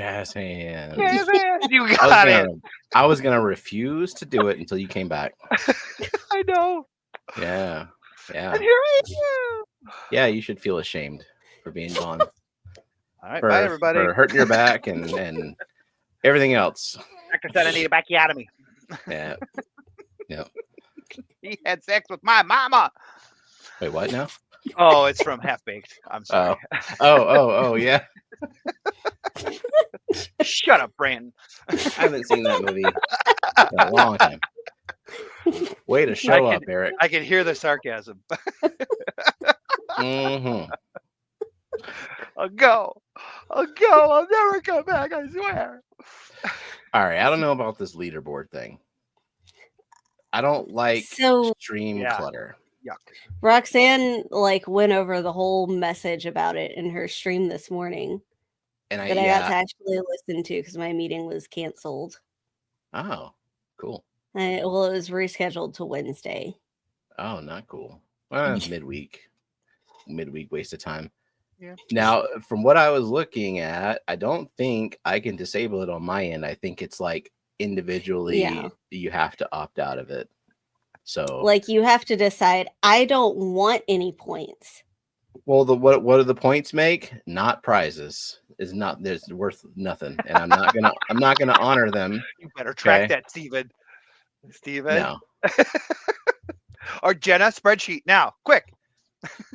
jazz hands. Jazz hands. You got it. I was gonna refuse to do it until you came back. I know. Yeah. And here I am. Yeah, you should feel ashamed for being gone. All right, bye everybody. For hurting your back and everything else. Doctor said I need a bacchiotomy. Yeah. Yeah. He had sex with my mama. Wait, what now? Oh, it's from Half Baked. I'm sorry. Oh, yeah. Shut up, Brandon. I haven't seen that movie in a long time. Way to show up, Eric. I can hear the sarcasm. Mm-hmm. I'll go. I'll never come back, I swear. All right. I don't know about this leaderboard thing. I don't like stream clutter. Yuck. Roxanne went over the whole message about it in her stream this morning. And I got to actually listen to because my meeting was canceled. Oh, cool. It was rescheduled to Wednesday. Oh, not cool. Well, midweek waste of time. Yeah. Now, from what I was looking at, I don't think I can disable it on my end. I think it's individually you have to opt out of it. So you have to decide, I don't want any points. Well, what do the points make? Not prizes. There's worth nothing. And I'm not gonna honor them. You better track that, Steven. No. Or Jenna, spreadsheet now, quick.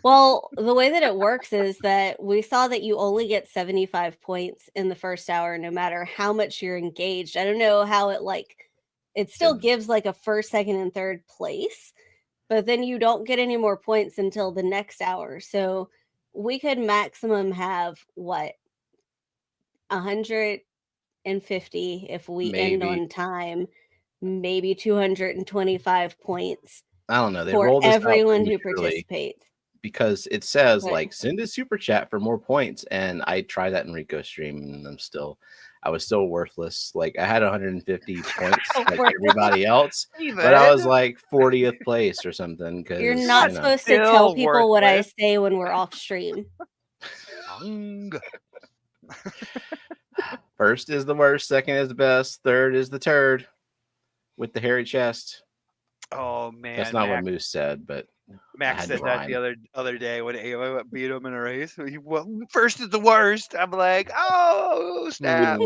Well, the way that it works is that we saw that you only get 75 points in the first hour, no matter how much you're engaged. I don't know how it still gives a first, second, and third place, but then you don't get any more points until the next hour. So we could maximum have 150 if we end on time, maybe 225 points. I don't know. They for roll this everyone who participates. Because it says send a super chat for more points, and I tried that in Rico's stream, and I was still worthless. I had 150 points like everybody else, but I was 40th place or something. Because you're not supposed to tell people what I say when we're off stream. First is the worst, second is the best, third is the turd with the hairy chest. Oh man, that's not what Moose said, but Max said that the other day when I beat him in a race. Well, first is the worst. I'm like, oh snap.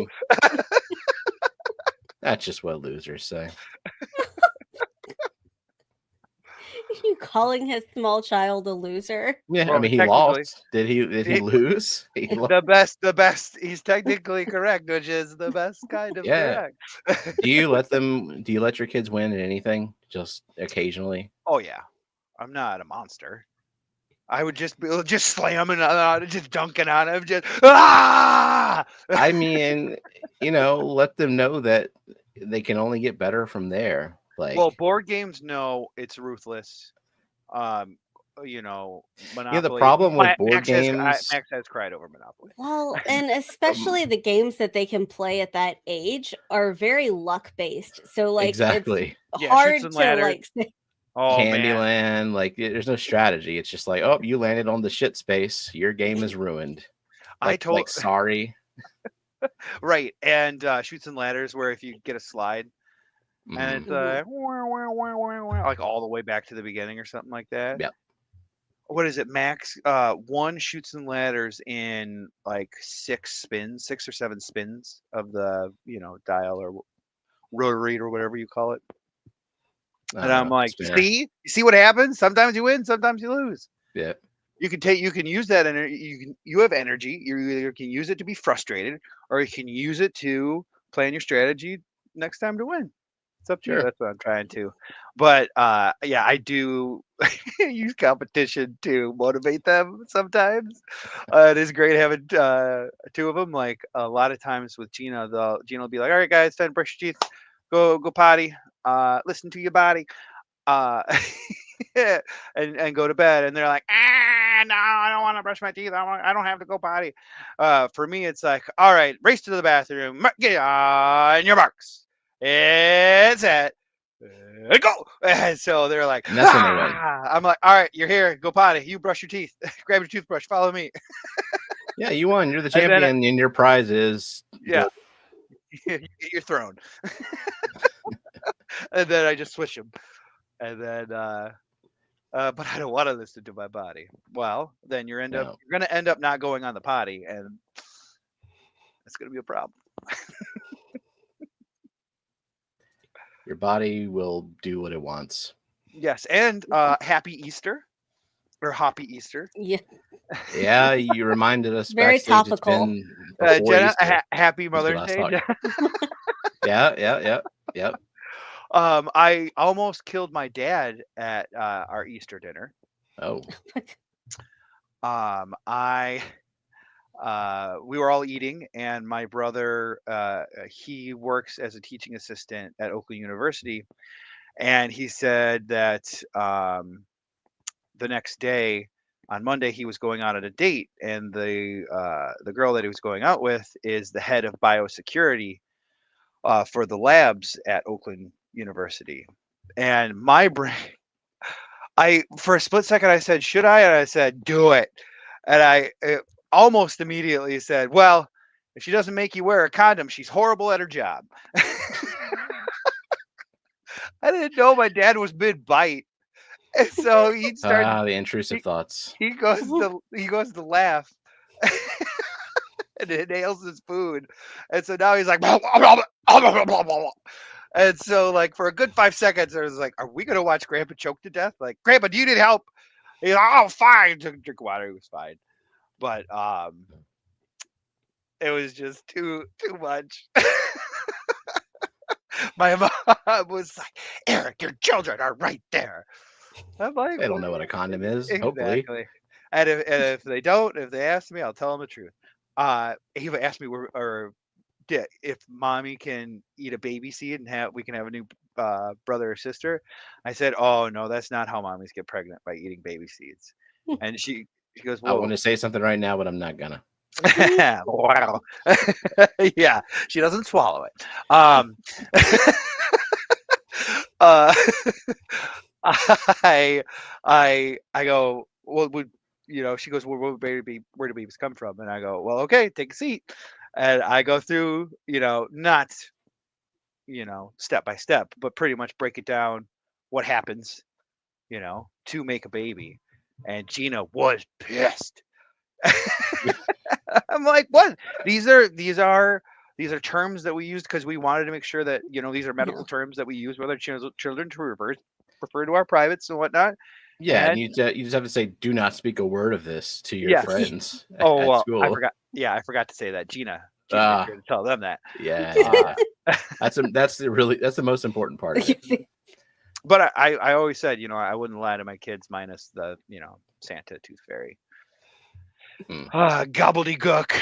That's just what losers say. You calling his small child a loser? Yeah, well, I mean he lost. Did he lose? The best. He's technically correct, which is the best kind of correct. Do you let your kids win at anything? Just occasionally? Oh yeah. I'm not a monster. I would just slam and just dunking on him. I mean, let them know that they can only get better from there. Well, board games know it's ruthless. Monopoly. Yeah, the problem with board games. Max has cried over Monopoly. Well, and especially the games that they can play at that age are very luck based. So exactly, it's hard to Candyland, there's no strategy. It's just you landed on the shit space. Your game is ruined. Sorry. Right, and Chutes and Ladders, where if you get a slide, and it's all the way back to the beginning or something like that. Yeah. What is it, Max? One Chutes and Ladders in 6 or 7 spins of the dial or rotary or whatever you call it. And I'm like, you see what happens? Sometimes you win, sometimes you lose. Yeah. You can use that energy. You have energy. You either can use it to be frustrated, or you can use it to plan your strategy next time to win. It's up to you. That's what I'm trying to. But I do use competition to motivate them sometimes. It is great having 2 of them. A lot of times with Gina, Gina will be like, all right, guys, time to brush your teeth. Go potty. Listen to your body. And go to bed. And they're like, no, I don't want to brush my teeth. I don't have to go potty. For me, it's like, all right, race to the bathroom. Get on your marks. It's it. Go. And so they're like, I'm like, all right, you're here. Go potty. You brush your teeth. Grab your toothbrush. Follow me. Yeah, you won. You're the champion, and your prize is Yeah. You get your throne. And then I just switch them. And then, but I don't want to listen to my body. Well, then you're going to end up not going on the potty, and it's going to be a problem. Your body will do what it wants. Yes, and happy Easter, or Hoppy Easter. Yeah. Yeah, you reminded us. Very topical. Jenna, happy Mother's Day. Yeah. I almost killed my dad at our Easter dinner. Oh. We were all eating, and my brother, he works as a teaching assistant at Oakland University, and he said that the next day, on Monday, he was going out on a date, and the girl that he was going out with is the head of biosecurity for the labs at Oakland University. And my brain, for a split second, I said, should I? And I said, do it. And I almost immediately said, well, if she doesn't make you wear a condom, she's horrible at her job. I didn't know my dad was mid-bite. And so he started the intrusive thoughts. He goes to laugh and inhales his food. And so now he's like, blah, blah, blah, blah, blah. And so like for a good 5 seconds, I was like, are we gonna watch Grandpa choke to death? Like, Grandpa, do you need help? He's like, oh, fine. Drink water. He was fine. But it was just too much. My mom was like, Eric, your children are right there. I'm like, they don't know what a condom is. Exactly. Hopefully. And if they don't, if they ask me, I'll tell them the truth. Eva asked me if mommy can eat a baby seed and we can have a new brother or sister. I said, oh no, that's not how mommies get pregnant, by eating baby seeds. And she goes, whoa. I want to say something right now, but I'm not gonna. Wow. Yeah, she doesn't swallow it. I go, well, she goes, well, where do babies come from? And I go, well, okay, take a seat. And I go through, not, step by step, but pretty much break it down what happens, to make a baby. And Gina was pissed. I'm like, what? These are terms that we used because we wanted to make sure that, these are medical terms that we use with our children to refer to our privates and whatnot. Yeah, and you just have to say, do not speak a word of this to your friends at school. I forgot. Yeah, I forgot to say that. Gina to tell them that. Yeah. That's the most important part of it. But I always said, I wouldn't lie to my kids minus the, Santa Tooth Fairy. Gobbledygook.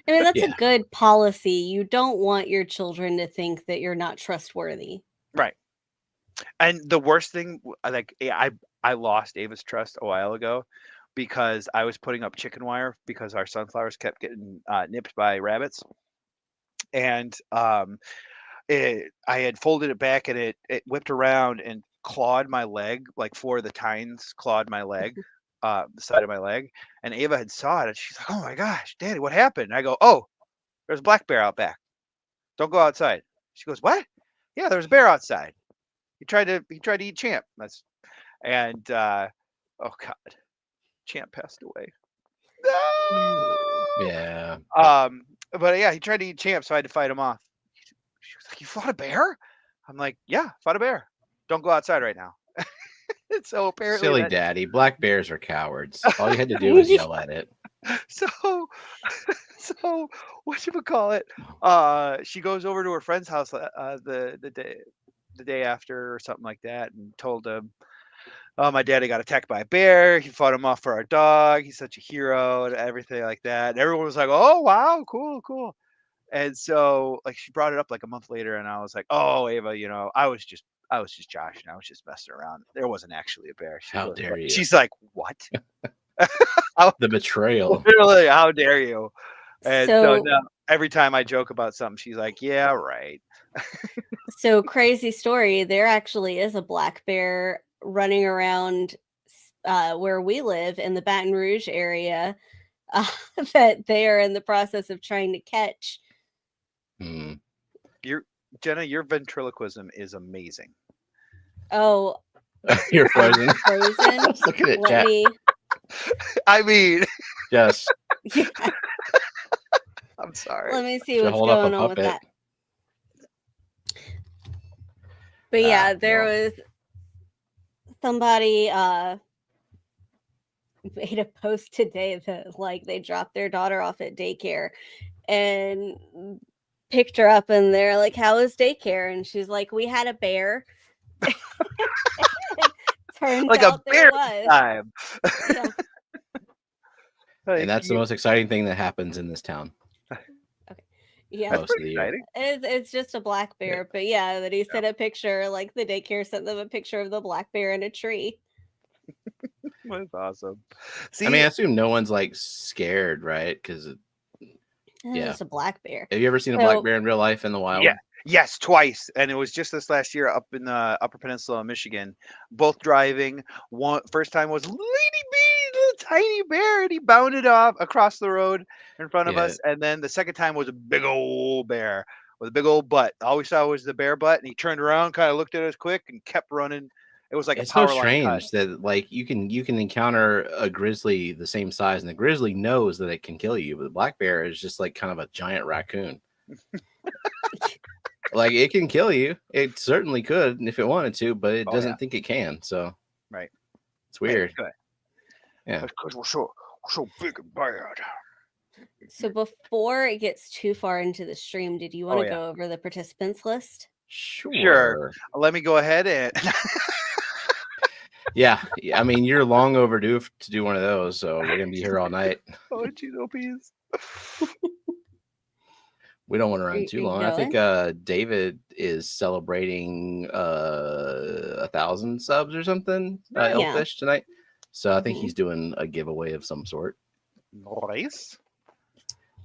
I mean, that's a good policy. You don't want your children to think that you're not trustworthy. Right. And the worst thing, like, I lost Ava's trust a while ago because I was putting up chicken wire because our sunflowers kept getting nipped by rabbits. And I had folded it back, and it whipped around and clawed my leg, like 4 of the tines clawed my leg, the side of my leg. And Ava had saw it, and she's like, oh my gosh, Daddy, what happened? And I go, oh, there's a black bear out back. Don't go outside. She goes, what? Yeah, there's a bear outside. He tried to eat Champ. Oh God, Champ passed away. No! Yeah. But yeah, he tried to eat Champ, so I had to fight him off. She was like, you fought a bear? I'm like, yeah, fought a bear. Don't go outside right now. So apparently, silly daddy, black bears are cowards. All you had to do was yell at it. So whatchamacallit? She goes over to her friend's house the day after or something like that, and told him, oh, my daddy got attacked by a bear. He fought him off for our dog. He's such a hero and everything like that. And everyone was like, oh wow, cool. And so like she brought it up like a month later, and I was like, oh, Ava, I was just joshing. I was just messing around. There wasn't actually a bear. How dare you? She's like, what? The betrayal. Literally, how dare you? And so now, every time I joke about something, she's like, yeah, right. So crazy story. There actually is a black bear running around where we live in the Baton Rouge area. that they are in the process of trying to catch. Jenna, your ventriloquism is amazing. Oh, you're frozen. Frozen. I was looking at Let chat. me. I mean, Yes. Yeah. I'm sorry. Let me see Should what's hold up going a on with puppet. that. But yeah, there well. was somebody made a post today that like they dropped their daughter off at daycare and picked her up, and they're like, "How was daycare?" And she's like, "We had a bear." Turns like out a bear there was. time. Yeah. And that's the most exciting thing that happens in this town. Okay. Yeah. That's pretty exciting. It's just a black bear, Yeah. but yeah, that he sent a picture, like the daycare sent them a picture of the black bear in a tree. That's awesome. See, I mean, I assume no one's like scared, right? Because It's a black bear. Have you ever seen a black bear in real life in the wild? Yeah. Yes, twice, and it was just this last year up in the Upper Peninsula of Michigan. Both driving. First time was little tiny bear, and he bounded off across the road in front of us. And then the second time was a big old bear with a big old butt. All we saw was the bear butt, and he turned around, kind of looked at us quick, and kept running. It was like it's a power so line cut. strange that like you can encounter a grizzly the same size, and the grizzly knows that it can kill you, but the black bear is just like kind of a giant raccoon. Like it can kill you. It certainly could if it wanted to, but it doesn't think it can. So right, it's weird. Yeah, because we're so big and bad. So before it gets too far into the stream, did you want to go over the participants list? Sure. Let me go ahead and. Yeah, I mean you're long overdue to do one of those, so we're gonna be here all night. Oh, geez. We don't want to run too long. I think David is celebrating 1,000 subs or something. Elfish tonight, so I think he's doing a giveaway of some sort. Nice.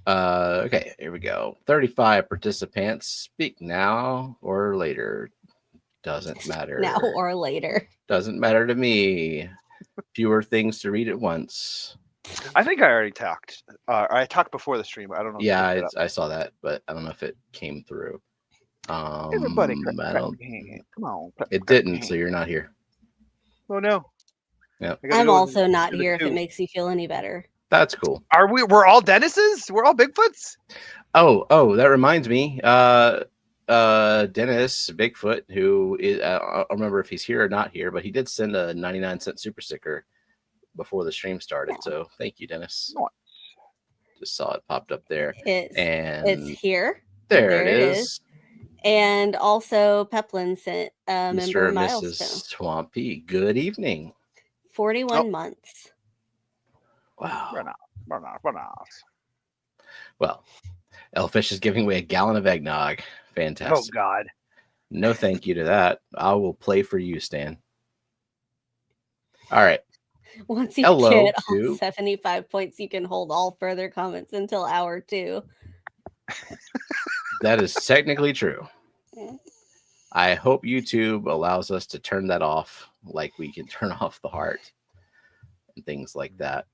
Okay, here we go. 35 participants. Speak now or later. Doesn't matter. Now or later. Doesn't matter to me. Fewer things to read at once. I think I already talked. I talked before the stream. I don't know. Yeah, I saw that, but I don't know if it came through. Everybody, come on. It didn't, so you're not here. Oh no. Yeah. I'm also not here. If it makes you feel any better. That's cool. Are we? We're all Dennises. We're all Bigfoots. Oh, that reminds me. Dennis Bigfoot, who is I don't remember if he's here or not here, but he did send a 99-cent super sticker before the stream started. So thank you, Dennis. Just saw it popped up there. It's here. There it is. And also Peplin sent Mr. and milestone. Mrs. Swampy. Good evening. 41 months. Wow. Run off. Well, Elfish is giving away a gallon of eggnog. Fantastic. Oh God. No thank you to that. I will play for you, Stan. All right. Once you get all 75 points, you can hold all further comments until hour 2. That is technically true. I hope YouTube allows us to turn that off, like we can turn off the heart and things like that.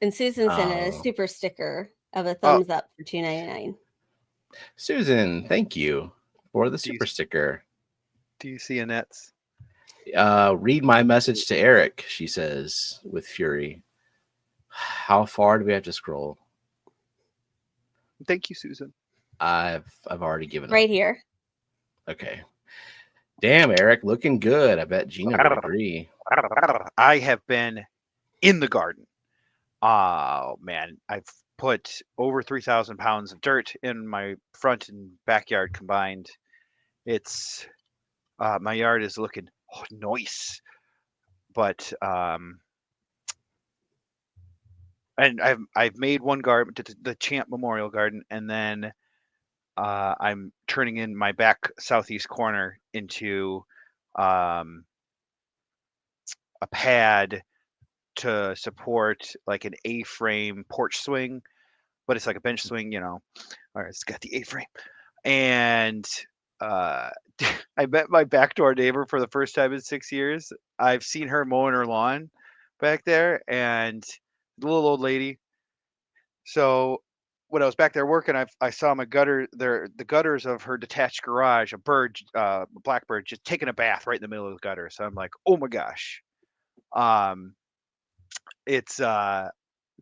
And Susan sent a super sticker of a thumbs up for $2.99. Susan, thank you for the super sticker. Do you see Annette's? Read my message to Eric, she says with fury. How far do we have to scroll? Thank you, Susan. I've already given right up. Here. Okay. Damn, Eric, looking good. I bet Gina would agree. I have been in the garden. Oh man, I've put over 3,000 pounds of dirt in my front and backyard combined. It's my yard is looking nice, but and I've made one garden, the Champ Memorial Garden, and then I'm turning in my back southeast corner into a pad to support like an A-frame porch swing, but it's like a bench swing, or it's got the A-frame. And I met my backdoor neighbor for the first time in 6 years. I've seen her mowing her lawn back there, and the little old lady, So when I was back there working, I saw my gutter there, the gutters of her detached garage, a blackbird, just taking a bath right in the middle of the gutter. So I'm like, oh my gosh, it's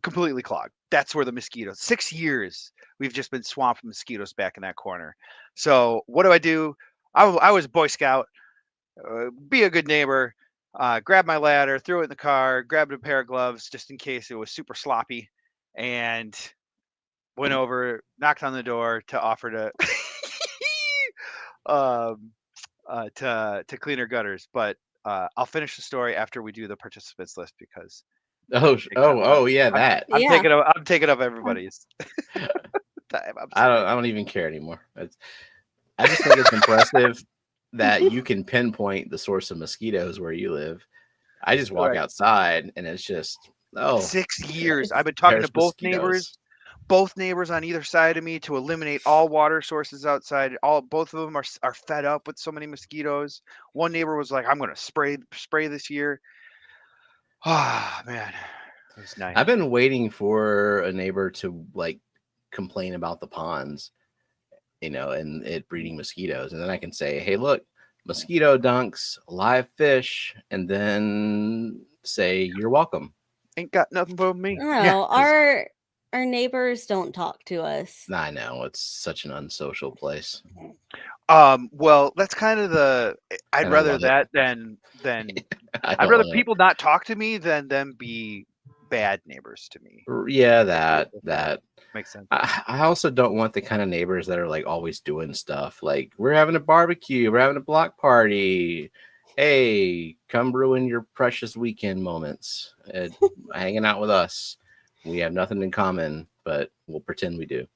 completely clogged. That's where the mosquitoes. 6 years we've just been swamped with mosquitoes back in that corner. So what do? I was a Boy Scout. Be a good neighbor. Grabbed my ladder, threw it in the car, grabbed a pair of gloves just in case it was super sloppy, and went over, knocked on the door to offer to to clean her gutters. But I'll finish the story after we do the participants list because yeah, that. I'm taking up everybody's time. I don't even care anymore. I just think it's impressive that you can pinpoint the source of mosquitoes where you live. I just walk outside and it's just 6 years. I've been talking to both neighbors on either side of me to eliminate all water sources outside. Both of them are fed up with so many mosquitoes. One neighbor was like, "I'm going to spray this year." Oh man, it was nice. I've been waiting for a neighbor to like complain about the ponds, and it breeding mosquitoes, and then I can say, "Hey, look, mosquito dunks, live fish," and then say, "You're welcome." Ain't got nothing but me. No, our neighbors don't talk to us. I know, it's such an unsocial place. Well, that's kind of I'd rather that than I'd rather people not talk to me than them be bad neighbors to me. Yeah, that makes sense. I also don't want the kind of neighbors that are like always doing stuff. Like, we're having a barbecue, we're having a block party. Hey, come ruin your precious weekend moments. Hanging out with us. We have nothing in common, but we'll pretend we do.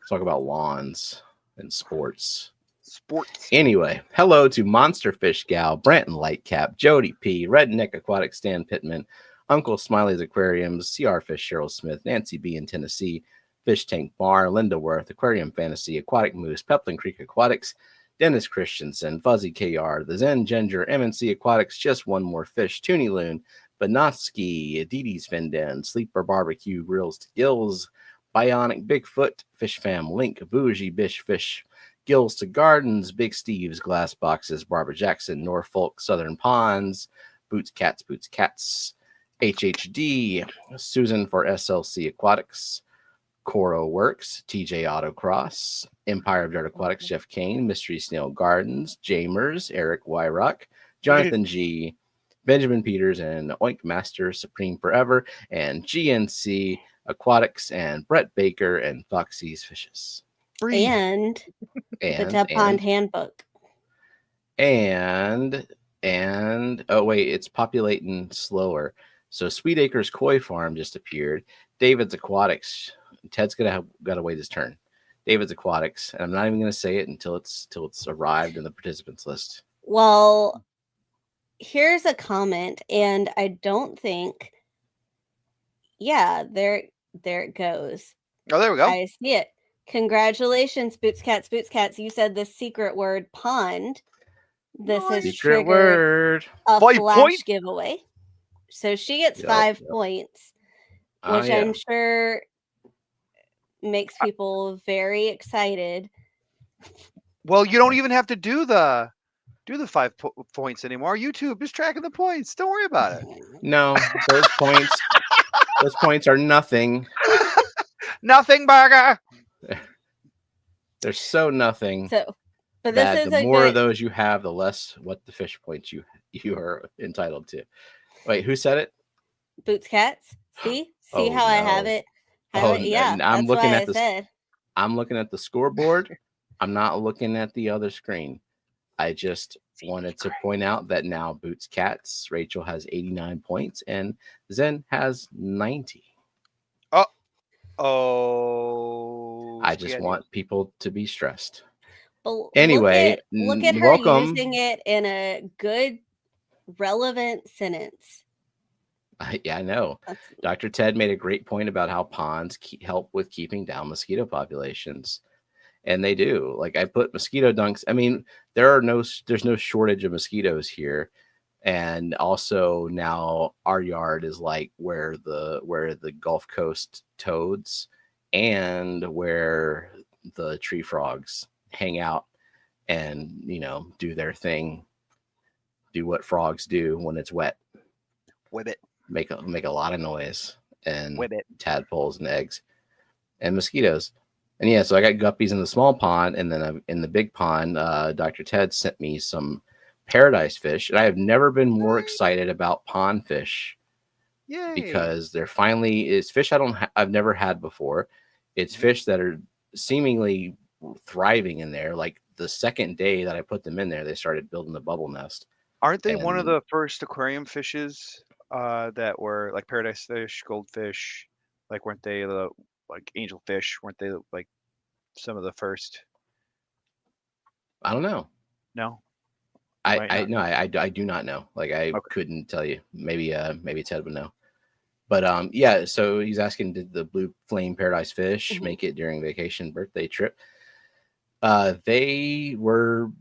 Talk about lawns and sports. Anyway, hello to Monster Fish Gal, Branton Lightcap, Jody P, Redneck Aquatic, Stan Pittman, Uncle Smiley's Aquariums, CR Fish, Cheryl Smith, Nancy B in Tennessee, Fish Tank Bar, Linda Worth, Aquarium Fantasy, Aquatic Moose, Pepplin Creek Aquatics, Dennis Christensen, Fuzzy KR, The Zen Ginger, MNC Aquatics, Just One More Fish, Toonie Loon, Banotsky, Didi's Fenden, Sleeper Barbecue, Grills to Gills, Bionic Bigfoot, Fishfam Link, Bougie Bish Fish, Gills to Gardens, Big Steve's Glass Boxes, Barbara Jackson, Norfolk, Southern Ponds, Boots Cats, HHD, Susan for SLC Aquatics, Coro Works, TJ Autocross, Empire of Dirt Aquatics, Jeff Kane, Mystery Snail Gardens, Jamers, Eric Wyrock, Jonathan G, Benjamin Peters, and Oink Master Supreme Forever, and GNC Aquatics, and Brett Baker, and Foxy's Fishes. And the Tub Pond Handbook. And oh wait, it's populating slower. So Sweet Acres Koi Farm just appeared. David's Aquatics. Ted's gotta wait his turn. David's Aquatics, and I'm not even gonna say it until it's arrived in the participants list. Well, here's a comment, and I don't think. Yeah, there it goes. Oh, there we go. I see it. Congratulations, Boots Cats. You said the secret word pond. This has triggered a flash giveaway. So she gets 5 points, which I'm sure makes people very excited. Well, you don't even have to do the 5 points anymore. YouTube is tracking the points. Don't worry about it. No, those points are nothing. Nothing burger. They're so nothing. But this is the more of those you have, the less what the fish points you are entitled to. Wait, who said it? Boots Cats. See how I have it. Yeah, I'm looking at I'm looking at the scoreboard. I'm not looking at the other screen. I just wanted to point out that now Boots Cats, Rachel has 89 points and Zen has 90. I just want people to be stressed. But anyway, look at her using it in a good, relevant sentence. Yeah, I know. Dr. Ted made a great point about how ponds help with keeping down mosquito populations. And they do. Like, I put mosquito dunks. I mean, there's no shortage of mosquitoes here. And also now our yard is like where the Gulf Coast toads and where the tree frogs hang out and, do their thing, do what frogs do when it's wet. With it. Make a lot of noise, and With it. tadpoles and eggs and mosquitoes. And yeah, so I got guppies in the small pond, and then in the big pond, Dr. Ted sent me some paradise fish, and I have never been more excited about pond fish. Yay. Because they're finally is fish I've never had before. It's fish that are seemingly thriving in there. Like the second day that I put them in there, they started building the bubble nest. Aren't they one of the first aquarium fishes that were like paradise fish, goldfish? Like weren't they like angelfish? Weren't they like some of the first? I don't know. No. I do not know. Like I couldn't tell you. Maybe Ted would know. But yeah, so he's asking, did the blue flame paradise fish make it during vacation birthday trip? They were.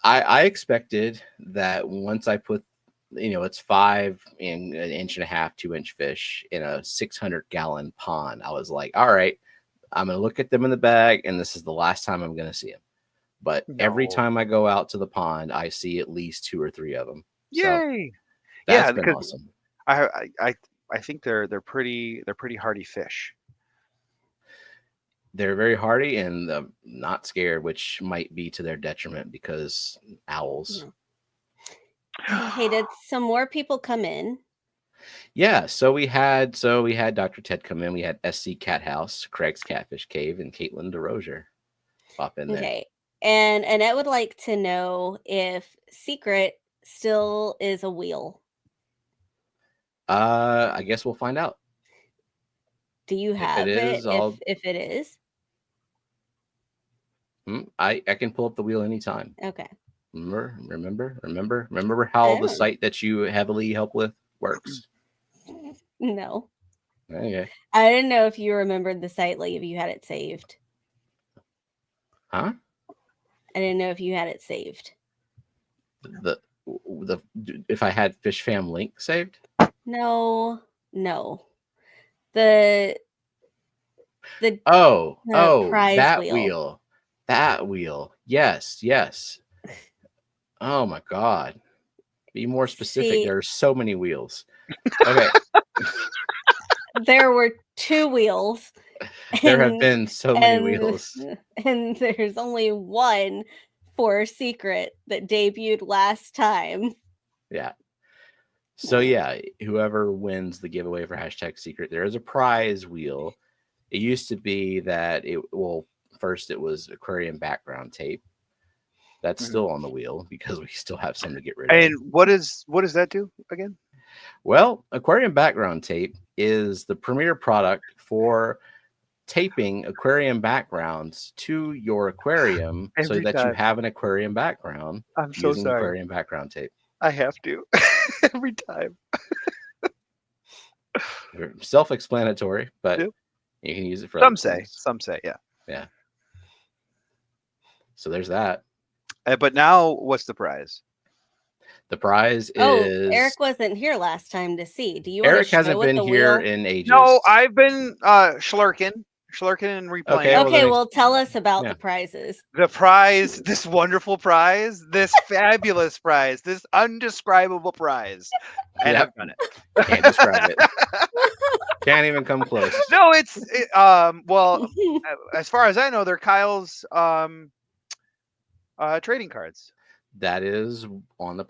I expected that once I put, it's 5 in an 1.5 2 inch fish in a 600-gallon pond. I was like, all right, I'm gonna look at them in the bag, and this is the last time I'm gonna see them. But every time I go out to the pond, I see at least 2 or 3 of them. Yay! So that's been awesome. I think they're pretty hardy fish. They're very hardy and not scared, which might be to their detriment because owls. Hey, did some more people come in? Yeah, so we had Dr. Ted come in. We had SC Cat House, Craig's Catfish Cave, and Caitlin DeRozier pop in there. Okay. And Annette would like to know if Secret still is a wheel. I guess we'll find out. Do you have it? If it is? I can pull up the wheel anytime. Okay. Remember how the site that you heavily help with works? No. Okay. I didn't know if you remembered the site, like if you had it saved. Huh? I didn't know if you had it saved. If I had Fishfam link saved? No. The prize that wheel. That wheel. Yes. Oh my God. Be more specific. There are so many wheels. Okay. There were 2 wheels. There have been so many wheels. And there's only one for Secret that debuted last time. Yeah. So yeah, whoever wins the giveaway for #Secret, there is a prize wheel. It used to be that first it was aquarium background tape. That's still on the wheel because we still have some to get rid of. And what does that do again? Well, aquarium background tape is the premier product for taping aquarium backgrounds to your aquarium so that you have an aquarium background. I'm so sorry. Aquarium background tape. I have to every time. Self-explanatory, but you can use it for some say, yeah. So there's that. But now, what's the prize? The prize is. Eric wasn't here last time to see. Do you? Eric hasn't been here in ages. No, I've been schlurking and replaying. Okay, well, tell us about the prizes. The prize, this wonderful prize, this fabulous prize, this undescribable prize. And I've done it. Can't describe it. Can't even come close. No, well, as far as I know, they're Kyle's trading cards. That is on the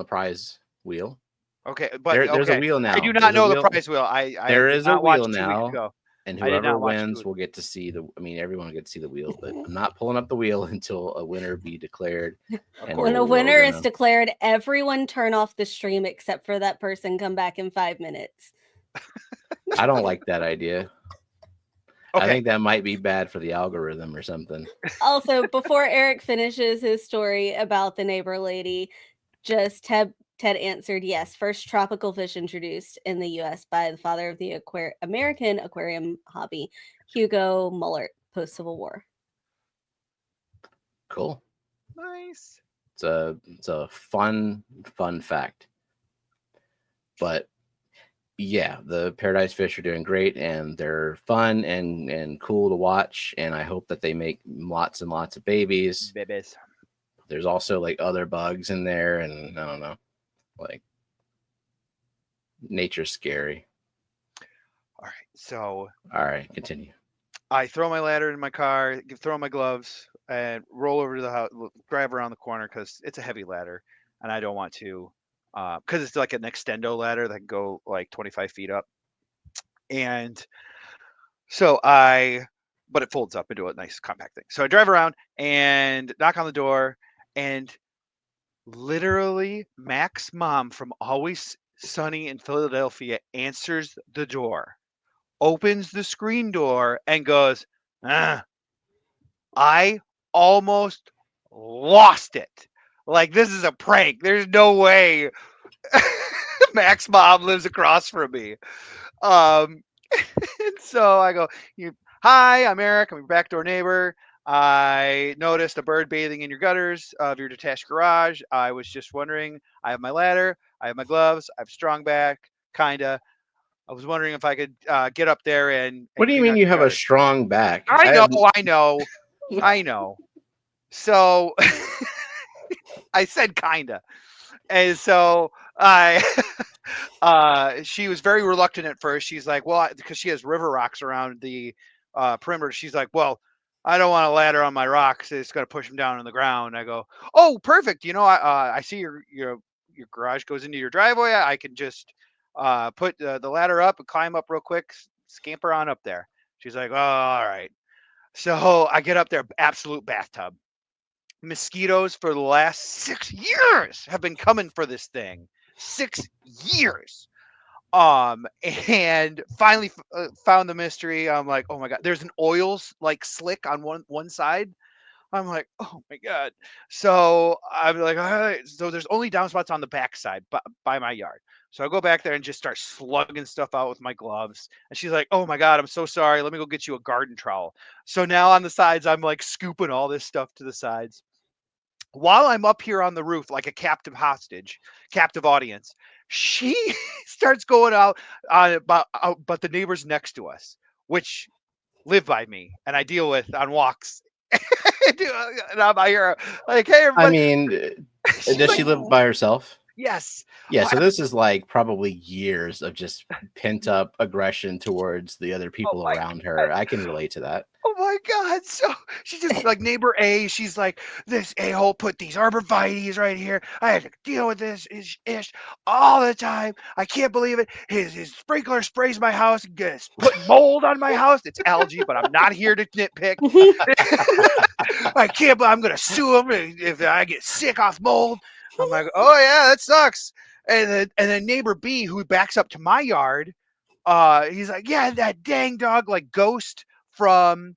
prize wheel. Okay, but there's a wheel now. I do not know the prize wheel. There is a wheel now, and whoever wins will get to see everyone will get to see the wheel. But I'm not pulling up the wheel until a winner be declared. When a winner is declared, everyone turn off the stream except for that person. Come back in 5 minutes. I don't like that idea. Okay. I think that might be bad for the algorithm or something. Also, before Eric finishes his story about the neighbor lady, just Ted answered yes. First tropical fish introduced in the U.S. by the father of the American aquarium hobby, Hugo Mullert, post-Civil War. Cool. Nice. It's a fun fact. But yeah, the paradise fish are doing great, and they're fun and cool to watch. And I hope that they make lots and lots of babies. There's also like other bugs in there, and I don't know, like nature's scary. All right, so all right, continue. I throw my ladder in my car, throw my gloves, and roll over to the house, drive around the corner because it's a heavy ladder, and I don't want to, because it's like an extendo ladder that can go like 25 feet up, and so but it folds up into a nice compact thing. So I drive around and knock on the door, and literally Mac's mom from Always Sunny in Philadelphia answers the door, opens the screen door, and goes, I almost lost it. Like, this is a prank. There's no way Mac's mom lives across from me. And so I go, hi, I'm Eric. I'm your backdoor neighbor. I noticed a bird bathing in your gutters of your detached garage. I was just wondering, I have my ladder, I have my gloves, I have strong back, kinda. I was wondering if I could get up there and what do you mean you have a strong back? I know. So I said kinda. And so she was very reluctant at first. She's like, well, because she has river rocks around the perimeter. She's like, well, I don't want a ladder on my rocks. It's going to push them down on the ground. I go, oh, perfect. I see your garage goes into your driveway. I can just put the ladder up and climb up real quick, scamper on up there. She's like, oh, all right. So I get up there, absolute bathtub. Mosquitoes for the last 6 years have been coming for this thing. 6 years. And finally found the mystery. I'm like, oh my God, there's an oils like slick on one side. I'm like, oh my God. So I'm like, all right. So there's only downspouts on the backside by my yard. So I go back there and just start slugging stuff out with my gloves. And she's like, oh my God, I'm so sorry. Let me go get you a garden trowel. So now on the sides, I'm like scooping all this stuff to the sides. While I'm up here on the roof like a captive audience, she starts going out but the neighbors next to us, which live by me and I deal with on walks. And I'm here like, hey, everybody. I mean, does she live by herself? Yes. Yeah, so this is like probably years of just pent up aggression towards the other people around her. I can relate to that. Oh my God. So she's just like neighbor A. She's like, this a-hole put these arborvitaes right here. I had to deal with this ish all the time. I can't believe it. His sprinkler sprays my house and gets put mold on my house. It's algae, but I'm not here to nitpick. I can't, but I'm going to sue him if I get sick off mold. I'm like, oh yeah, that sucks. And then neighbor B, who backs up to my yard, he's like, yeah, that dang dog, like Ghost from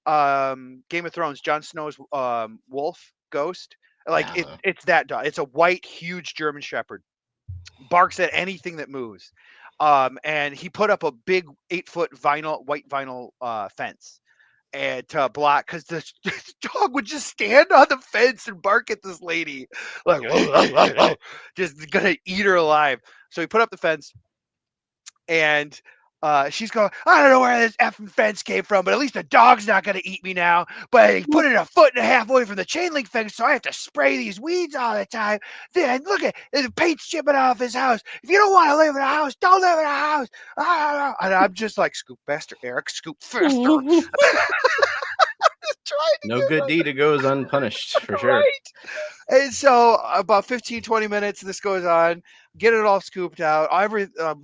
Game of Thrones, Jon Snow's wolf, Ghost. Like it's that dog. It's a white, huge German Shepherd. Barks at anything that moves. And he put up a big 8-foot white vinyl fence. And to block, because the dog would just stand on the fence and bark at this lady, like just gonna eat her alive. So he put up the fence, and she's going, I don't know where this effing fence came from, but at least the dog's not gonna eat me now. But he put it 1.5 feet away from the chain link fence, so I have to spray these weeds all the time. Then look at the paint's chipping off his house. If you don't want to live in a house, don't live in a house. And I'm just like, scoop faster, Eric, scoop faster. No good deed goes unpunished, for sure. Right? And so about 15-20 minutes this goes on, get it all scooped out,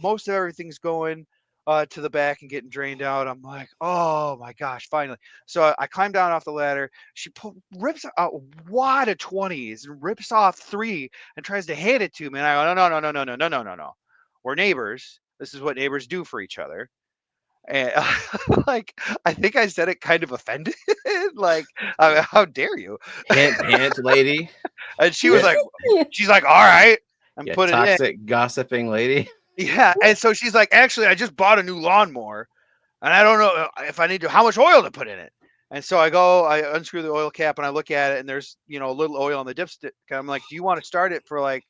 most of everything's going to the back and getting drained out. I'm like, oh my gosh, finally. So I climb down off the ladder. She rips a wad of 20s and rips off 3 and tries to hand it to me, and I go, no, we're neighbors. This is what neighbors do for each other. And like, I think I said it kind of offended. Like, how dare you? Hint, lady. And she was like, she's like, all right. And put it in. Toxic gossiping lady. Yeah. And so she's like, actually, I just bought a new lawnmower and I don't know if I need how much oil to put in it. And so I unscrew the oil cap and I look at it and there's, a little oil on the dipstick. I'm like, do you want to start it for like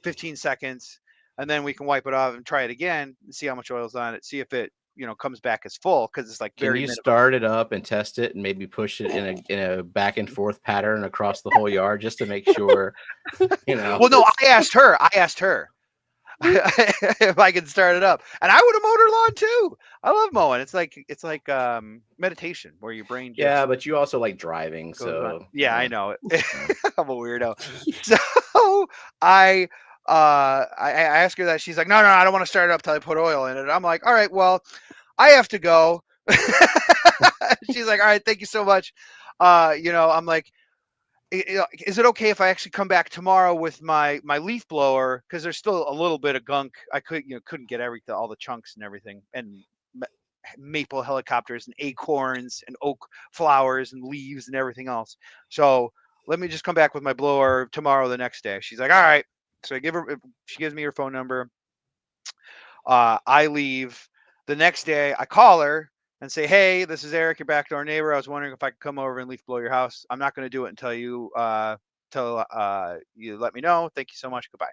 15 seconds? and then we can wipe it off and try it again and see how much oil's on it. See if it comes back as full, because it's like Can you start it up and test it and maybe push it in a back and forth pattern across the whole yard just to make sure, Well, no, I asked her if I could start it up, and I would have mowed her lawn too. I love mowing. It's like meditation where your brain. Yeah, but you also like driving, so yeah, I know. I'm a weirdo. So I asked her that. She's like, no, I don't want to start it up till I put oil in it. I'm like, all right, well, I have to go. She's like, all right, thank you so much. I'm like, is it okay if I actually come back tomorrow with my leaf blower, because there's still a little bit of gunk. I couldn't get everything, all the chunks and everything, and maple helicopters and acorns and oak flowers and leaves and everything else. So let me just come back with my blower tomorrow, the next day. She's like, all right. So she gives me her phone number. I leave. The next day I call her and say, hey, this is Eric, your backdoor neighbor. I was wondering if I could come over and leaf blow your house. I'm not going to do it until you let me know. Thank you so much. Goodbye.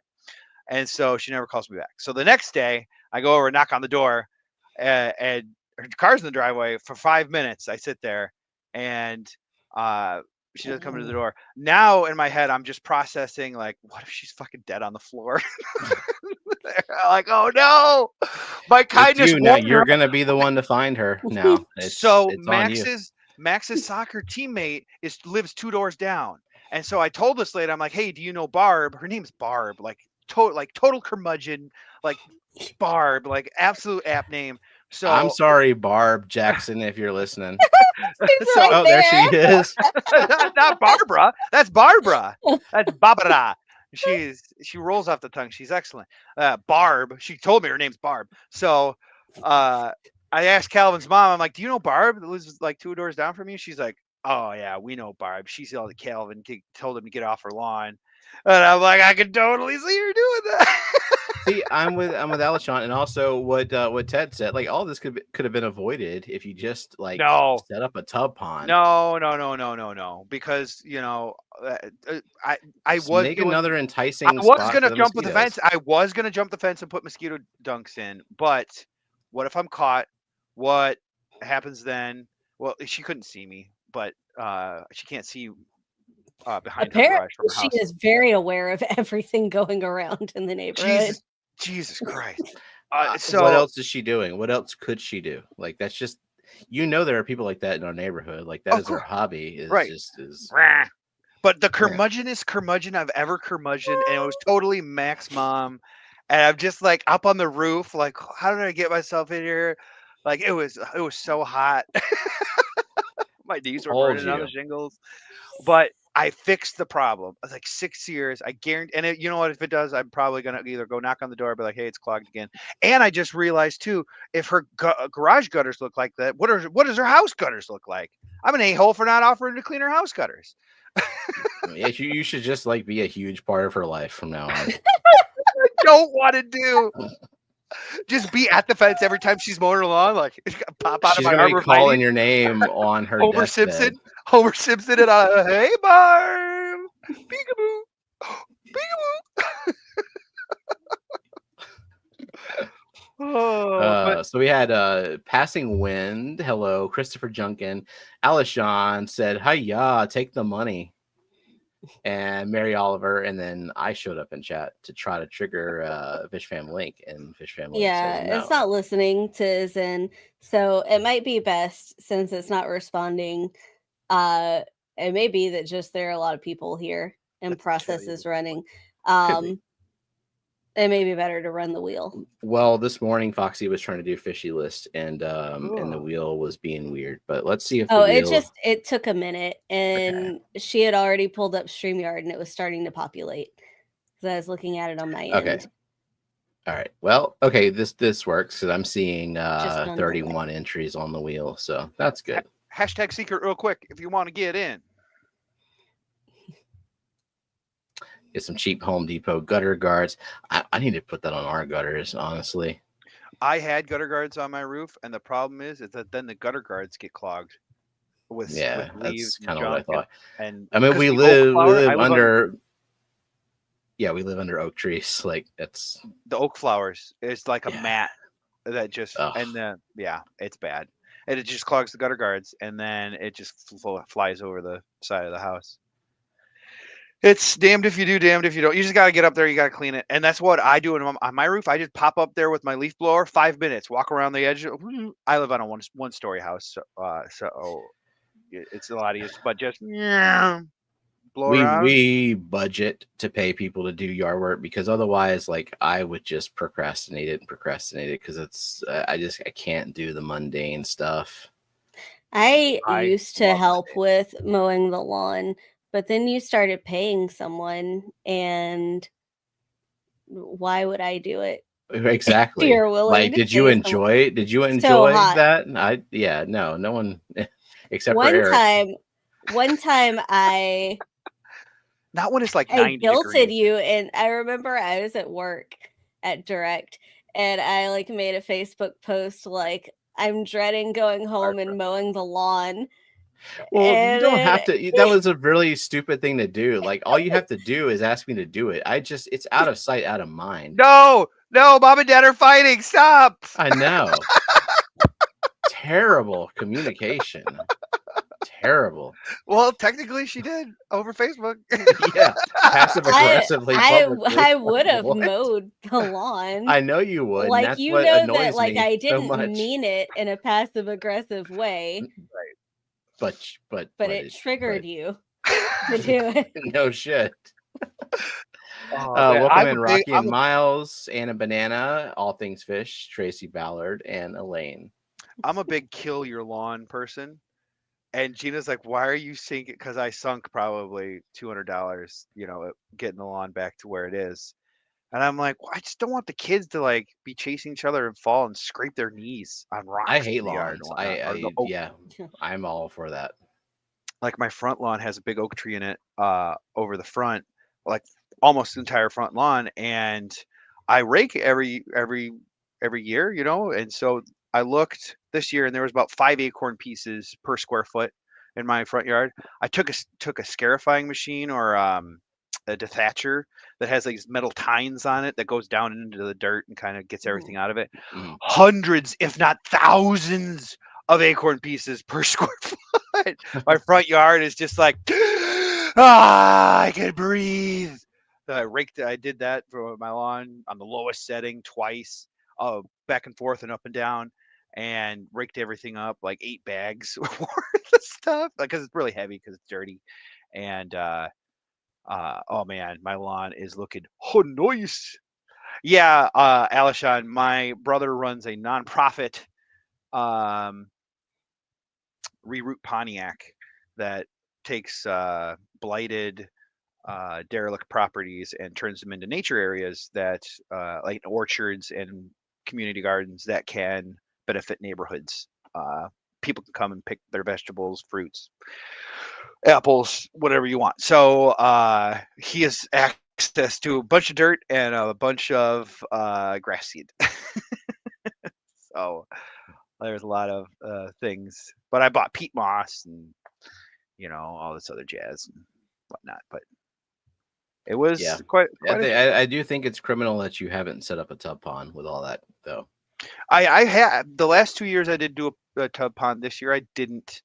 And so she never calls me back. So the next day I go over and knock on the door, and her car's in the driveway for 5 minutes. I sit there, and she doesn't come to the door. Now in my head, I'm just processing, like, what if she's fucking dead on the floor? Like, oh no, my kindness. Now you're gonna be the one to find her now. It's Max's soccer teammate lives 2 doors down, and so I told this lady, I'm like, hey, do you know Barb? Her name's Barb, like total curmudgeon, like Barb, like absolute app name. So I'm sorry, Barb Jackson, if you're listening. There she is. Not Barbara. That's Barbara. That's Barbara. She rolls off the tongue. She's excellent. Barb. She told me her name's Barb. So I asked Calvin's mom, I'm like, do you know Barb that lives like 2 doors down from you? She's like, oh yeah, we know Barb. She's all that Calvin told him to get off her lawn. And I'm like, I can totally see her doing that. See, I'm with Alishon, and also what Ted said. Like, all this could have been avoided if you just set up a tub pond. No, because I was make another enticing. I was gonna jump with the fence. I was gonna jump the fence and put mosquito dunks in, but what if I'm caught? What happens then? Well, she couldn't see me, but she can't see behind her garage from her house. She is very aware of everything going around in the neighborhood. Jesus Christ. So what else is she doing? What else could she do? Like, that's just, there are people like that in our neighborhood. Like, that is her hobby. Right. But the curmudgeonest curmudgeon I've ever curmudgeoned, and it was totally Mac's mom. And I'm just like up on the roof, like, how did I get myself in here? Like, it was so hot. My knees were burning on the shingles. But I fixed the problem. I was like, 6 years. I guarantee. And you know what? If it does, I'm probably going to either go knock on the door and be like, hey, it's clogged again. And I just realized, too, if her garage gutters look like that, what does her house gutters look like? I'm an a-hole for not offering to clean her house gutters. Yeah, you should just be a huge part of her life from now on. I don't want to do. Just be at the fence every time she's mowing her lawn, like pop out of my arbor. Calling your name on her. Homer Simpson, and hey Barb, peekaboo, peekaboo. So we had Passing Wind. Hello, Christopher Junkin. Alishon said, "Hiya, take the money." And Mary Oliver, and then I showed up in chat to try to trigger Fishfam link, and Fishfam link said no. It's not listening to Zen, so it might be best, since it's not responding. It may be that just there are a lot of people here and process is running. It may be better to run the wheel. Well, this morning Foxy was trying to do fishy list, and the wheel was being weird. But let's see if it took a minute, and she had already pulled up StreamYard, and it was starting to populate because I was looking at it on my end. All right. Well, okay, this works because I'm seeing 31 entries on the wheel, so that's good. Hashtag secret real quick if you want to get in. Get some cheap Home Depot gutter guards. I need to put that on our gutters, honestly. I had gutter guards on my roof, and the problem is that then the gutter guards get clogged with leaves. That's kind of what I thought. And I mean, we live under. Yeah, we live under oak trees. Like that's the oak flowers. It's like a mat that just Ugh. and then it's bad. And it just clogs the gutter guards, and then it just flies over the side of the house. It's damned if you do, damned if you don't. You just got to get up there. You got to clean it. And that's what I do on my roof. I just pop up there with my leaf blower, 5 minutes, walk around the edge. I live on a one-story house, so it's a lot easier. But just blow around. We budget to pay people to do yard work because otherwise, like, I would just procrastinate it because it's I can't do the mundane stuff. I used to help with mowing the lawn, but then you started paying someone, and why would I do it? Exactly. You're willing like, to did you pay enjoy? someone. Did you So enjoy hot. that? No one except for Eric. One time I not when it's like 90 guilted degrees. you, and I remember I was at work at Direct, and I like made a Facebook post like, I'm dreading going home and mowing the lawn. Well, you don't have to. That was a really stupid thing to do. Like, all you have to do is ask me to do it. It's out of sight, out of mind. No, mom and dad are fighting. Stop. I know. Terrible communication. Terrible. Well, technically she did over Facebook. Yeah, passive aggressively. I would have mowed the lawn. I know you would. Like, that's you what know annoys that, like, me I didn't so much. mean it in a passive aggressive way. Right. But it triggered you to do it. No shit. Welcome in Rocky and Miles, Anna Banana, All Things Fish, Tracy Ballard, and Elaine. I'm a big kill your lawn person. And Gina's like, why are you sinking? Because I sunk probably $200, getting the lawn back to where it is. And I'm like, well, I just don't want the kids to like be chasing each other and fall and scrape their knees on rocks. I hate lawns. I'm all for that. Like, my front lawn has a big oak tree in it over the front, like almost the entire front lawn. And I rake every year, and so I looked this year, and there was about 5 acorn pieces per square foot in my front yard. I took a scarifying machine or a dethatcher that has like these metal tines on it that goes down into the dirt and kind of gets everything out of it. Hundreds, if not thousands, of acorn pieces per square foot. My front yard is just like, I can breathe. So I did that for my lawn on the lowest setting twice, back and forth and up and down, and raked everything up, like 8 bags worth of stuff, because it's really heavy because it's dirty. And oh man, my lawn is looking nice. Yeah, Alishon, my brother runs a nonprofit Reroute Pontiac that takes blighted derelict properties and turns them into nature areas that like orchards and community gardens that can benefit neighborhoods. People can come and pick their vegetables, fruits, apples, whatever you want. So he has access to a bunch of dirt and a bunch of grass seed. So there's a lot of things, but I bought peat moss and all this other jazz and whatnot. But it was quite I do think it's criminal that you haven't set up a tub pond with all that, though. I had the last 2 years I did do a tub pond. This year I didn't,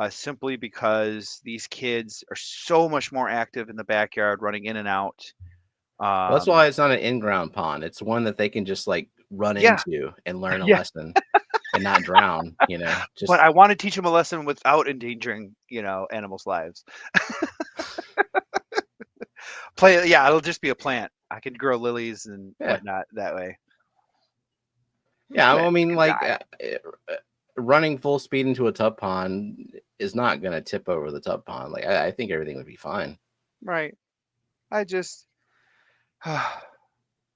simply because these kids are so much more active in the backyard, running in and out. Well, that's why it's not an in-ground pond. It's one that they can just like run into and learn a lesson and not drown. But I want to teach them a lesson without endangering animals' lives. It'll just be a plant. I can grow lilies and whatnot that way. Yeah, I mean, like running full speed into a tub pond is not going to tip over the tub pond. Like, I think everything would be fine. Right. I just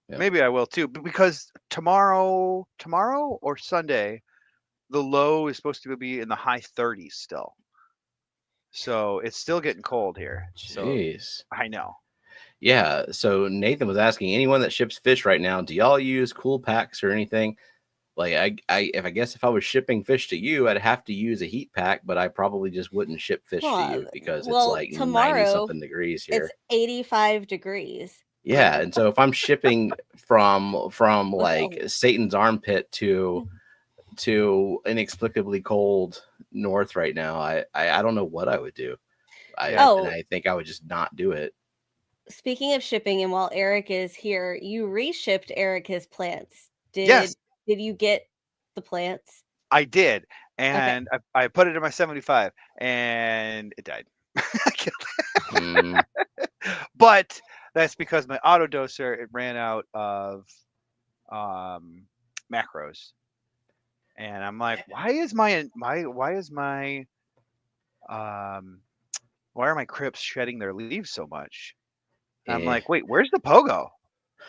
maybe I will too, because tomorrow or Sunday, the low is supposed to be in the high 30s still. So it's still getting cold here. Jeez. So, I know. Yeah. So Nathan was asking, anyone that ships fish right now, do y'all use cool packs or anything? Like, I guess if I was shipping fish to you, I'd have to use a heat pack, but I probably just wouldn't ship fish to you because it's like 90-something degrees here. It's 85 degrees. Yeah, and so if I'm shipping from like Satan's armpit to inexplicably cold north right now, I don't know what I would do. And I think I would just not do it. Speaking of shipping, and while Eric is here, you reshipped Eric his plants. Yes. Did you get the plants? I did, and I put it in my 75, and it died. I killed it. But that's because my auto doser, it ran out of macros, and I'm like, why are my crypts shedding their leaves so much? I'm like, wait, where's the pogo?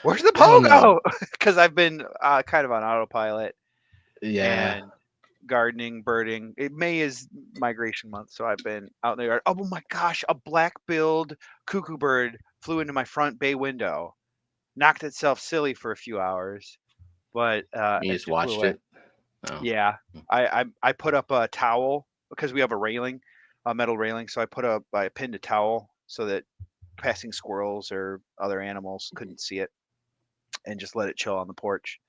Where's the pogo? Because I've been kind of on autopilot. Yeah. And gardening, birding. May is migration month, so I've been out in the yard. Oh my gosh, a black-billed cuckoo bird flew into my front bay window, knocked itself silly for a few hours, but you just watched it. Oh. Yeah, I put up a towel because we have a railing, a metal railing. So I pinned a towel so that passing squirrels or other animals couldn't see it, and just let it chill on the porch.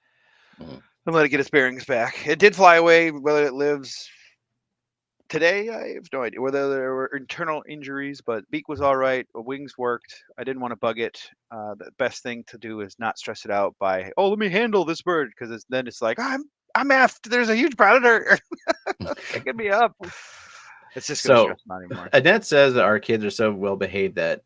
And let it get its bearings back. It did fly away. Whether it lives today, I have no idea. Whether there were internal injuries, but beak was all right. Wings worked. I didn't want to bug it. The best thing to do is not stress it out by, let me handle this bird, because then it's like, I'm effed. There's a huge predator picking me up. It's just going to stress them out anymore. Annette says that our kids are so well behaved that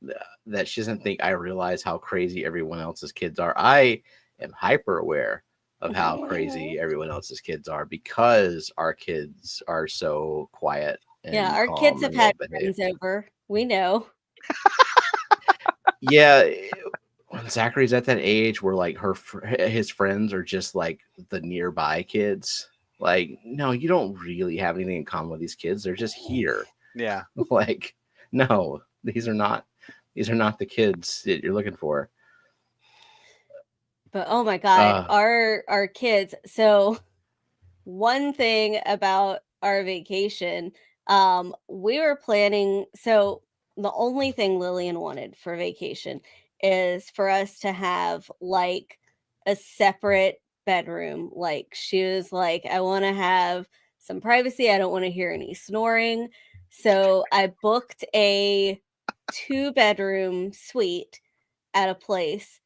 she doesn't think I realize how crazy everyone else's kids are. I am hyper aware of how crazy everyone else's kids are because our kids are so quiet. And our kids have had friends over. We know. Yeah, when Zachary's at that age where like his friends are just like the nearby kids. Like, no, you don't really have anything in common with these kids. They're just here. Yeah. Like, no, these are not the kids that you're looking for. But oh my God, our kids. So one thing about our vacation, we were planning. So the only thing Lillian wanted for vacation is for us to have like a separate bedroom. Like she was like, I want to have some privacy. I don't want to hear any snoring. So I booked a 2-bedroom suite at a place.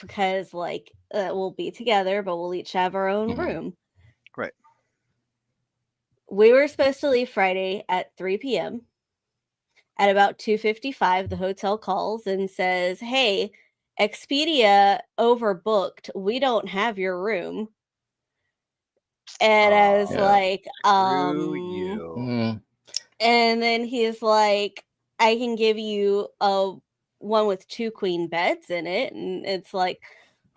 Because like we'll be together, but we'll each have our own room. Right. We were supposed to leave Friday at 3 p.m. At about 2:55, the hotel calls and says, "Hey, Expedia overbooked. We don't have your room." And I was like, Screw you. And then he's like, "I can give you a one with 2 queen beds in it." And it's like,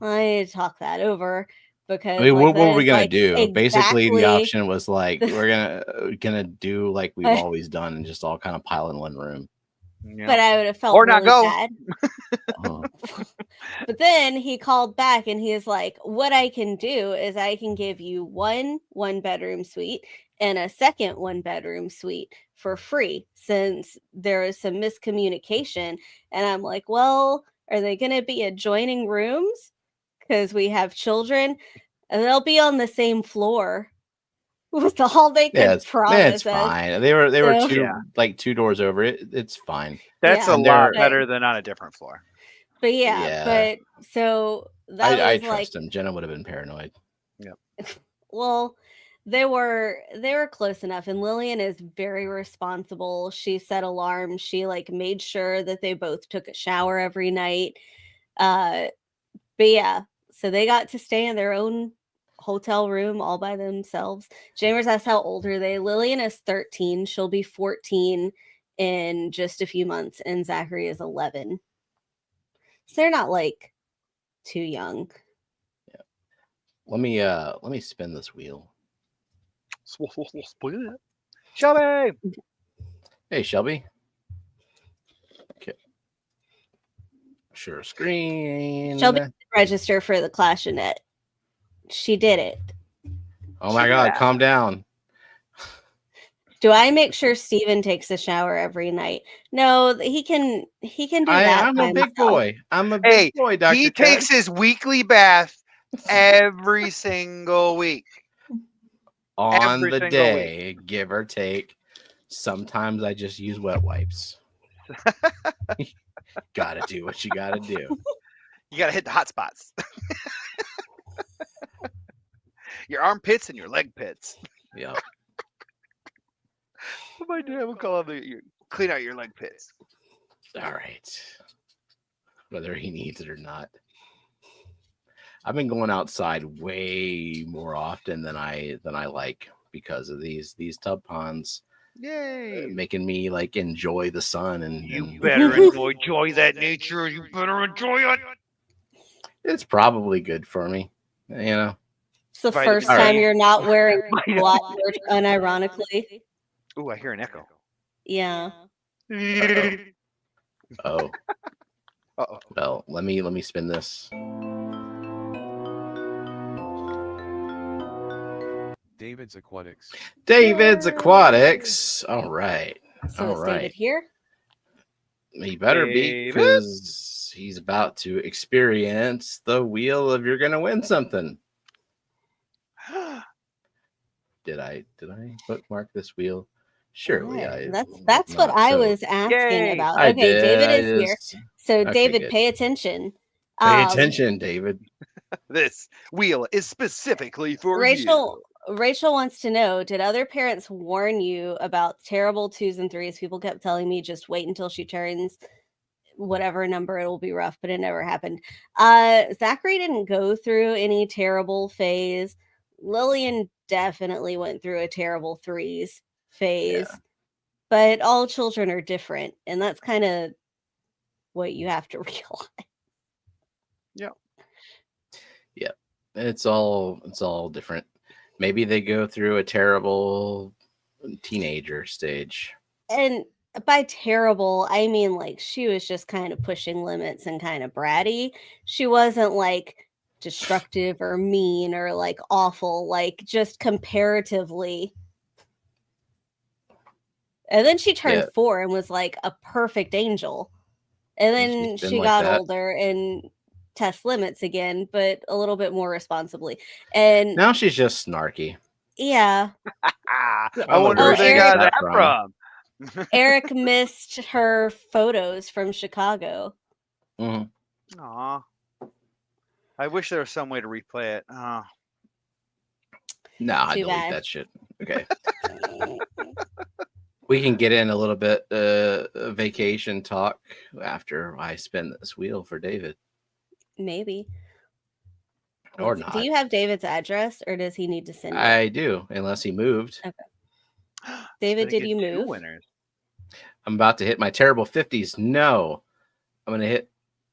I need to talk that over because what were we gonna do? Basically, the option was like we're gonna do like we've always done and just all kind of pile in one room. Yeah. But I would have felt really bad. But then he called back and he's like, "What I can do is I can give you one 1-bedroom suite and a second 1-bedroom suite for free since there is some miscommunication." And I'm like, well, are they going to be adjoining rooms? Because we have children and they'll be on the same floor. With all they could promise. It's fine. They were 2 doors over. It's fine. That's a lot better than on a different floor. But but so that I trust him. Jenna would have been paranoid. Yeah. Well, they were close enough, and Lillian is very responsible. She set alarms. She like made sure that they both took a shower every night. But yeah, so they got to stay in their own hotel room all by themselves. Jamers asked how old are they? Lillian is 13. She'll be 14 in just a few months, and Zachary is 11. So they're not like too young. Yeah. Let me spin this wheel. Shelby. Hey, Shelby. Okay. Share screen. Shelby did register for the Clashinette. She did it. Oh my God, calm down. Do I make sure Steven takes a shower every night? No, he can do that. I'm a big boy. I'm a big boy, Dr. He Ted. takes his weekly bath every single week. On the day, give or take. Sometimes I just use wet wipes. Gotta do what you gotta do. You gotta hit the hot spots. Your armpits and your leg pits. Yep. My dad would call it clean out your leg pits. All right. Whether he needs it or not. I've been going outside way more often than I like because of these tub ponds. Yay! Making me like enjoy the sun and you better enjoy that nature. You better enjoy it. It's probably good for me, you know. It's the first time you're not wearing SWAT merch unironically. Ooh, I hear an echo. Yeah. Oh. Uh-oh. Well, let me spin this. David's Aquatics. David's Aquatics. All right. So it's David here? He better be, because he's about to experience the wheel of you're gonna win something. Did I bookmark this wheel? Surely I. That's what I was asking about. Okay, David is here. So okay, David, good. Pay attention. Pay attention, David. This wheel is specifically for Rachel. Rachel wants to know, did other parents warn you about terrible 2s and 3s? People kept telling me just wait until she turns whatever number, it will be rough, but it never happened. Zachary didn't go through any terrible phase. Lillian definitely went through a terrible 3s phase. Yeah. But all children are different, and that's kind of what you have to realize. Yeah. Yeah. It's all different. Maybe they go through a terrible teenager stage. And by terrible, I mean like she was just kind of pushing limits and kind of bratty. She wasn't like destructive or mean or like awful, like just comparatively. And then she turned 4 and was like a perfect angel. And then she got older and test limits again, but a little bit more responsibly. And now she's just snarky. Yeah. I wonder where they got that from. Eric missed her photos from Chicago. Mm-hmm. Aw. I wish there was some way to replay it. Oh. No, I delete that shit. Okay. We can get in a little bit vacation talk after I spin this wheel for David. Maybe. Or not. Do you have David's address, or does he need to send it? I do, unless he moved. Okay. David, did you move? Winners. I'm about to hit my terrible 50s. No. I'm going to hit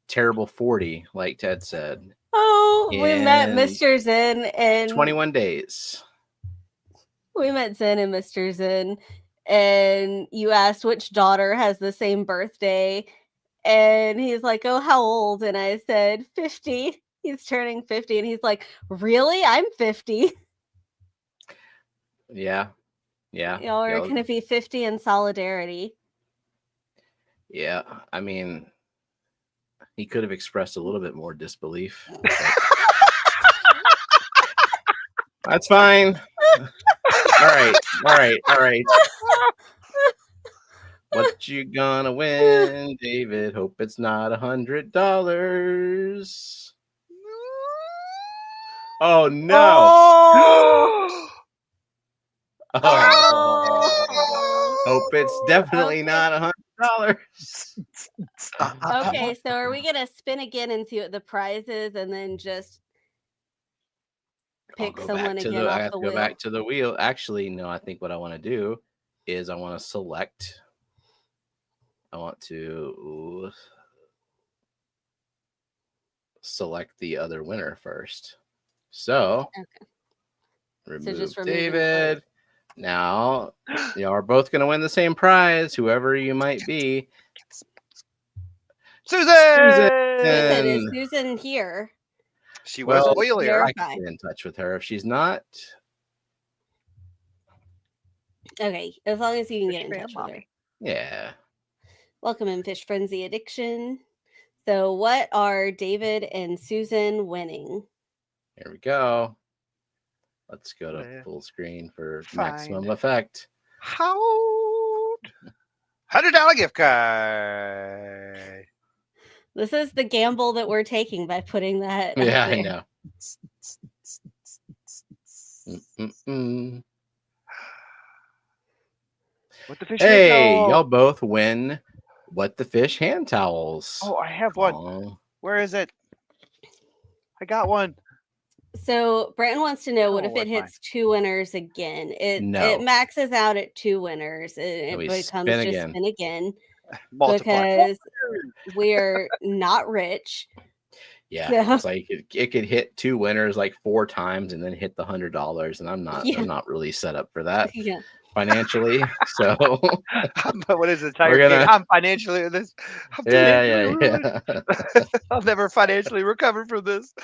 terrible 40, like Ted said. Oh, we met Mr. Zen in 21 days. We met Zen and Mr. Zen, and you asked which daughter has the same birthday, and he's like, oh, how old? And I said 50. He's turning 50, and he's like, really? I'm 50. Yeah. Y'all are going to be 50 in solidarity. Yeah. I mean, he could have expressed a little bit more disbelief. That's fine. All right. What you gonna win, David? Hope it's not $100. Oh no! Oh. Hope it's definitely not $100. Okay, so are we gonna spin again and see what the prize is, and then just pick someone again off the wheel? Go back to the wheel. Actually, no. I think what I want to do is I want to select. I want to select the other winner first. So, remove David. Now, you are both going to win the same prize, whoever you might be. Susan! Is Susan here? She was earlier. I can get in touch with her. If she's not, Okay, as long as you can get in Fishfam touch with her. mommy. Yeah. Welcome in Fish Frenzy Addiction. So, what are David and Susan winning? Here we go. Let's go to Left, full screen for find. maximum effect. How? $100 gift card. This is the gamble that we're taking by putting that. Yeah, up I there. know. What the fish? Hey, y'all both win What the Fish hand towels. Oh, I have one. Aw. Where is it? I got one. So Brandon wants to know, what if Oh, it it's mine. hits 2 winners again? It No. maxes out at 2 winners. It we becomes spin just again. spin again Multiply. because we're not rich. Yeah, So- it's like it could hit 2 winners like 4 times and then hit the $100, and I'm not really set up for that Yeah. financially. So What is the entire We're gonna- kid? I'm financially this. I'm financially ruined. I'll never financially recover from this.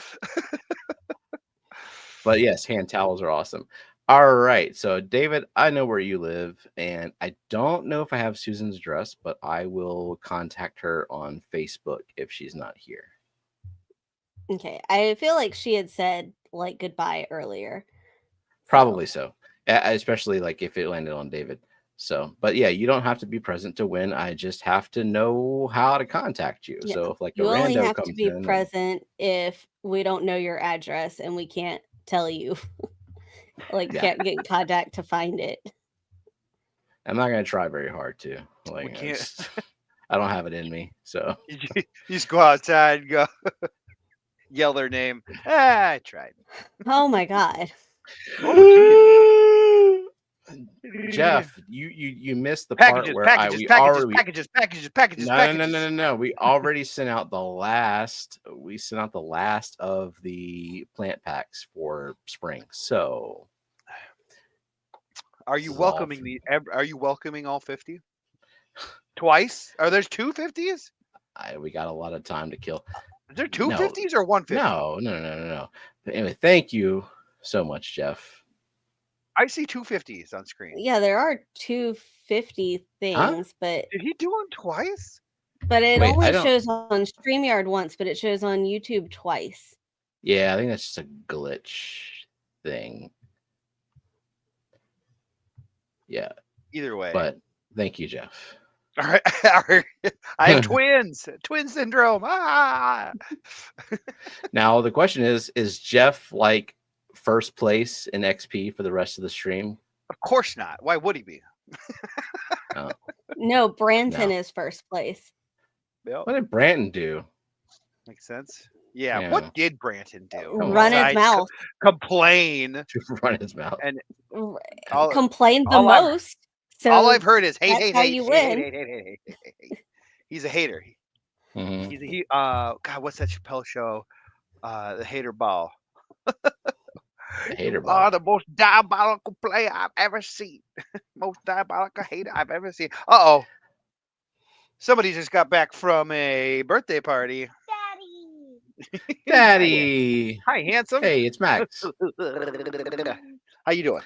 But yes, hand towels are awesome. All right, so David, I know where you live, and I don't know if I have Susan's address, but I will contact her on Facebook if she's not here. Okay. I feel like she had said like goodbye earlier. Probably so, especially like if it landed on David. So, but yeah, you don't have to be present to win. I just have to know how to contact you. Yeah. So if like You a only rando have comes to be in, present if we don't know your address and we can't tell you. Like Yeah. can't get in contact to find it. I'm not gonna try very hard to. We Like, can't. I don't have it in me. So You just go outside and go yell their name. I tried. Oh my god. Jeff, you missed the Packages, part where packages, we packages, already packages, packages, packages, no, packages. no. We already sent out the last. We sent out the last of the plant packs for spring. So, Are you this is all welcoming for- the? Are you welcoming all 50? Twice? Are there 2 50s? we got a lot of time to kill. Is there 2 No. 50s or 1 50? No. But anyway, thank you so much, Jeff. I see 2 50s on screen. Yeah, there are 250 things, but Did he do them twice? it Wait, I only don't- shows on StreamYard once, but it shows on YouTube twice. Yeah, I think that's just a glitch thing. Yeah, Either way. but thank you, Jeff. All right. I have twins. Twin syndrome. Ah. Now the question is Jeff like first place in XP for the rest of the stream? Of course not. Why would he be? No, Branton No. is first place. Yep. What did Branton do? Makes sense. Yeah. Yeah. What did Branton do? Run his Besides mouth. Complain. To run his mouth. All, Complain the all I've- most. So all I've heard is hate, that's hate, how hate, you hate, win. hate, hate, hate, hate, hate, hate. He's a hater. Mhm. God, what's that Chappelle show? The Hater Ball. The hater You ball. are the most diabolical player I've ever seen. Most diabolical hater I've ever seen. Uh-oh. Somebody just got back from a birthday party. Daddy. Hi, handsome. Hey, it's Max. How you doing?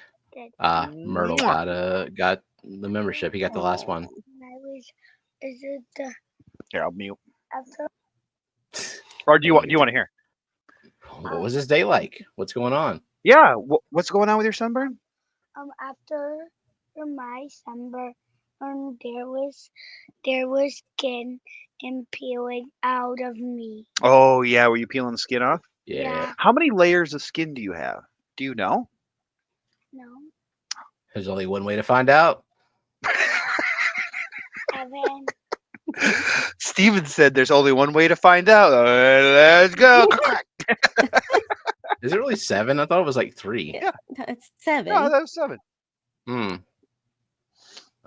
Myrtle Mwah. got the membership. He got the last one. Is it the Here, I'll mute. after? Or do you want to hear? What was his day like? What's going on? Yeah. What's going on with your sunburn? After my sunburn, there was skin and peeling out of me. Oh yeah, were you peeling the skin off? Yeah. How many layers of skin do you have? Do you know? No, There's only one way to find out. Evan. Steven said there's only one way to find out. Let's go. Is it really 7? I thought it was like 3. Yeah. It's 7. No, that was 7.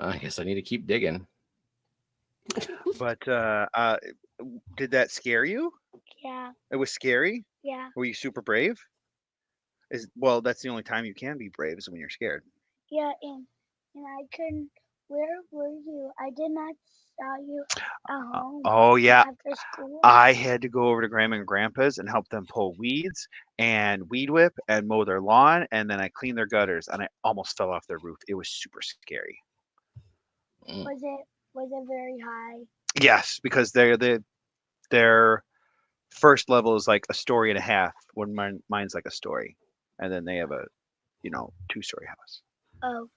I guess I need to keep digging. But did that scare you? Yeah, It was scary? yeah, Were you super brave? Well, that's the only time you can be brave is when you're scared. yeah, and I couldn't Where were you? I did not saw you at home Oh yeah, after school. I had to go over to Grandma and Grandpa's and help them pull weeds and weed whip and mow their lawn, and then I cleaned their gutters, and I almost fell off their roof. It was super scary. Was it very high? Yes, because their first level is like a story and a half, when mine's like a story, and then they have a 2-story house. Oh.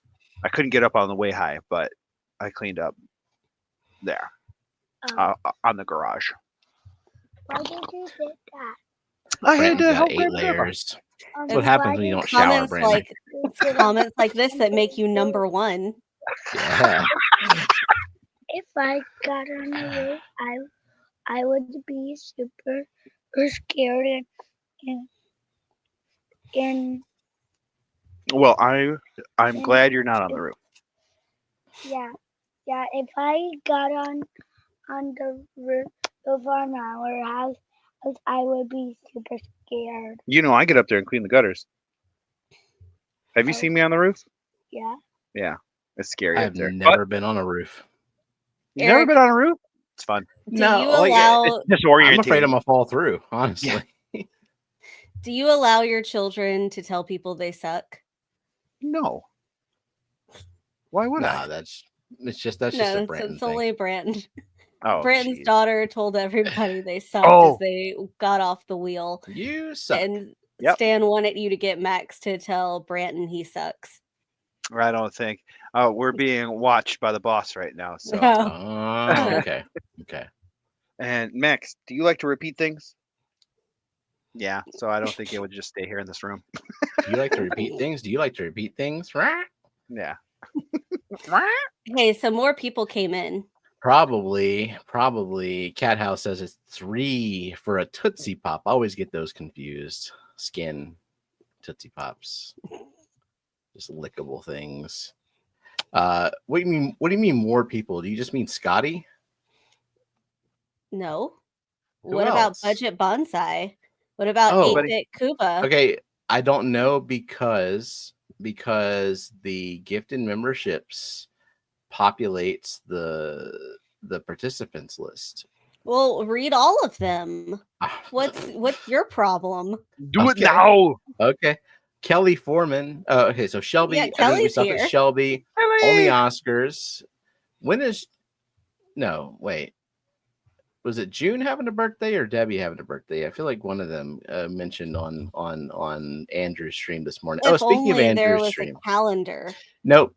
I couldn't get up on the way high, but I cleaned up there on the garage. Why did you did that? I had Brandon's to got help 8 Grandma. layers. That's Why what happens when you don't shower, Brandon. Comments like this that make you number one. Yeah. If I got on the roof, I would be super scared and Well, I'm glad you're not on the roof. yeah. If I got on the roof of our house, I would be super scared. I get up there and clean the gutters. Have you Oh. seen me on the roof? Yeah. Yeah, it's scary up I've there. never been on a roof. You never Eric, been on a roof? It's fun. Do you allow? It's disorienting. I'm afraid I'm gonna fall through. Honestly. Yeah. Do you allow your children to tell people they suck? No. Why would I? No, that's just a Brandon it's thing. only Brandon. Oh, Brandon's geez. daughter told everybody they sucked as they got off the wheel. You suck. And Yep. Stan wanted you to get Max to tell Brandon he sucks. I don't think. We're being watched by the boss right now. So. No. Okay. Okay. And Max, do you like to repeat things? Yeah. So I don't think it would just stay here in this room. Do you like to repeat things? Do you like to repeat things? Yeah. Hey, so more people came in. Probably. Cat House says it's 3 for a Tootsie Pop. I always get those confused. Skin Tootsie Pops. Just lickable things. What do you mean? What do you mean more people? Do you just mean Scotty? No. Who What about else? Budget Bonsai? What about Oh, 8-Bit Kuba? Okay, I don't know because the gifted memberships populates the participants list. Well, read all of them. What's your problem? Do it now. Okay. Kelly Foreman. Okay, so Shelby. Yeah, I think we Kelly's stopped here. at Shelby. Only Oscars. Wait. Was it June having a birthday or Debbie having a birthday? I feel like one of them mentioned on Andrew's stream this morning. If Speaking of only there Andrew's was stream. a calendar. Nope.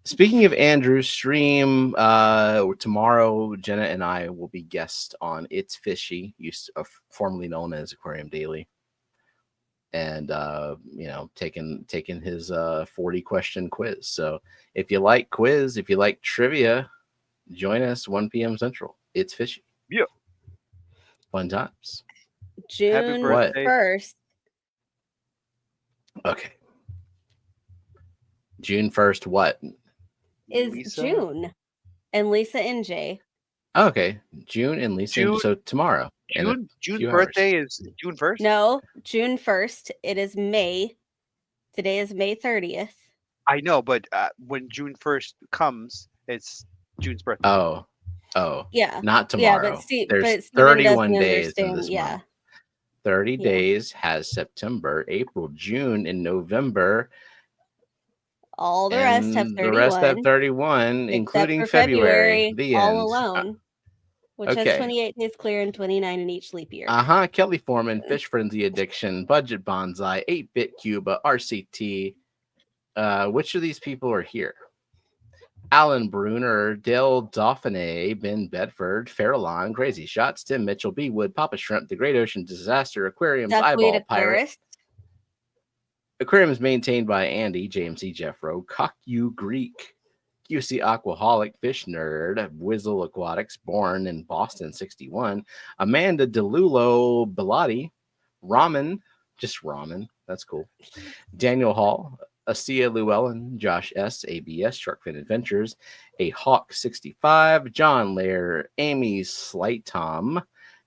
Speaking of Andrew's stream, tomorrow Jenna and I will be guests on It's Fishy, formerly known as Aquarium Daily, and taking his 40-question quiz. So if you like quiz, if you like trivia, join us 1 p.m. Central. It's Fishy. Yeah. Fun times. June What? 1st. Okay. June 1st, what? Is Lisa? June. And Lisa and Jay. Okay. June and Lisa. June- So tomorrow. June's few birthday is June 1st? No, June 1st. It is May. Today is May 30th. I know, but when June 1st comes, it's June's birthday. Oh. Yeah. Not tomorrow. Yeah, but There's Steven 31 doesn't days in understand. this Yeah. month. 30 Yeah. days has September, April, June, and November. All the rest have and 31. The rest have 31, except including for February. The all end. alone. Which okay. has 28 days clear and 29 in each leap year. Kelly Foreman, Fish Frenzy Addiction, Budget Bonsai, 8-Bit Cuba, RCT. Which of these people are here? Alan Bruner, Dale Dauphiné, Ben Bedford, Farallon, Crazy Shots, Tim Mitchell, B. Wood, Papa Shrimp, The Great Ocean Disaster, Aquarium's Duckweed Eyeball Pirate. Aquarist. Aquarium is maintained by Andy, James E. Jeffro, Cock-U Greek, QC Aquaholic, Fish Nerd, Whizzle Aquatics, born in Boston, 61, Amanda DeLulo Bellotti, Ramen, just Ramen, that's cool, Daniel Hall, Asia Llewellyn, Josh S., ABS, Sharkfin Adventures, A Hawk 65, John Lair, Amy Slight Tom,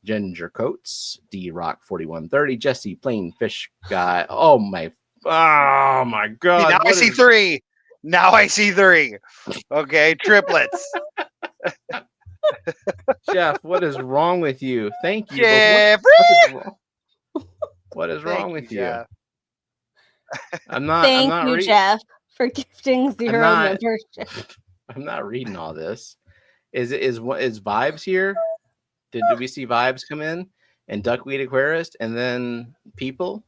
Ginger Coates, D Rock 4130, Jesse Plain Fish Guy. Oh my God! Now I see 3. Now I see 3. Okay, triplets. Jeff, what is wrong with you? Thank you. Jeff. What is wrong with you? Jeff. Thank you, Jeff, for gifting 0 membership. I'm not reading all this. Is Vibes here? Did we see Vibes come in and Duckweed Aquarist and then people?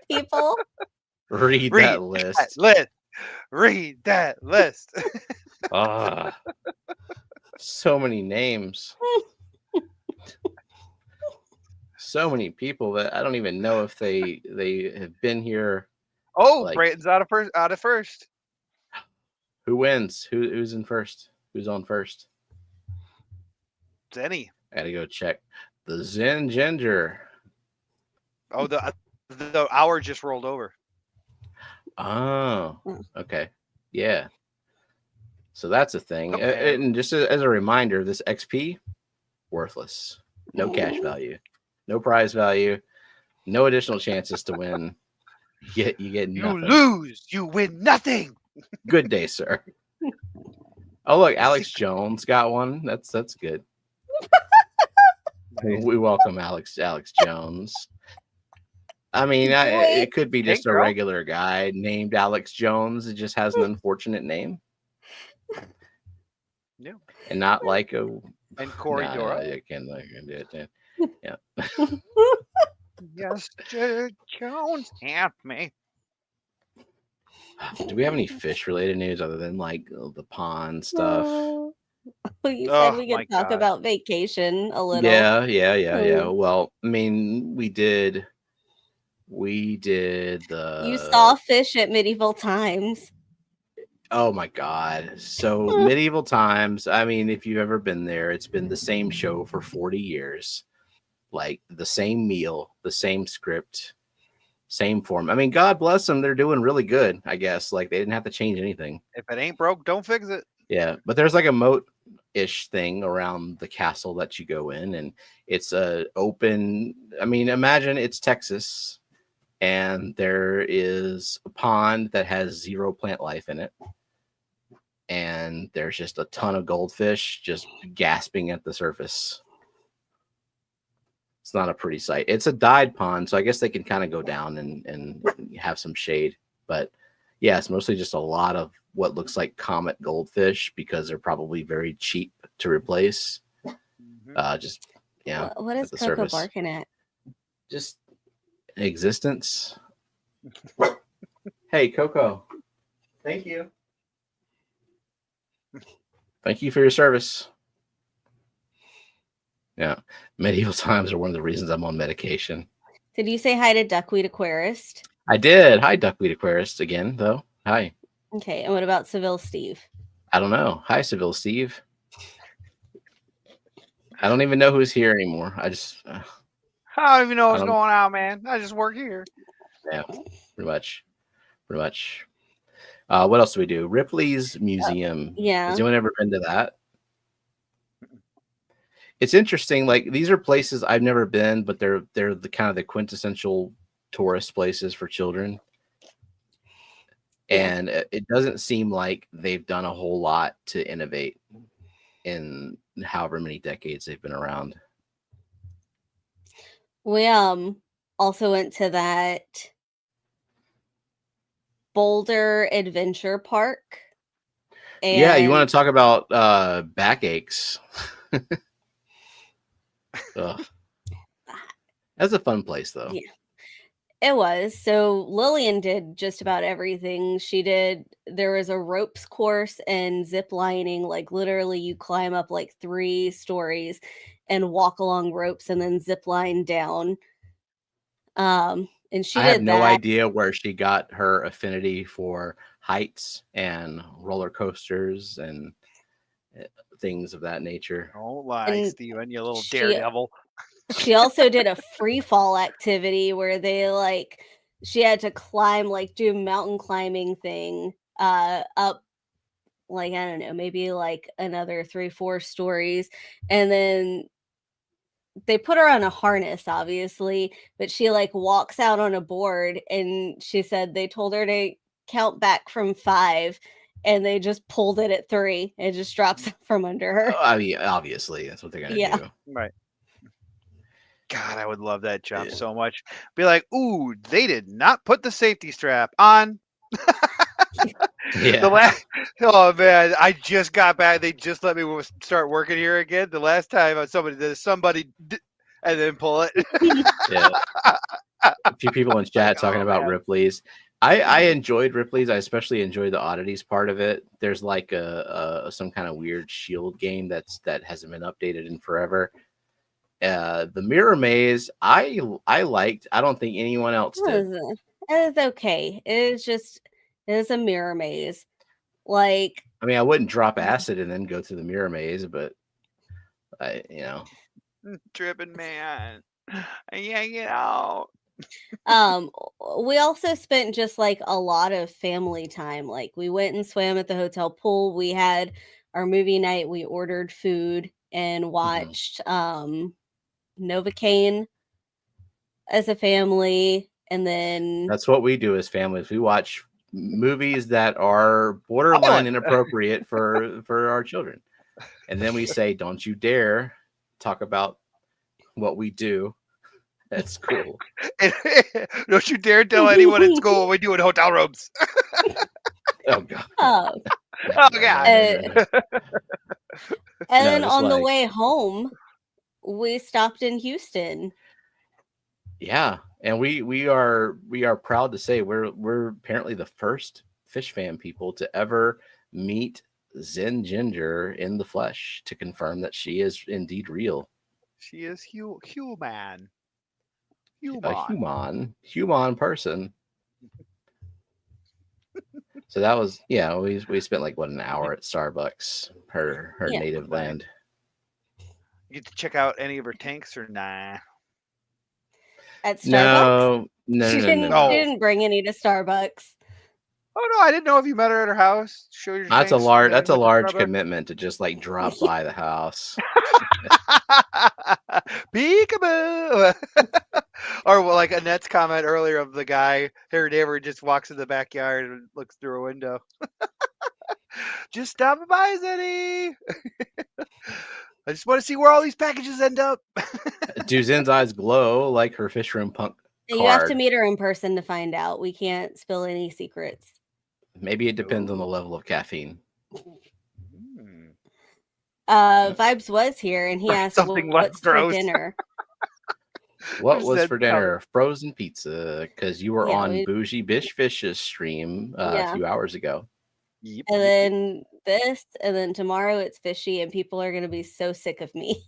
People. Read that list. Read that list. So many names. So many people that I don't even know if they have been here. Oh, Brayton's out of first. Who wins? Who's in first? Who's on first? Zenny. I gotta go check. The Zen Ginger. Oh, the hour just rolled over. Oh, okay. Yeah. So that's a thing. Okay. And just as a reminder, this XP, worthless. No cash value. No prize value. No additional chances to win. You get nothing. You lose. You win nothing. Good day, sir. Oh, look, Alex Jones got one. That's good. We welcome Alex Jones. I mean, it could be just a regular guy named Alex Jones. It just has an unfortunate name. Yeah. And not like a... And Corey Dora. I can do it, then. Yeah. Yes, Jones, help me. Do we have any fish-related news other than like the pond stuff? You said we could talk about vacation a little. Yeah. Well, I mean, we did the... You saw fish at Medieval Times. Oh my God. So Medieval Times, I mean, if you've ever been there, it's been the same show for 40 years. Like the same meal, the same script, same form. I mean, God bless them. They're doing really good, I guess. Like they didn't have to change anything. If it ain't broke, don't fix it. Yeah. But there's like a moat-ish thing around the castle that you go in, and it's a open, I mean, imagine it's Texas and there is a pond that has 0 plant life in it. And there's just a ton of goldfish just gasping at the surface. It's not a pretty sight. It's a dyed pond, so I guess they can kind of go down and have some shade. But yeah, it's mostly just a lot of what looks like comet goldfish because they're probably very cheap to replace. Just yeah. What is Coco barking at? Just existence. Hey, Coco. Thank you. Thank you for your service. Yeah. Medieval Times are one of the reasons I'm on medication. Did you say hi to Duckweed Aquarist? I did. Hi, Duckweed Aquarist again, though. Hi. Okay. And what about Seville Steve? I don't know. Hi, Seville Steve. I don't even know who's here anymore. I don't even know what's going on, man. I just work here. Yeah, pretty much. What else do we do? Ripley's Museum. Yeah. Has anyone ever been to that? It's interesting. Like these are places I've never been, but they're the kind of the quintessential tourist places for children. And it doesn't seem like they've done a whole lot to innovate in however many decades they've been around. We also went to that Boulder Adventure Park. And yeah, you want to talk about backaches? That's a fun place, though. Yeah, it was. So Lillian did just about everything. There was a ropes course and zip lining. Like literally, you climb up like 3 stories and walk along ropes and then zip line down. And she I have no idea where she got her affinity for heights and roller coasters and things of that nature. Don't lie, Steven, you little daredevil. She also did a free fall activity where she had to climb, do a mountain climbing thing up, I don't know, maybe another 3-4 stories. And then they put her on a harness, obviously, but she walks out on a board, and she said they told her to count back from 5, and they just pulled it at 3. It just drops from under her. I mean, obviously, that's what they're gonna do. Right. God, I would love that jump so much. Be like, ooh, they did not put the safety strap on. Yeah. Oh man, I just got back. They just let me start working here again. The last time somebody did, and then pull it. Yeah. A few people in chat talking about Ripley's. I enjoyed Ripley's. I especially enjoyed the oddities part of it. There's like some kind of weird shield game that hasn't been updated in forever. The mirror maze I liked. I don't think anyone else did. It's okay. It's a mirror maze. Like, I mean, I wouldn't drop acid and then go to the mirror maze, but Tripping man. I can't get out. We also spent just like a lot of family time. Like, we went and swam at the hotel pool. We had our movie night. We ordered food and watched Novocaine as a family. And then that's what we do as families. We watch movies that are borderline inappropriate for our children. And then we say, don't you dare talk about what we do. That's cool. Don't you dare tell anyone in school what we do in hotel rooms. Oh god. Oh god. And then on the way home, we stopped in Houston. Yeah, and we are proud to say we're apparently the first Fishfam people to ever meet Zen Ginger in the flesh to confirm that she is indeed real. She is human. A human person. So that was we spent like an hour at Starbucks, her native land. You get to check out any of her tanks or nah? At Starbucks? No. She didn't bring any to Starbucks. Oh no, I didn't know if you met her at her house. Show your That's tanks, a large commitment to just like drop by the house. Peekaboo. Or like Annette's comment earlier of the guy, her neighbor just walks in the backyard and looks through a window. Just stopping by, Zenny. I just want to see where all these packages end up. Do Zen's eyes glow like her fish room punk card? You have to meet her in person to find out. We can't spill any secrets. Maybe it depends on the level of caffeine. Vibes was here and he asked what's for dinner. What was for dinner? Frozen pizza, because you were on Bougie Bish Fish's stream a few hours ago. Yep. And then this, and then tomorrow it's fishy, and people are going to be so sick of me.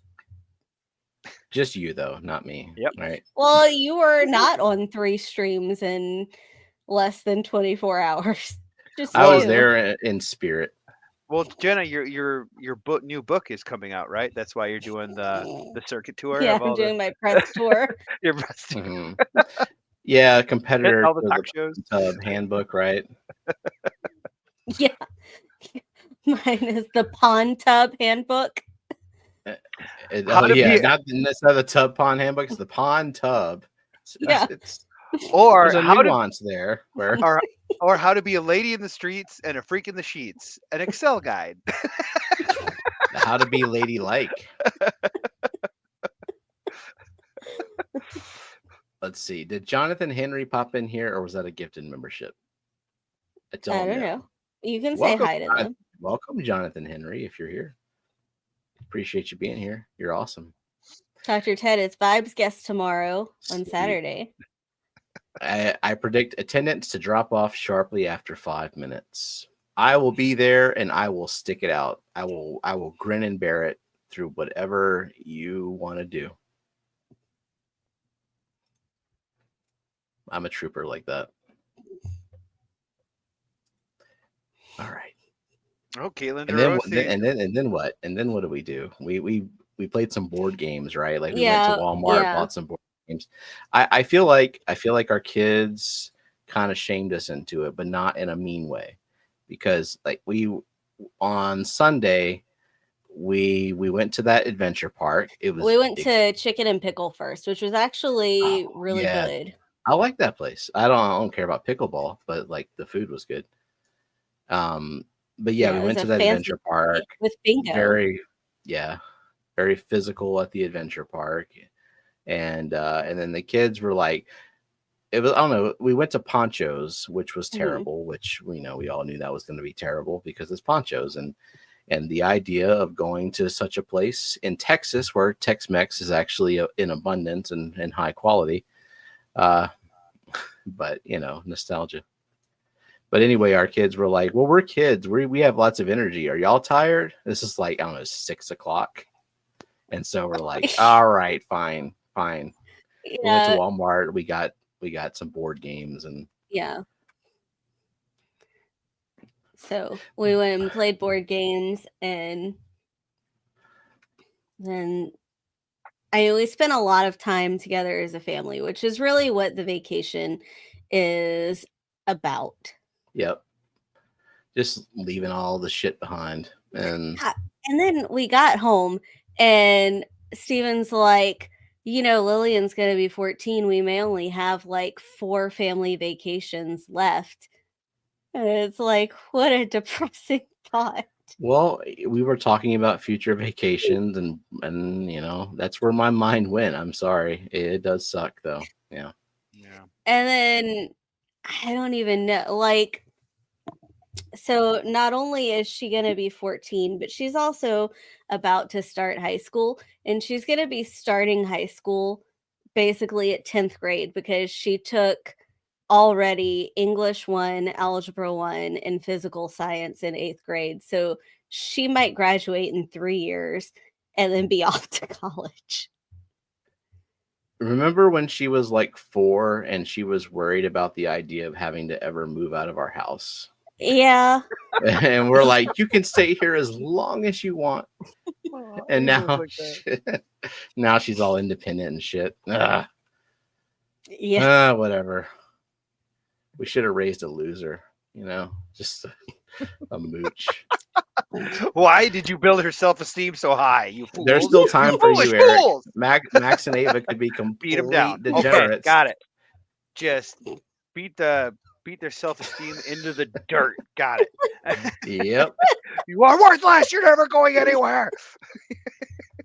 Just you, though, not me. Yep. Right. Well, you were not on 3 streams in less than 24 hours. I was there in spirit. Well, Jenna, your new book is coming out, right? That's why you're doing the circuit tour. Yeah, I'm doing my press tour. Your press tour. Mm-hmm. Yeah, competitor all the talk shows. Tub handbook, right? Yeah. Mine is the Pond Tub handbook. That's not the Tub Pond handbook. It's the Pond Tub. Or there's a nuance there. Or how to be a lady in the streets and a freak in the sheets. An Excel guide. How to be ladylike. Let's see. Did Jonathan Henry pop in here, or was that a gifted membership? I don't know. You can say hi to them. Welcome, Jonathan Henry, if you're here. Appreciate you being here. You're awesome. Dr. Ted, it's Vibes guest tomorrow on Saturday. I predict attendance to drop off sharply after 5 minutes. I will be there and I will stick it out. I will grin and bear it through whatever you want to do. I'm a trooper like that. All right. Okay, Linda. And then what? And then what do we do? We played some board games, right? Like we went to Walmart, bought some board games. I feel like our kids kind of shamed us into it, but not in a mean way, because like on Sunday we went to that adventure park. We went to Chicken and Pickle first, which was actually really good. I like that place. I don't care about pickleball, but like the food was good. But yeah, we it was went a to that fancy adventure park. with bingo. Very physical at the adventure park. And then the kids were like, it was, I don't know, we went to Ponchos, which was terrible, which we all knew that was going to be terrible because it's Ponchos. And the idea of going to such a place in Texas where Tex-Mex is actually in abundance and high quality. But nostalgia. But anyway, our kids were like, well, we're kids. We have lots of energy. Are y'all tired? This is like, I don't know, 6 o'clock. And so we're like, all right, fine. Yeah. We went to Walmart. We got some board games and yeah. So we went and played board games, and then we spent a lot of time together as a family, which is really what the vacation is about. Yep. Just leaving all the shit behind. And then we got home, and Steven's like, Lillian's going to be 14. We may only have like 4 family vacations left. And it's like, what a depressing thought. Well, we were talking about future vacations, and that's where my mind went. I'm sorry. It does suck, though. Yeah. And then I don't even know, like, so not only is she going to be 14, but she's also about to start high school, and she's going to be starting high school basically at 10th grade because she took already English 1, Algebra 1, and Physical Science in 8th grade. So she might graduate in 3 years and then be off to college. Remember when she was like 4 and she was worried about the idea of having to ever move out of our house? Yeah. And we're like, you can stay here as long as you want. And now she's all independent and shit. Yeah. Whatever. We should have raised a loser, just a mooch. Why did you build her self-esteem so high, you fools? There's still time for you, Eric. Fools. Max and Ava could be complete degenerates. Okay, got it. Just beat their self-esteem into the dirt. Got it. Yep. You are worthless. You're never going anywhere.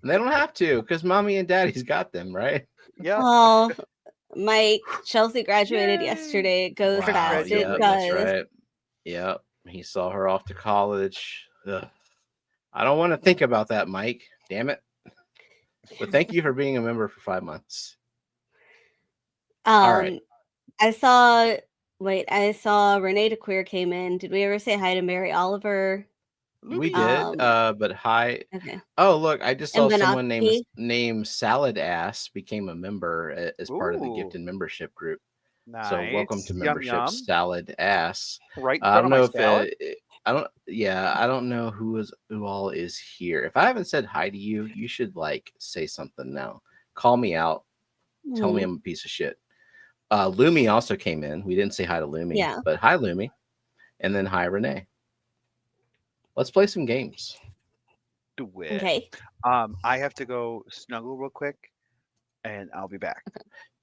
They don't have to, because mommy and daddy's got them, right? Yeah. Oh, Chelsea graduated yesterday. It goes fast. Yep, it does. That's right. Yep. He saw her off to college. Ugh. I don't want to think about that, Mike. Damn it. But thank you for being a member for 5 months. All right. I saw Renee DeQueer came in. Did we ever say hi to Mary Oliver? We did, but hi. Okay. Oh, look, I just saw someone named Salad Ass became a member as part of the gifted membership group. Nice. So welcome to membership, yum. Salad Ass. Right. I don't know if I don't know who all is here. If I haven't said hi to you, you should say something now. Call me out. Tell me I'm a piece of shit. Lumi also came in. We didn't say hi to Lumi, but hi Lumi, and then hi Renee. Let's play some games. Do it. Okay. I have to go snuggle real quick, and I'll be back.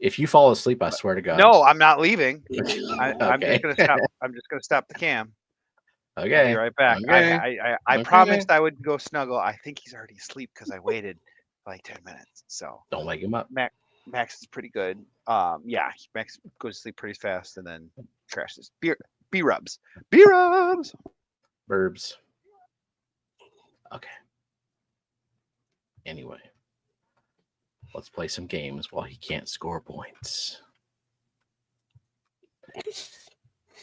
If you fall asleep, I swear to God. No, I'm not leaving. Okay. I'm just gonna stop. I'm just gonna stop the cam. Okay. I'll be right back. Okay. I promised I would go snuggle. I think he's already asleep because I waited like 10 minutes. So don't wake him up. Max is pretty good. Yeah, Max goes to sleep pretty fast and then crashes. B-rubs. Burbs. Okay. Anyway, let's play some games while he can't score points.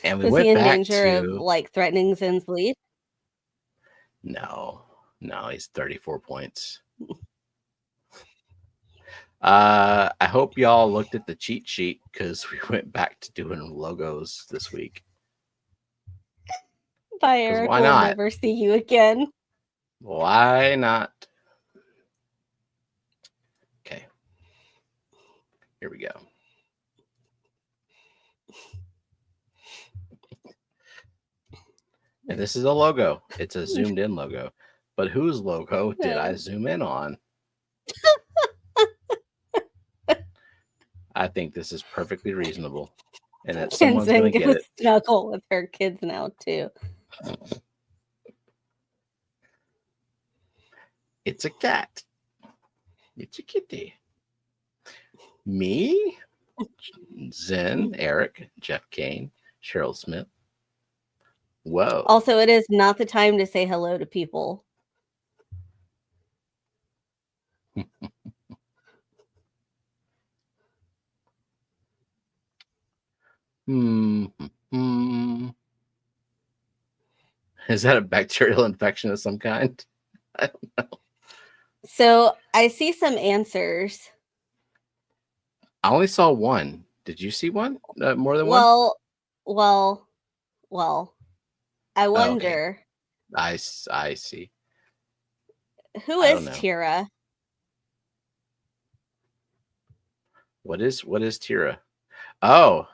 And we went back danger of threatening Zen's lead? No, he's 34 points. I hope y'all looked at the cheat sheet because we went back to doing logos this week. Bye, Eric. We'll never see you again. Why not? Okay. Here we go. And this is a logo. It's a zoomed in logo. But whose logo did I zoom in on? I think this is perfectly reasonable, and that And someone's Zen going to get goes it. snuggle with her kids now too. It's a cat. It's a kitty. Me, Zen, Eric, Jeff Kane, Cheryl Smith. Whoa. Also, it is not the time to say hello to people. Is that a bacterial infection of some kind? I don't know. So I see some answers. I only saw one. Did you see one? More than one? Well. I wonder. I see. Who I is don't know. Tira? What is Tira? Oh,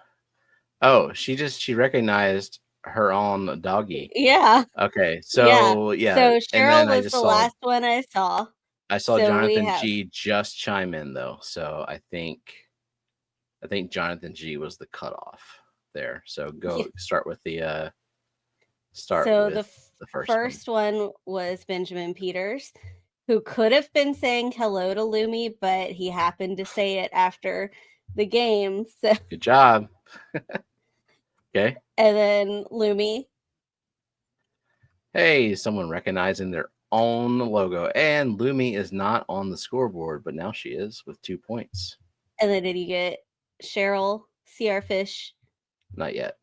she recognized her own doggy. Yeah. Okay, so yeah. So and Cheryl then was the last one I saw. I saw So Jonathan G just chime in though, so I think Jonathan G was the cutoff there. So go start with the the first first one was Benjamin Peters, who could have been saying hello to Lumi, but he happened to say it after the game. So good job. Okay. And then Lumi. Hey, someone recognizing their own logo. And Lumi is not on the scoreboard, but now she is with 2 points. And then did you get Cheryl, CR Fish? Not yet.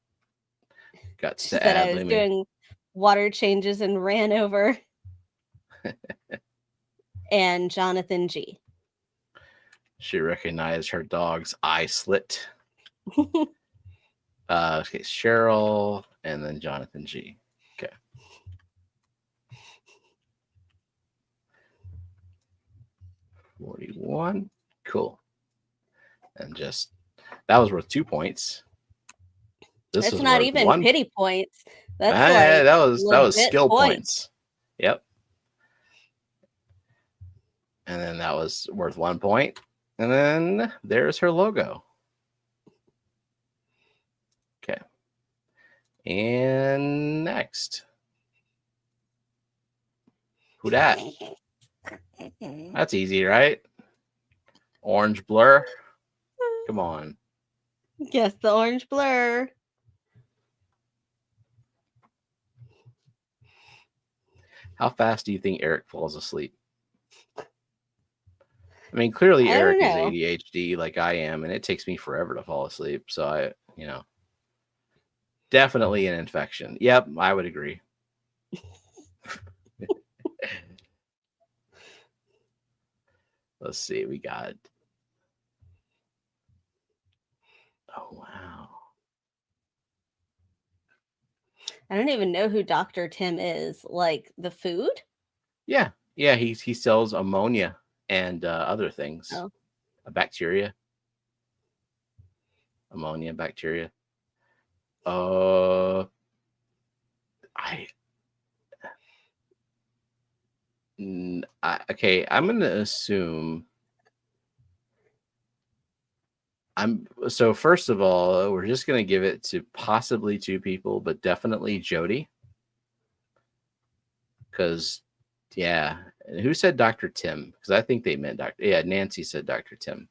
Got She to said add I was Lumi. doing water changes and ran over. And Jonathan G. She recognized her dog's eye slit. Okay, Cheryl and then Jonathan G. Okay. $41. Cool. And just that was worth 2 points. That's not even pity points. That's that was skill points. Yep. And then that was worth 1 point. And then there's her logo. Okay. And next. Who dat? That's easy, right? Orange blur. Come on. Yes, the orange blur. How fast do you think Eric falls asleep? I mean, clearly Eric is ADHD like I am, and it takes me forever to fall asleep. So definitely an infection. Yep, I would agree. Let's see, we got. Oh, wow. I don't even know who Dr. Tim is. Like the food? Yeah. He sells ammonia and other things. Oh. Bacteria. Ammonia, bacteria. Okay, I'm going to assume. So first of all, we're just going to give it to possibly 2 people, but definitely Jody. Because, yeah. And who said Dr. Tim? Because I think they meant Dr. Yeah, Nancy said Dr. Tim.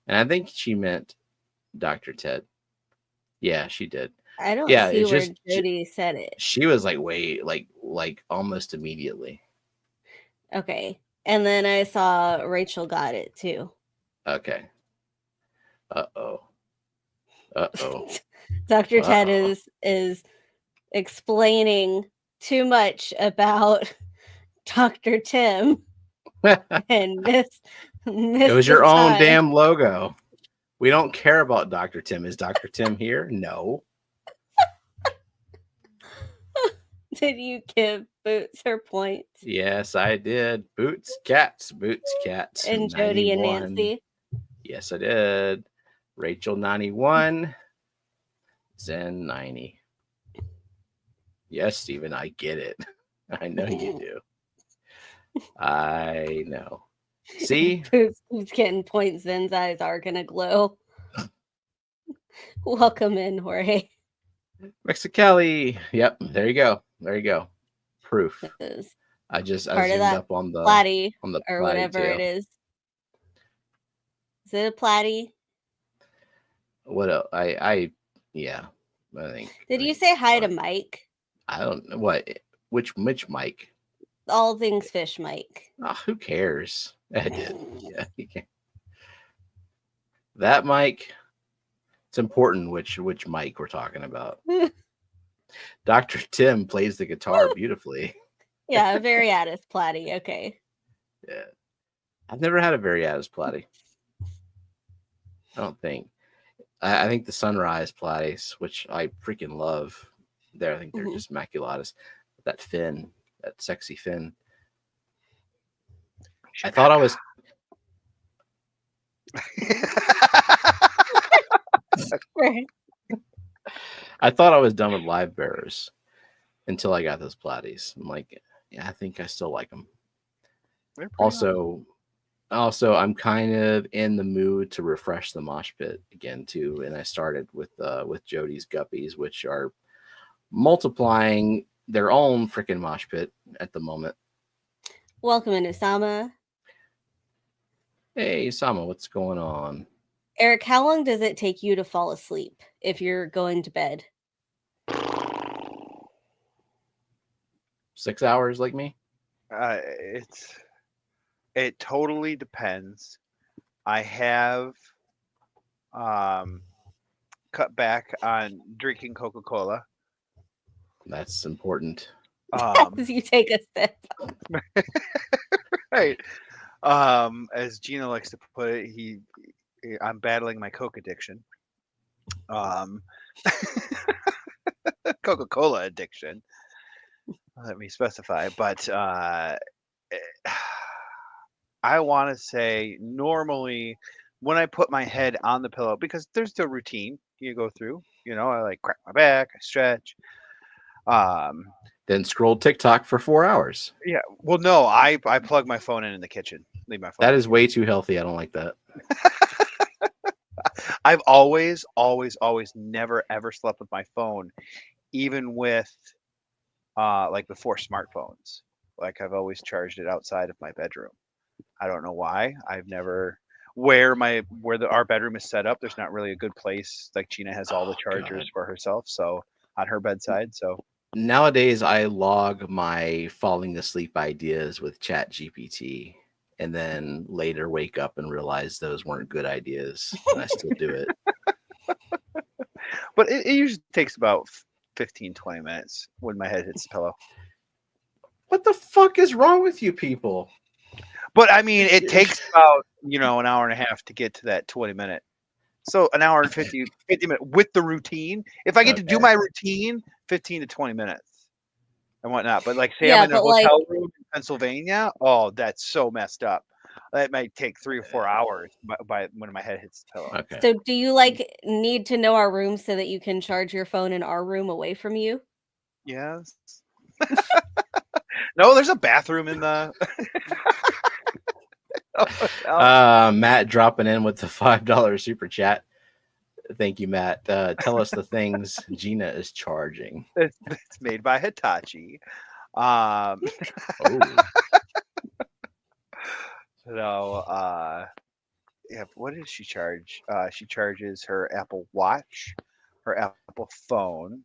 And I think she meant Dr. Ted. Yeah, she did. I don't see where Jody said it. She was like, wait, like almost immediately. Okay. And then I saw Rachel got it too. Okay. Uh-oh. Dr. Ted is explaining too much about Dr. Tim. And it was your own damn logo. We don't care about Dr. Tim. Is Dr. Tim here? No. Did you give Boots her points? Yes, I did. Boots, cats. And Jody 91. And Nancy. Yes, I did. Rachel 91. Zen 90. Yes, Steven, I get it. I know you do. I know. See? Boots getting points. Zen's eyes are gonna glow. Welcome in, Jorge. Mexicali. Yep. There you go. There you go. Proof. I Part zoomed of that up on the platy or platy whatever tail. it is. Is it a platy? What else? Yeah. I think. Did you say hi to Mike? I don't know what. Which Mike? All things fish, Mike. Oh, who cares? I did. Yeah. That Mike. It's important which Mike we're talking about. Dr. Tim plays the guitar beautifully. Yeah, a Variatus platy. Okay. Yeah. I've never had a Variatus platy. I don't think. I think the Sunrise platies, which I freaking love. I think they're just maculatus. That fin, that sexy fin. I thought I was. I thought I was done with live bearers until I got those platies. I'm like, yeah, I think I still like them. Also, I'm kind of in the mood to refresh the mosh pit again too, and I started with Jody's guppies, which are multiplying their own freaking mosh pit at the moment. Welcome in, Usama. Hey, Usama, what's going on? Eric, how long does it take you to fall asleep if you're going to bed? 6 hours, like me. It totally depends. I have cut back on drinking Coca-Cola. That's important. As you take a sip. Right. As Gina likes to put it, I'm battling my Coke addiction. Coca-Cola addiction. Let me specify, but I want to say normally when I put my head on the pillow, because there's the routine you go through, I like crack my back, I stretch. Then scroll TikTok for 4 hours. Yeah. Well, no, I plug my phone in the kitchen. Leave my phone. That is way too healthy. I don't like that. I've always never ever slept with my phone, even with like before smartphones. Like I've always charged it outside of my bedroom. I don't know why. I've never where our bedroom is set up. There's not really a good place. Like Gina has all the chargers for herself, so on her bedside. So nowadays I log my falling asleep ideas with Chat GPT, and then later wake up and realize those weren't good ideas, and I still do it. But it usually takes about 15-20 minutes when my head hits the pillow. What the fuck is wrong with you people? But I mean, it takes about an hour and a half to get to that 20-minute. So an hour and 50 minutes with the routine. If I get to do my routine, 15 to 20 minutes and whatnot. But like say I'm in a hotel room in Pennsylvania, oh, that's so messed up. That might take 3 or 4 hours by when my head hits the pillow. Okay. So do you need to know our room so that you can charge your phone in our room away from you? Yes. No, there's a bathroom in the Matt dropping in with the $5 super chat. Thank you, Matt. Tell us the things Gina is charging. It's made by Hitachi. So, what does she charge? She charges her Apple Watch, her Apple phone.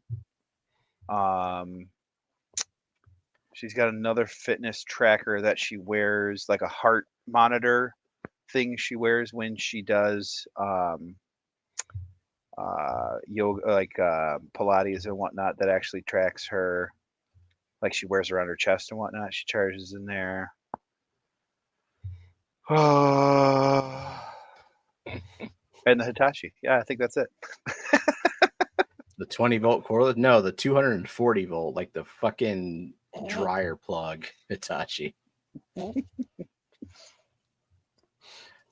She's got another fitness tracker that she wears, like a heart monitor thing she wears when she does yoga, like Pilates and whatnot, that actually tracks her, like she wears around her chest and whatnot. She charges in there. And the Hitachi. Yeah, I think that's it. The 20-volt cordless? No, the 240 volt, like the fucking dryer plug Hitachi.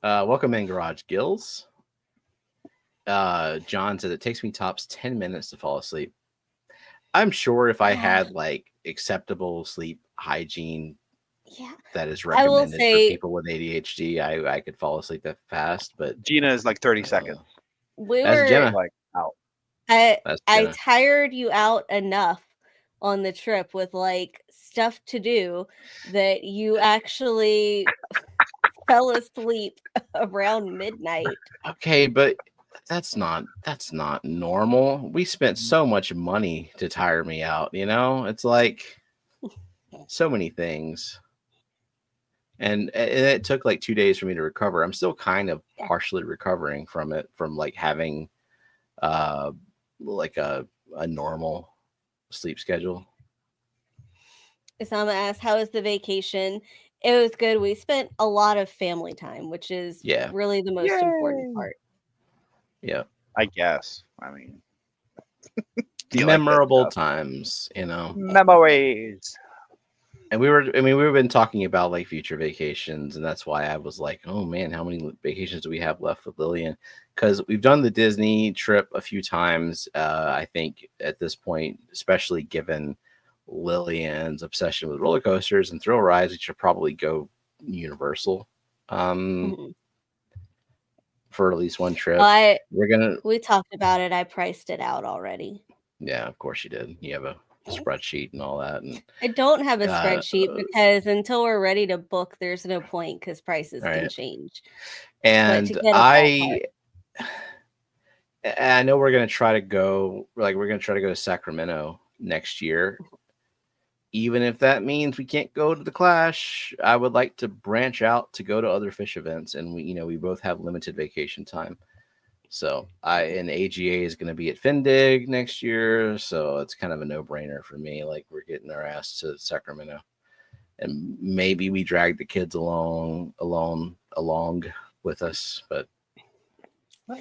Welcome in, Garage Gills. John said it takes me tops 10 minutes to fall asleep. I'm sure if I had like acceptable sleep hygiene that is recommended for people with ADHD, I could fall asleep that fast. But Gina is like 30 seconds. We were like I tired you out enough on the trip with like stuff to do that you actually fell asleep around midnight. Okay, but that's not normal. We spent so much money to tire me out, you know? It's like so many things. And it took like 2 days for me to recover. I'm still kind of partially recovering from it, from like having like a normal sleep schedule. Isama asked, how was the vacation? It was good. We spent a lot of family time, which is really the most important part. Yeah. I guess. I mean, memorable times, you know. Memories. And we've been talking about like future vacations, and that's why I was like, oh man, how many vacations do we have left with Lillian? Because we've done the Disney trip a few times. I think at this point, especially given Lillian's obsession with roller coasters and thrill rides, we should probably go Universal for at least one trip. We talked about it. I priced it out already. Yeah, of course you did. You have a spreadsheet and all that. And I don't have a spreadsheet because until we're ready to book, there's no point because prices can change. And I know we're gonna try to go. We're gonna try to go to Sacramento next year. Even if that means we can't go to the Clash, I would like to branch out to go to other fish events, and we both have limited vacation time. So and AGA is going to be at Findig next year, so it's kind of a no-brainer for me. Like, we're getting our ass to Sacramento, and maybe we drag the kids along with us. But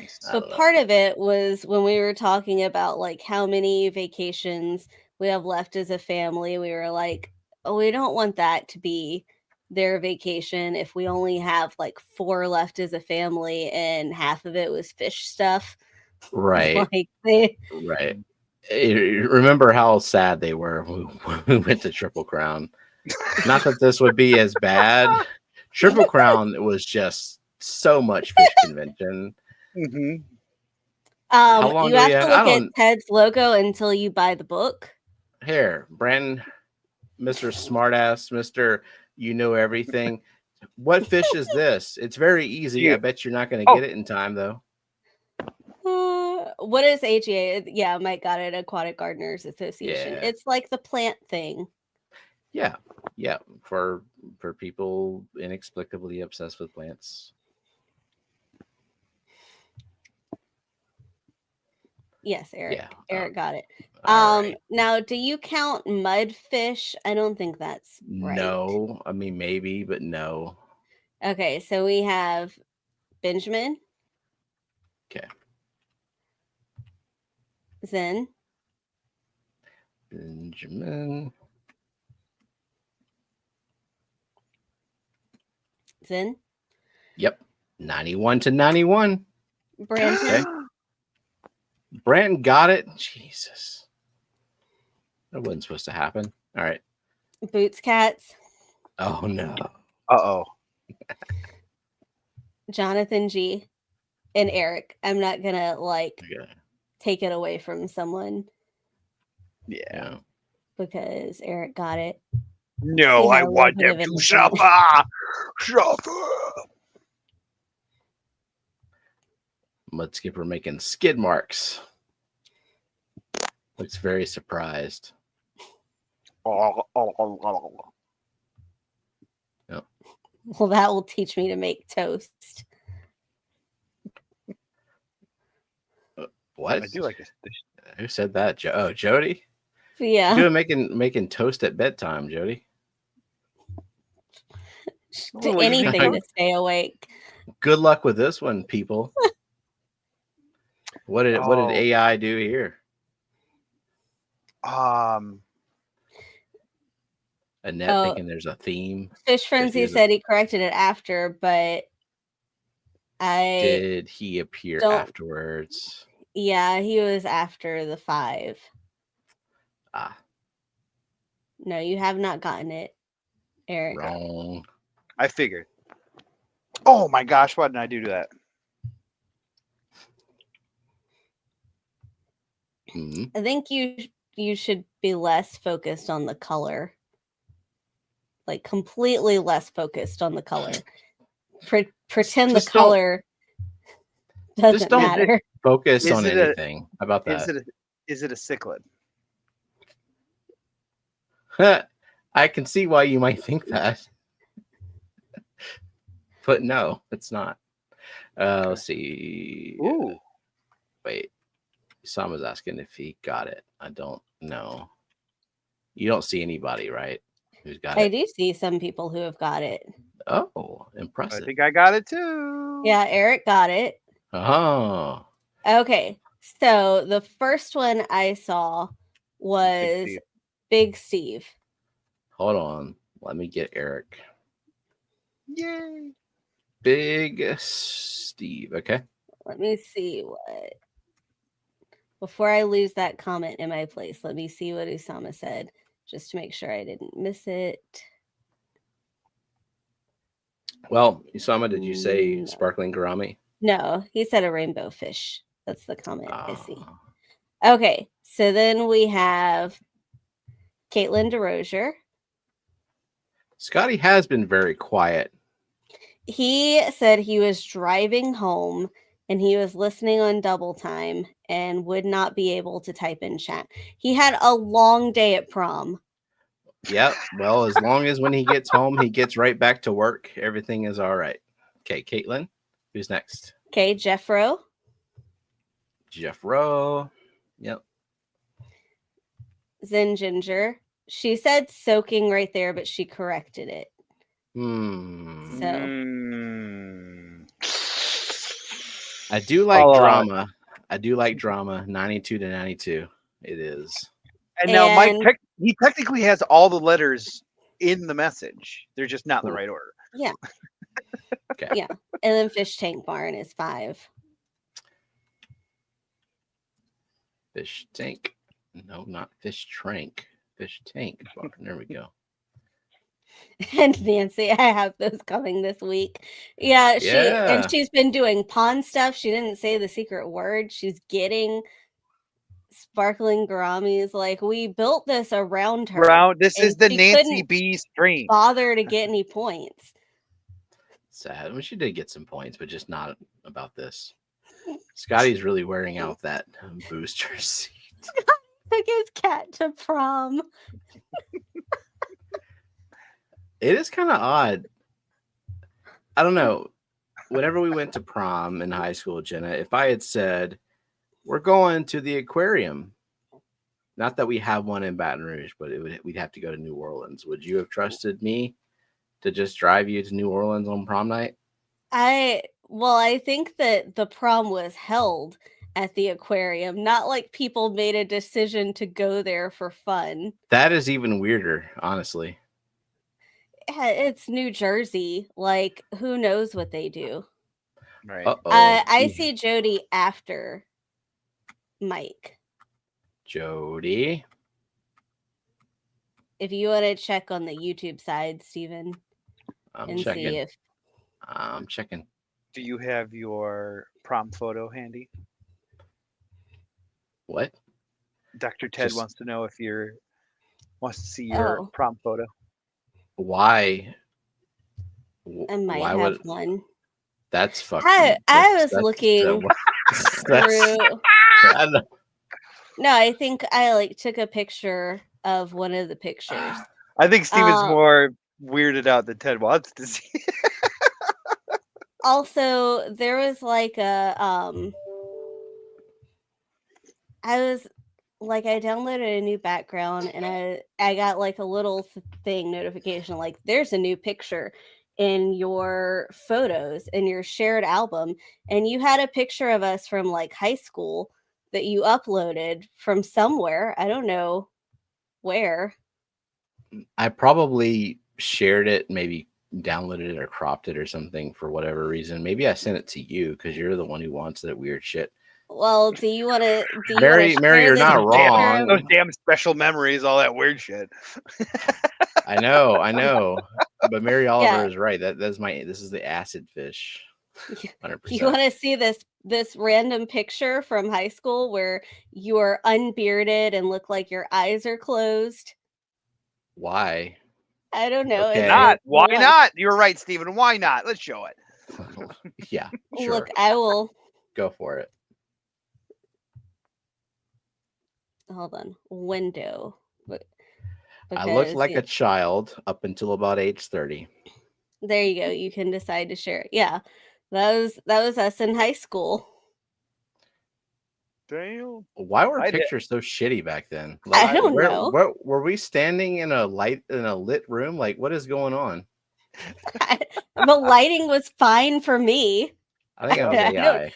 so part of it was when we were talking about like how many vacations we have left as a family. We were like, oh, we don't want that to be their vacation if we only have like 4 left as a family and half of it was fish stuff. Right. Right. Remember how sad they were when we went to Triple Crown. Not that this would be as bad. Triple Crown was just so much fish convention. You have to look at Ted's logo until you buy the book. Here, Brandon, Mr. Smartass, Mr. You know everything. What fish is this? It's very easy. I bet you're not going to get it in time, though. What is AGA? Yeah, Mike got it. Aquatic Gardeners Association. Yeah. It's like the plant thing. Yeah, yeah. For people inexplicably obsessed with plants. Yes, Eric. Yeah, Eric got it. Right. Now, do you count mudfish? I don't think that's right. No, I mean maybe, but no. Okay, so we have Benjamin. Okay. Zen. Benjamin. Zen. Yep. 91 to 91. Brandon. Okay. Brandon got it. Jesus. That wasn't supposed to happen. All right. Boots Cats. Oh no. Uh-oh. Jonathan G. And Eric. I'm not gonna take it away from someone. Yeah. Because Eric got it. No, I want them to suffer. Mud Skipper making skid marks. Looks very surprised. Yep. Well, that will teach me to make toast. What? I do like this. Who said that? Oh, Jody? Yeah. You're doing making toast at bedtime, Jody. Do anything to stay awake. Good luck with this one, people. What did AI do here? Annette thinking there's a theme. Fish Frenzy said he corrected it after, but did he appear afterwards? Yeah, he was after the 5. No, you have not gotten it, Eric. Wrong. I figured. Oh my gosh, why didn't I do that? I think you should be less focused on the color. Like completely less focused on the color. Pretend the color doesn't matter. Focus on anything. How about that? Is it a cichlid? I can see why you might think that. But no, it's not. Let's see. Ooh. Wait. Sam was asking if he got it. I don't know. You don't see anybody, right? Who's got it? I do see some people who have got it. Oh, impressive. I think I got it too. Yeah, Eric got it. Oh. Okay. So the first one I saw was Big Steve. Hold on. Let me get Eric. Yay. Big Steve. Okay. Let me see what. Before I lose that comment in my place, let me see what Usama said, just to make sure I didn't miss it. Well, Usama, did you say sparkling gourami? No, he said a rainbow fish. That's the comment I see. Okay, so then we have Caitlin DeRozier. Scotty has been very quiet. He said he was driving home and he was listening on double time and would not be able to type in chat. He had a long day at prom. Yep. Well, as long as when he gets home, he gets right back to work, everything is all right. Okay, Caitlin, who's next? Okay, Jeff Rowe. Jeff Rowe. Yep. Zen Ginger. She said soaking right there, but she corrected it. So I do like drama. I do like drama. 92 to 92. It is. And now Mike, he technically has all the letters in the message. They're just not in the right order. Yeah. Okay. Yeah. And then Fish Tank Barn is 5. Fish Tank. No, not Fish Trank. Fish Tank Barn. There we go. And Nancy, I have those coming this week. Yeah, and she's been doing pawn stuff. She didn't say the secret word. She's getting sparkling gouramis. Like, we built this around her. This is the Nancy B stream. Bother to get any points. Sad. Well, she did get some points, but just not about this. Scotty's really wearing out that booster seat. Took his cat to prom. It is kind of odd. I don't know. Whenever we went to prom in high school, Jenna, if I had said, we're going to the aquarium, not that we have one in Baton Rouge, but we'd have to go to New Orleans. Would you have trusted me to just drive you to New Orleans on prom night? I think that the prom was held at the aquarium, not like people made a decision to go there for fun. That is even weirder, honestly. It's New Jersey. Like, who knows what they do? Right. I see Jody after Mike. Jody. If you want to check on the YouTube side, Steven, I'm checking. I'm checking. Do you have your prom photo handy? What? Dr. Ted wants to know if wants to see your prom photo. Why? I might have one. That's fucking. I was looking through. No, I think I took a picture of one of the pictures. I think Steven's more weirded out than Ted wants to see. Also, there was I downloaded a new background and I got a little thing notification there's a new picture in your photos in your shared album, and you had a picture of us from high school that you uploaded from somewhere. I don't know where. I probably shared it, maybe downloaded it or cropped it or something for whatever reason. Maybe I sent it to you because you're the one who wants that weird shit. Well, do you want to? Mary, you're not wrong. Those damn special memories, all that weird shit. I know. But Mary Oliver is right. This is the acid fish. 100%. You want to see this this random picture from high school where you are unbearded and look like your eyes are closed. Why? I don't know. Okay. Not. Why not? You're right, Stephen. Why not? Let's show it. Yeah, sure. Look, I will. Go for it. Hold on. Window. I looked Because, like yeah, a child up until about age 30. there you go. You can decide to share it. Yeah. That was us in high school. Damn. Why were pictures so shitty back then? I don't know. Were we standing in a lit room? Like, what is going on? The lighting was fine for me. I think I was AI.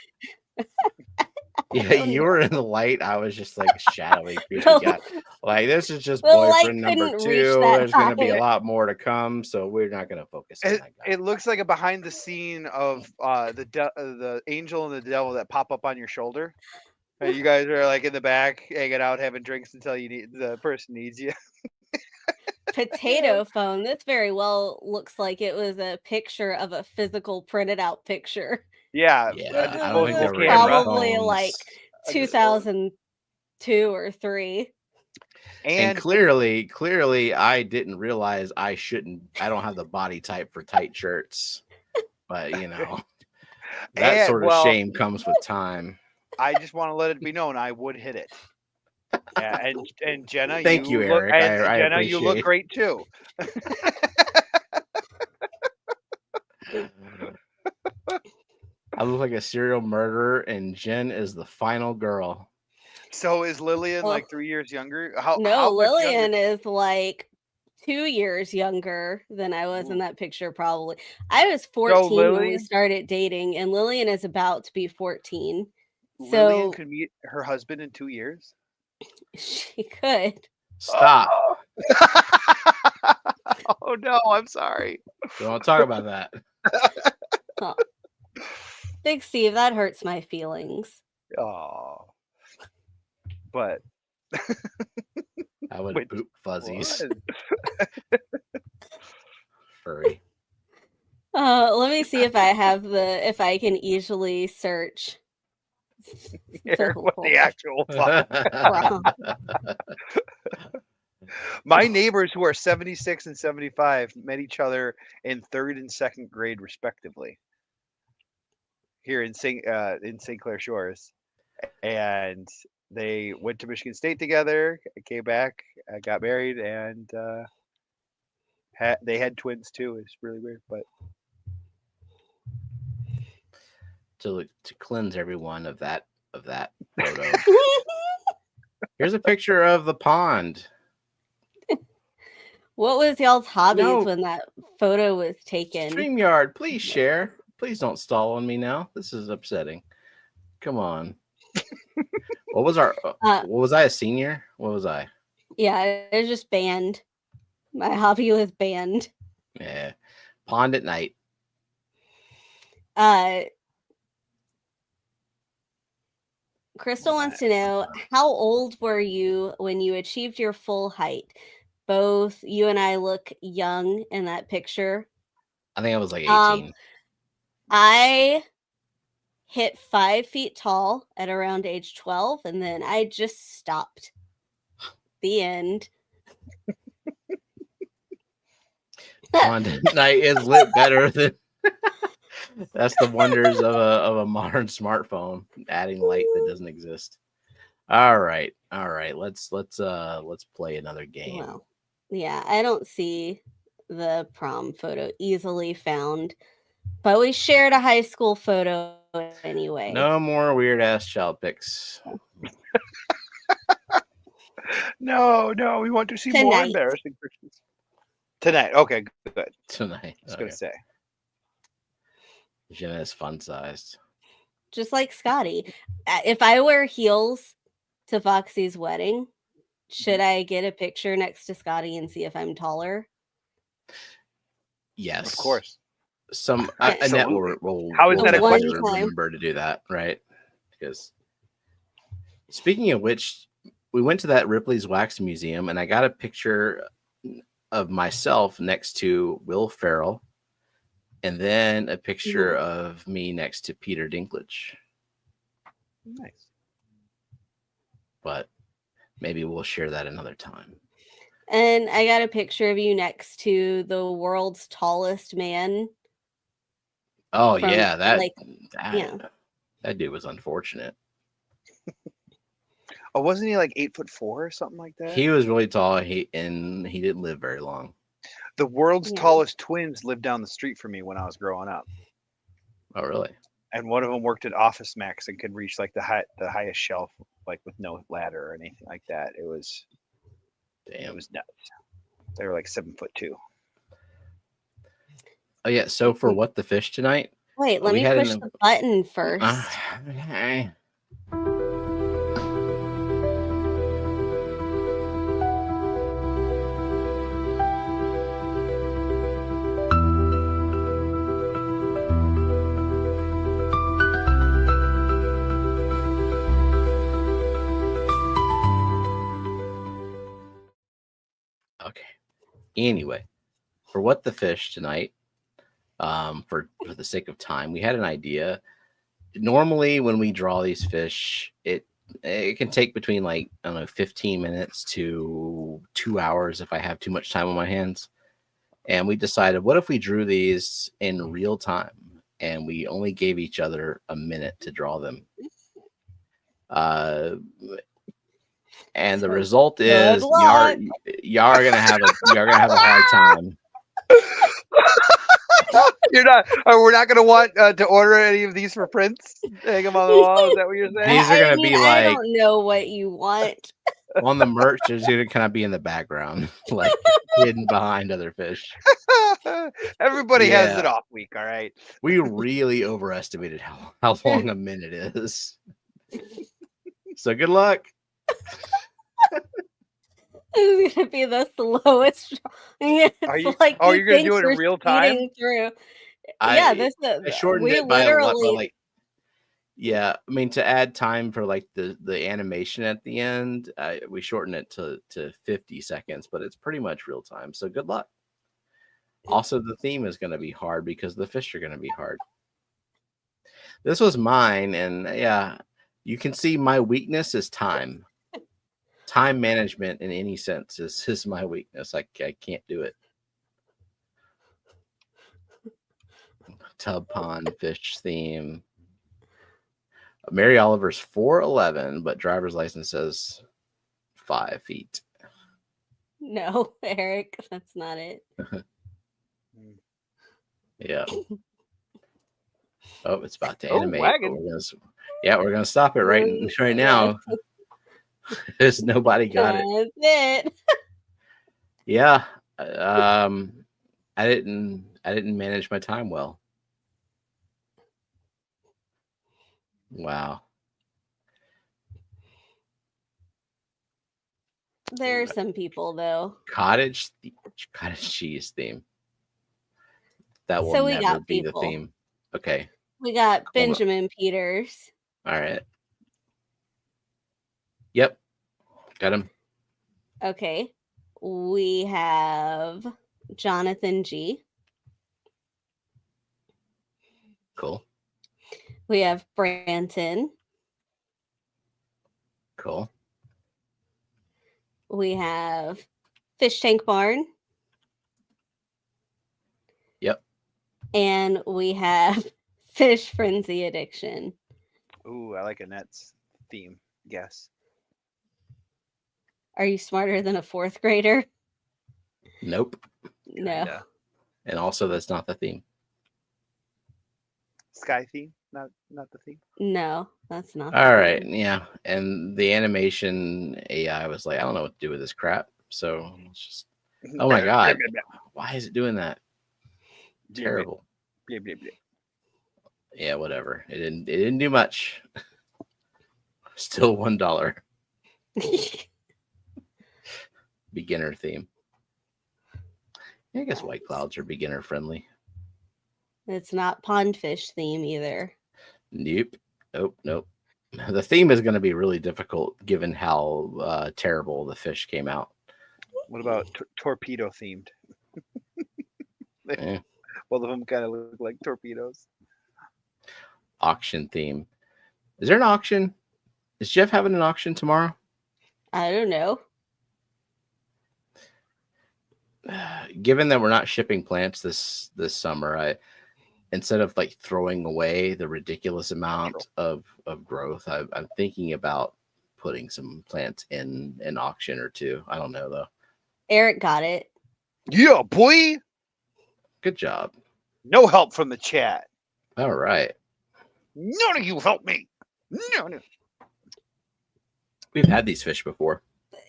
Yeah, you were in the light. I was just like shadowy, creepy guy. Like, this is just boyfriend number 2. There's going to be a lot more to come, so we're not going to focus on that guy. It looks like a behind the scene of the angel and the devil that pop up on your shoulder. And you guys are like in the back, hanging out, having drinks until the person needs you. Potato phone. This very well looks like it was a picture of a physical printed out picture. Yeah, I don't think This there were probably phones. like 2002 or 3. And clearly, I didn't realize I don't have the body type for tight shirts. But that sort of shame comes with time. I just want to let it be known I would hit it. Yeah, and Jenna, thank you, Eric. I Jenna, appreciate you look great too. I look like a serial murderer, and Jen is the final girl. So is Lillian like 3 years younger? Lillian is like 2 years younger than I was in that picture, probably. I was 14 when we started dating, and Lillian is about to be 14. Lillian could meet her husband in 2 years? She could. Stop. Oh no, I'm sorry. Don't want to talk about that. Huh. Big Steve, that hurts my feelings. Oh. But I would boop fuzzies. Furry. Let me see if if I can easily search. What the actual fuck. My neighbors who are 76 and 75 met each other in 3rd and 2nd grade respectively here in St. Clair Shores, and they went to Michigan State together, came back, got married, and they had twins too. It's really weird, but to cleanse everyone of that photo. Here's a picture of the pond. What was y'all's hobbies when that photo was taken? StreamYard, please share. Please don't stall on me now. This is upsetting. Come on. What was I, a senior? What was I? Yeah, it was just band. My hobby was band. Yeah. Pond at night. Crystal wants to know, how old were you when you achieved your full height? Both you and I look young in that picture. I think I was like 18. I hit 5 feet tall at around age 12, and then I just stopped. The end. Pond at night is lit better than. That's the wonders of a modern smartphone, adding light that doesn't exist. All right. Let's play another game. Well, yeah, I don't see the prom photo easily found, but we shared a high school photo anyway. No more weird ass child pics. No, we want to see more embarrassing pictures. Tonight. Okay, good. Tonight. I was gonna say. Jenna is fun sized. Just like Scotty. If I wear heels to Foxy's wedding, should I get a picture next to Scotty and see if I'm taller? Yes. Of course. Annette will How is that a question? Remember to do that, right? Because speaking of which, we went to that Ripley's Wax Museum and I got a picture of myself next to Will Ferrell. And then a picture of me next to Peter Dinklage. Nice. But maybe we'll share that another time. And I got a picture of you next to the world's tallest man. Oh from, yeah, like, yeah. that dude was unfortunate. Oh, wasn't he like 8'4" or something like that? He was really tall. He didn't live very long. The world's Yeah. tallest twins lived down the street from me when I was growing up, Oh really? and one of them worked at Office Max and could reach like the highest shelf, like with no ladder or anything like that. It was nuts. They were like 7'2". Oh yeah. So for what the fish tonight? Wait, let we me had push the button first. Okay. Anyway, for what the fish tonight, for the sake of time, we had an idea. Normally, when we draw these fish, it can take between, like, I don't know, 15 minutes to 2 hours if I have too much time on my hands. And we decided, what if we drew these in real time and we only gave each other a minute to draw them? And the result is y'all are gonna have a hard time. We're not gonna want to order any of these for prints. Hang them on the wall. Is that what you're saying? These are gonna be I like, don't know what you want. on the merch. There's gonna kind of be in the background, like hidden behind other fish. Everybody has an off week. All right. We really overestimated how long a minute is. So good luck. It's gonna be the slowest. Are you? You're gonna do it in real time? Through. I shortened it by like. Yeah, I mean, to add time for like the animation at the end, we shortened it to 50 seconds, but it's pretty much real time. So good luck. Also, the theme is going to be hard because the fish are going to be hard. This was mine, and yeah, you can see my weakness is time. Time management in any sense is my weakness. I can't do it. Tub pond fish theme. Mary Oliver's 4'11", but driver's license says 5 feet. No, Eric, that's not it. Yeah. Oh, it's about to animate. Wagon. We're gonna stop it right now. There's nobody got it. That's it. Yeah. I didn't manage my time well. Wow. There are some people though. Cottage cheese theme. That will never be the theme. Okay. We got Benjamin Peters. All right. Yep. Got him. Okay. We have Jonathan G. Cool. We have Branton. Cool. We have Fish Tank Barn. Yep. And we have Fish Frenzy Addiction. Ooh, I like Annette's theme. Yes. Are you smarter than a 4th grader? Nope. No. Kinda. And also, that's not the theme. Sky theme, not the theme. No, that's not. All right. Yeah. And the animation AI was like, I don't know what to do with this crap. So it's just, oh my God. Why is it doing that? Terrible. Yeah, whatever. It didn't do much. Still $1. Beginner theme. I guess white clouds are beginner friendly. It's not pond fish theme either. Nope. The theme is going to be really difficult given how terrible the fish came out. What about torpedo themed? Both of them kind of look like torpedoes. Auction theme. Is there an auction? Is Jeff having an auction tomorrow? I don't know. Given that we're not shipping plants this summer, instead of like throwing away the ridiculous amount of growth, I'm thinking about putting some plants in an auction or two. I don't know though. Eric got it. Yeah, boy. Good job. No help from the chat. All right. None of you help me. No. We've had these fish before.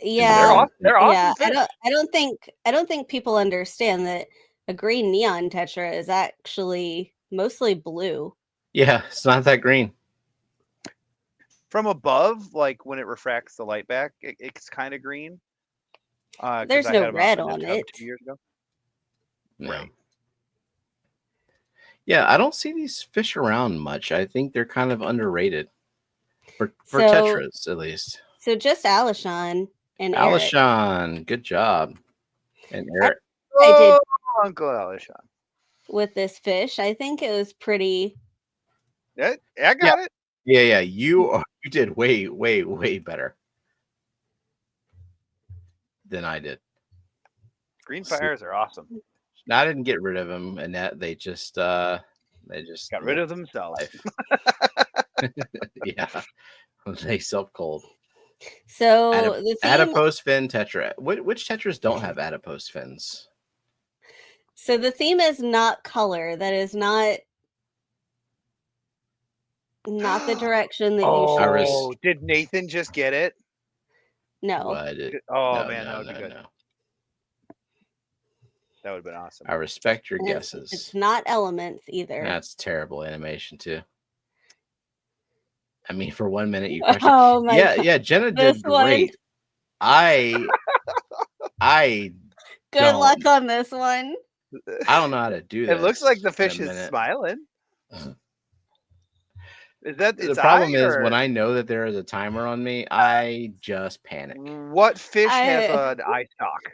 Yeah, they're awesome fish. I don't think people understand that a green neon tetra is actually mostly blue. Yeah, it's not that green. From above, like when it refracts the light back, it's kind of green. There's no red on it. 2 years ago. No. Right. Yeah, I don't see these fish around much. I think they're kind of underrated for So- tetras, at least. So just Alishon and Eric. Alishon, good job. And Eric. I did Uncle Alishon. with this fish. I think it was pretty. Yeah, I got it. Yeah, you did way better than I did. Green fires are awesome. I didn't get rid of them, Annette. They just got Rid of themselves. Yeah, they self cold. So the theme, Adipose fin tetra. Which tetras don't have adipose fins? So the theme is not color. That is not the direction that you should. Oh, did Nathan just get it? No. What? Oh No, man, no, that would be no, good. no. That would have been awesome. I respect your And guesses. It's not elements either. That's terrible animation too. I mean, for 1 minute you crushed it. Oh my God. Yeah, Jenna This did one. great. I Good luck on this one. don't know how to do that. It looks like the fish is smiling. Is that The problem is when I know that there is a timer on me, I just panic. What fish have an eye stalk?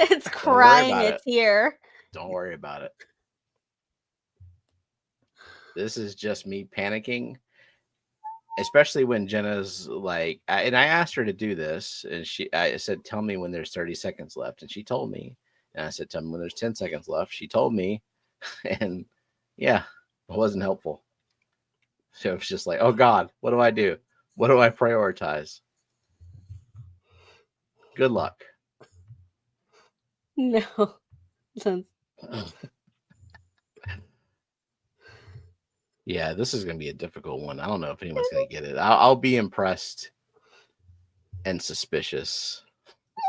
It's crying. It's here. Don't worry about it. This is just me panicking, especially when Jenna's like, and I asked her to do this, and I said, "Tell me when there's 30 seconds left," and she told me, and I said, "Tell me when there's 10 seconds left." She told me, and yeah, it wasn't helpful. So it was just like, "Oh God, what do I do? What do I prioritize?" Good luck. No. Yeah, this is going to be a difficult one. I don't know if anyone's going to get it. I'll be impressed and suspicious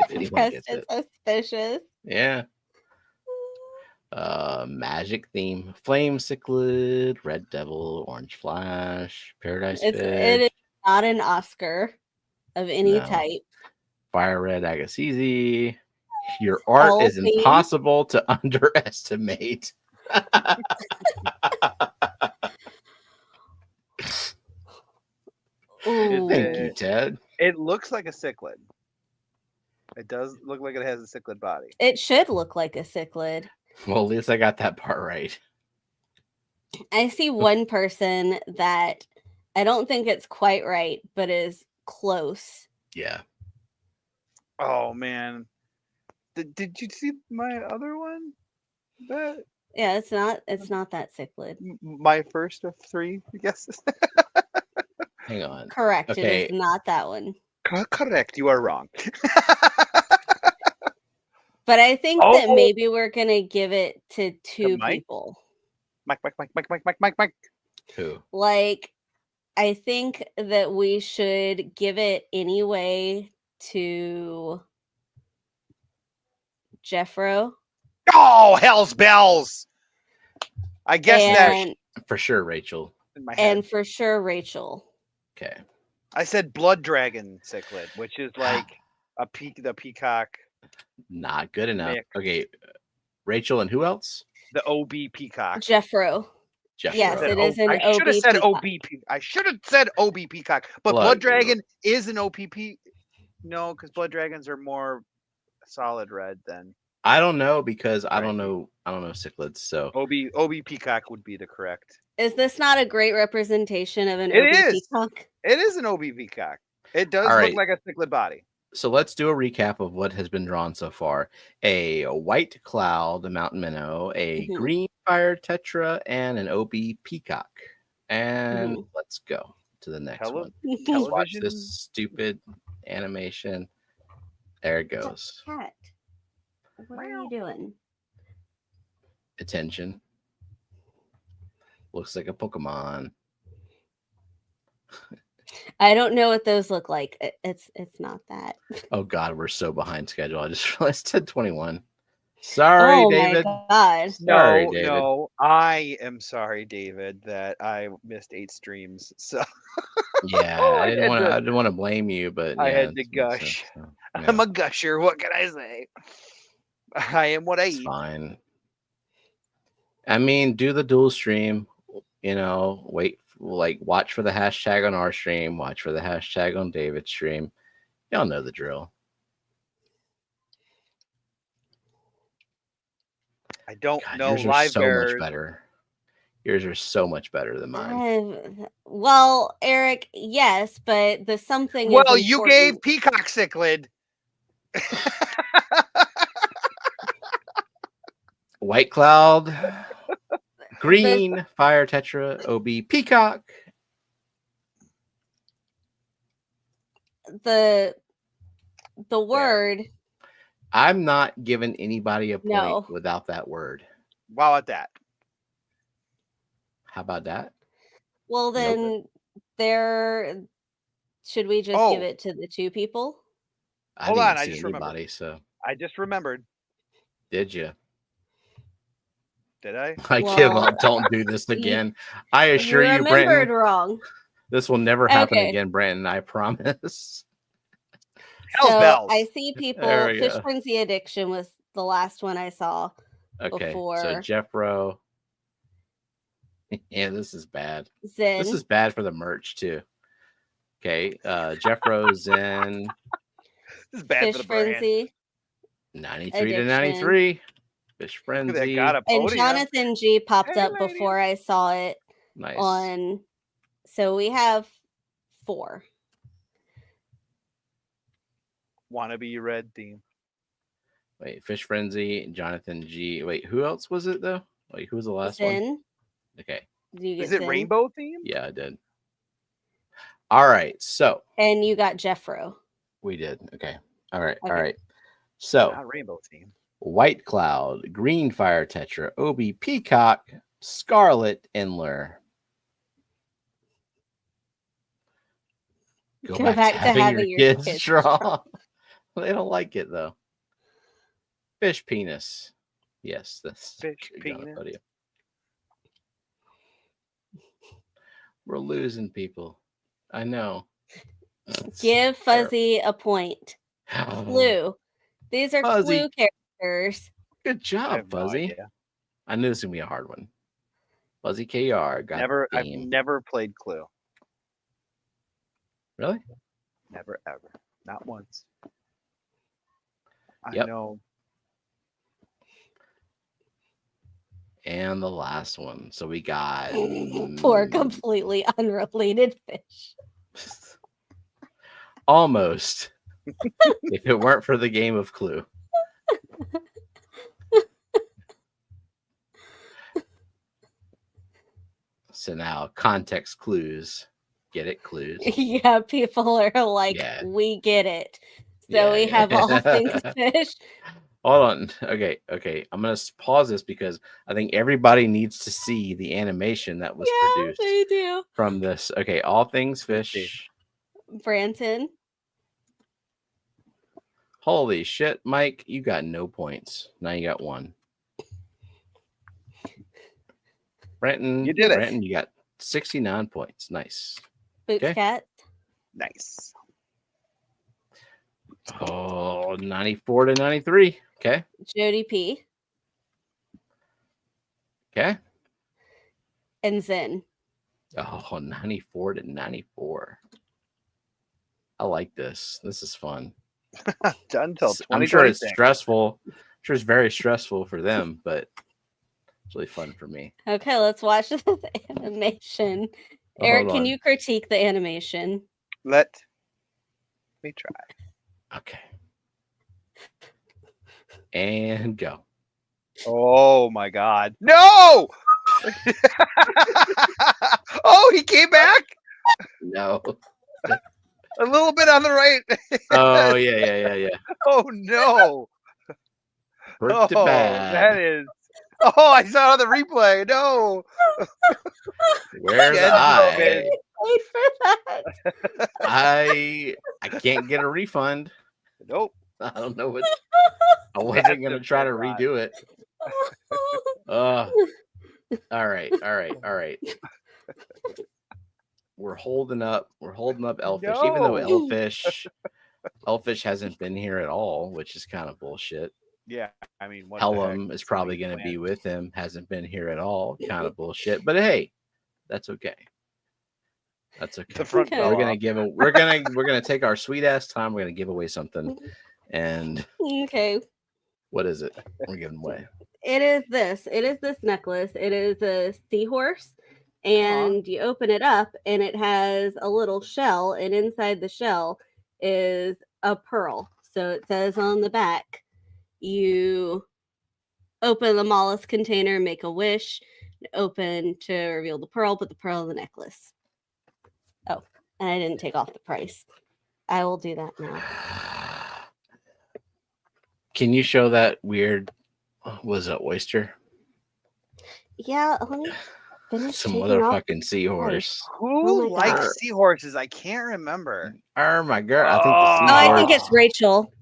if anyone gets it. Suspicious. Yeah. Magic theme: flame cichlid, red devil, orange flash, paradise fish. It is not an Oscar of any type. Fire red agassiz. Your art is impossible to underestimate. Thank you, Ted. It looks like a cichlid. It does look like it has a cichlid body. It should look like a cichlid. Well, at least I got that part right. I see one person that I don't think it's quite right, but is close. Yeah. Oh man. Did you see my other one? Yeah, it's not that cichlid. My first of three guesses. Hang on. Correct. Okay. It is not that one. Correct. You are wrong. But I think that maybe we're gonna give it to two people. Mike. Who? Like, I think that we should give it anyway to Jeffro. Oh, hell's bells! I guess that for sure, Rachel. In my head. And for sure, Rachel. Okay. I said blood dragon cichlid, which is like the peacock. Not good enough. Mix. Okay. Rachel and who else? The OB peacock. Jeffro. Yes, it is an OB. I should have said OB. I should have said OB peacock, but blood dragon is an OPP. No, because blood dragons are more solid red than. I don't know because I don't know cichlids. So OB peacock would be the correct. Is this not a great representation of an It OB is. peacock? It is an OB peacock. It does All look right. like a cichlid body. So let's do a recap of what has been drawn so far. A white cloud, a mountain minnow, a Mhm. green fire tetra, and an OB peacock. And Mhm. let's go to the next one. Television. Let's watch this stupid animation. There it goes. Cat, what are you doing? Attention. Looks like a Pokemon. I don't know what those look like. It's not that. Oh God, we're so behind schedule. I just realized 10:21. Sorry, David. My God. Sorry, No, David. no, I am sorry, David, that I missed 8 streams. So Yeah, I didn't want to blame you, but I yeah, had to it makes gush. sense, so, I'm yeah, a gusher. What can I say? I am what I it's eat. fine. I mean, do the dual stream. You know, watch for the hashtag on our stream. Watch for the hashtag on David's stream. Y'all know the drill. I don't God, know yours are live so bearers. much better. Yours are so much better than mine. Well, Eric, yes, but the something. Well, is you important. gave peacock cichlid. White cloud, green fire tetra, OB peacock. The word. I'm not giving anybody a point No. without that word. Wow, at that. How about that? Well, then should we just give it to the 2 people? I didn't see anybody, so I just remembered. Did you? Did I? I give up. Don't do this again. I assure you, Brandon. Wrong. This will never happen again, Brandon. I promise. So I see people. There we Fish go. Frenzy Addiction was the last one I saw. Okay, before. so Jeffro. Yeah, this is bad. Zen. This is bad for the merch too. Okay, Jeffro, Zen. This is bad Fish for the brand. Frenzy. 93 to 93. Fish Frenzy. And Jonathan G popped up lady. before I saw it. Nice. On. So we have 4. Wannabe red theme. Wait, Fish Frenzy, Jonathan G. Wait, who else was it though? Wait, who was the last Zen. one? Okay. Is it rainbow theme? Yeah, I did. All right, so. And you got Jeffro. We did. Okay. All right. Okay. All right. So. Not rainbow theme. White Cloud, Green Fire Tetra, OB Peacock, Scarlet Endler. Go back to having your kids draw. They don't like it though. Fish penis. Yes, that's fish penis. We're losing people. I know. Give Fuzzy a point. Clue. These are Fuzzy. Clue characters. Good job, Fuzzy. I knew this was gonna be a hard one. Fuzzy KR got I've never played Clue. Really? Never ever. Not once. Yep. I know. And the last one. So we got poor completely unrelated fish. Almost. If it weren't for the game of Clue. So now context clues. Get it? Clues. Yeah, people are like, we get it. So we have all things fish. Hold on. Okay. I'm going to pause this because I think everybody needs to see the animation that was produced they do. From this. Okay. All things fish. Branton. Holy shit, Mike. You got no points. Now you got 1. Brenton. You did it. Brenton, you got 69 points. Nice. Boots Cat. Nice. Oh, 94 to 93. Okay. Jody P. Okay. And Zen. Oh, 94 to 94. I like this. This is fun. Done till 2026. I'm sure it's stressful sure it's very stressful for them, but it's really fun for me. Okay, let's watch the animation. Oh, Eric, hold can on. you critique the animation? Let me try. Okay. And go. Oh my God! No! Oh, he came back No. a little bit on the right. Oh yeah. Oh no! Pretty bad. That is. Oh, I saw the replay. No. Where's Yeah, I? Wait for that. I can't get a refund. Nope. I don't know what. I wasn't gonna try to redo it. All right. We're holding up Elfish, even though Elfish hasn't been here at all, which is kind of bullshit. Yeah, I mean, what Hellum is probably going to be with him, hasn't been here at all, kind of bullshit. But hey, that's okay. That's okay. The front Okay. We're gonna take our sweet ass time. We're gonna give away something, and Okay. what is it? We're giving away. It is this necklace. It is a seahorse, and you open it up, and it has a little shell, and inside the shell is a pearl. So it says on the back, you open the mollusk container, make a wish, open to reveal the pearl, put the pearl in the necklace. Oh, and I didn't take off the price. I will do that now. Can you show that weird? Was it oyster? Yeah, let me finish. Some taking off motherfucking seahorse. Who Oh my likes God. seahorses? I can't remember. Oh my god! I think Oh, the I seahorse. think it's Rachel.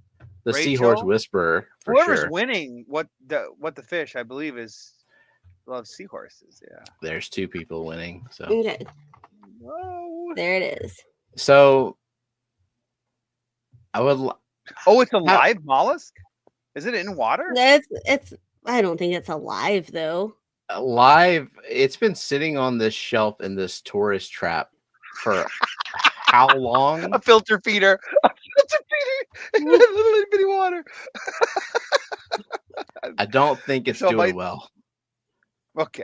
The Rachel? seahorse whisperer. For Whoever's sure. winning, what the fish, I believe, loves seahorses. Yeah. There's two people winning. So Okay, Whoa. there it is. So I would. Oh, it's a live mollusk. Is it in water? It's. I don't think it's alive though. Live. It's been sitting on this shelf in this tourist trap for how long? A filter feeder. A filter feeder in a little bitty water. I don't think it's doing well. Okay.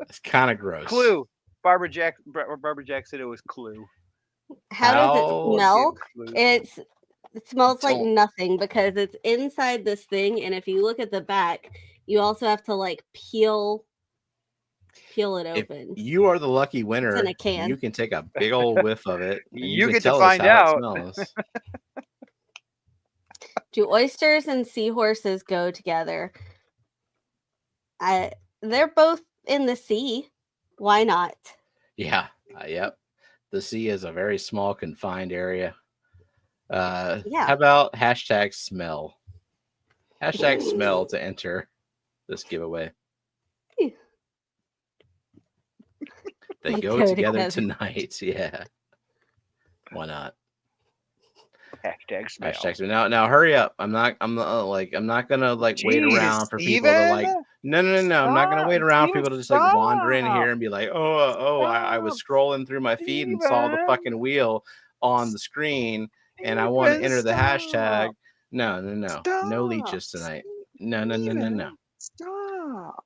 It's kind of gross. Clue. Barbara Jack said it was Clue. How does it smell? Clue. It smells like So- nothing because it's inside this thing, and if you look at the back, you also have to like peel it If open. you are the lucky winner, in a can. you can take a big old whiff of it. And You can get to tell us find how out. It smells. Do oysters and seahorses go together? They're both in the sea. Why not? Yeah. Yep. The sea is a very small, confined area. Yeah. How about hashtag smell? Hashtag smell to enter this giveaway. They go together tonight. Yeah. Why not? Hashtag smell. Hashtag smell. Now hurry up. I'm not gonna wait Jeez, around for people to like. Steven? No. I'm not gonna wait around for Steven, people to just like wander in stop. here and be like, I was scrolling through my feed and saw the Steven. fucking wheel on the screen and I want to Steven, enter the stop. hashtag. No. No Stop. leeches tonight. No. Steven, Stop.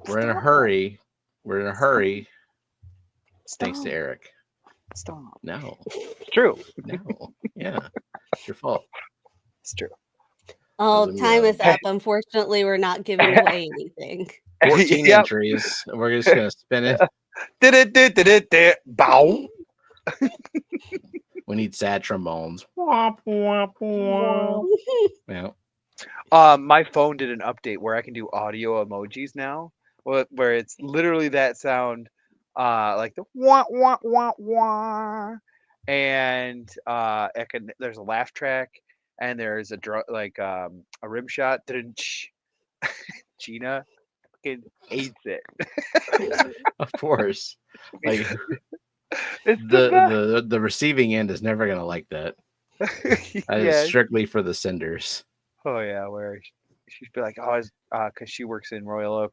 We're in a Stop. hurry. Thanks to Stop. Eric. Stop. No. It's true. No. Yeah. It's your fault. It's true. Oh, Doesn't time mean- is up. Unfortunately, we're not giving away anything. 14 Yep. entries. We're just gonna spin it. Did bow. We need sad trombones. Womp, womp, womp. Yeah. My phone did an update where I can do audio emojis now, where it's literally that sound, like the wah wah wah wah, and there's a laugh track, and there's a rim shot. Gina fucking hates it. Of course. Like It's the the receiving end is never gonna like that. best. That Yeah. is strictly for the senders. Oh yeah, where she'd be like, because she works in Royal Oak.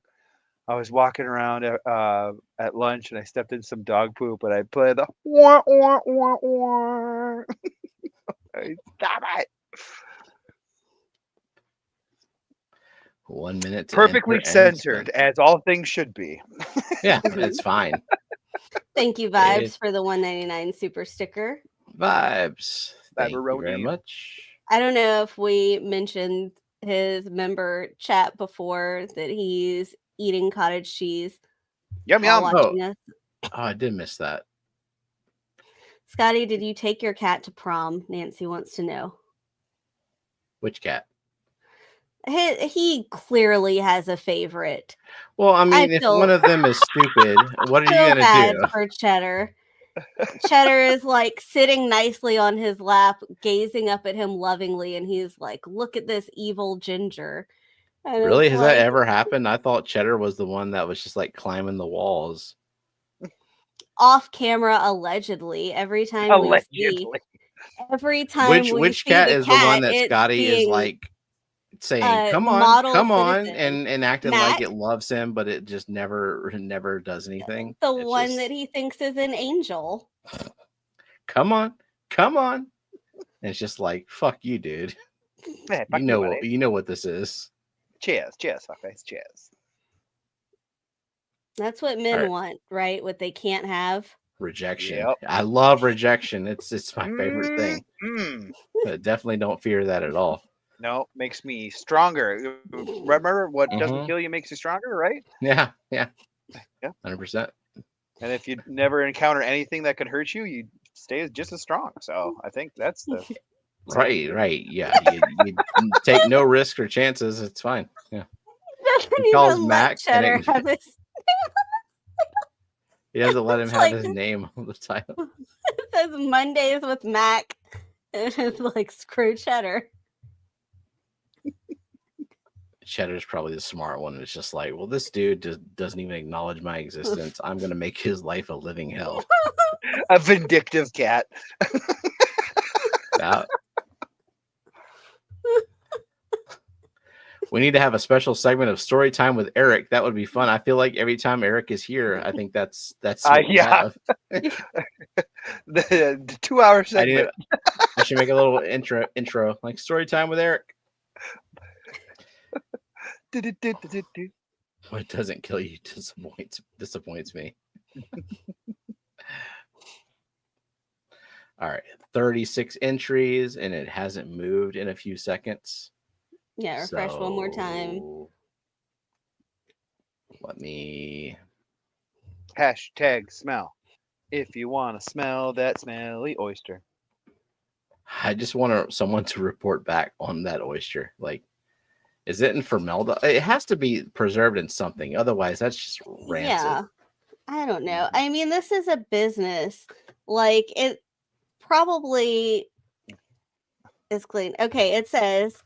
I was walking around at lunch and I stepped in some dog poop and I play the wah wah wah wah. Stop it! 1 minute to Perfectly enter and centered, spin. as all things should be. Yeah, it's fine. Thank you, Vibes, for the $1.99 super sticker. Vibes. Thank you very Viberoni. much. I don't know if we mentioned his member chat before that he's eating cottage cheese Yum while yum. watching us. Oh, I did miss that. Scotty, did you take your cat to prom? Nancy wants to know. Which cat? He clearly has a favorite. Well, I mean, if one of them is stupid, what are you Feel gonna bad do? for Cheddar. Cheddar is like sitting nicely on his lap, gazing up at him lovingly, and he's like, "Look at this evil ginger." And Really? it's Has like, that ever happened? I thought Cheddar was the one that was just like climbing the walls. off camera, allegedly. Every time Allegedly. every time Which see cat the is the one cat, that it's Scotty is being like saying, "Come on, model come on," citizen. and acting like Matt, it loves him, but it just never does anything. the It's one just, that he thinks is an angel. come on, come on. And it's just like, fuck you, dude. Man, You know what this is. Cheers, fuckface, cheers. That's what men right. want, right? What they can't have. Rejection. Yep. I love rejection. It's my favorite thing. Mm. But definitely don't fear that at all. No, makes me stronger. Remember, what doesn't kill you makes you stronger, right? Yeah. Yeah. 100%. And if you never encounter anything that could hurt you, you stay just as strong. So I think that's the Right. Yeah. You take no risk or chances. It's fine. Yeah. Doesn't He calls even Mac let Cheddar and have his. he doesn't let him It's have like- his name on the title. It says Mondays with Mac. And it's like, screw Cheddar. Cheddar's probably the smart one. It's just like, well, this dude just doesn't even acknowledge my existence. I'm gonna make his life a living hell. a vindictive cat. That- We need to have a special segment of story time with Eric. That would be fun. I feel like every time Eric is here, I think that's what we Yeah. have. the 2-hour segment. I should make a little intro like story time with Eric. What doesn't kill you disappoints me. All right, 36 entries, and it hasn't moved in a few seconds. Yeah, refresh one more time. Let me Hashtag smell. If you want to smell that smelly oyster. I just want someone to report back on that oyster. Like, is it in formaldehyde? It has to be preserved in something. Otherwise, that's just rancid. Yeah. I don't know. I mean, this is a business. Like, it probably is clean. Okay, it says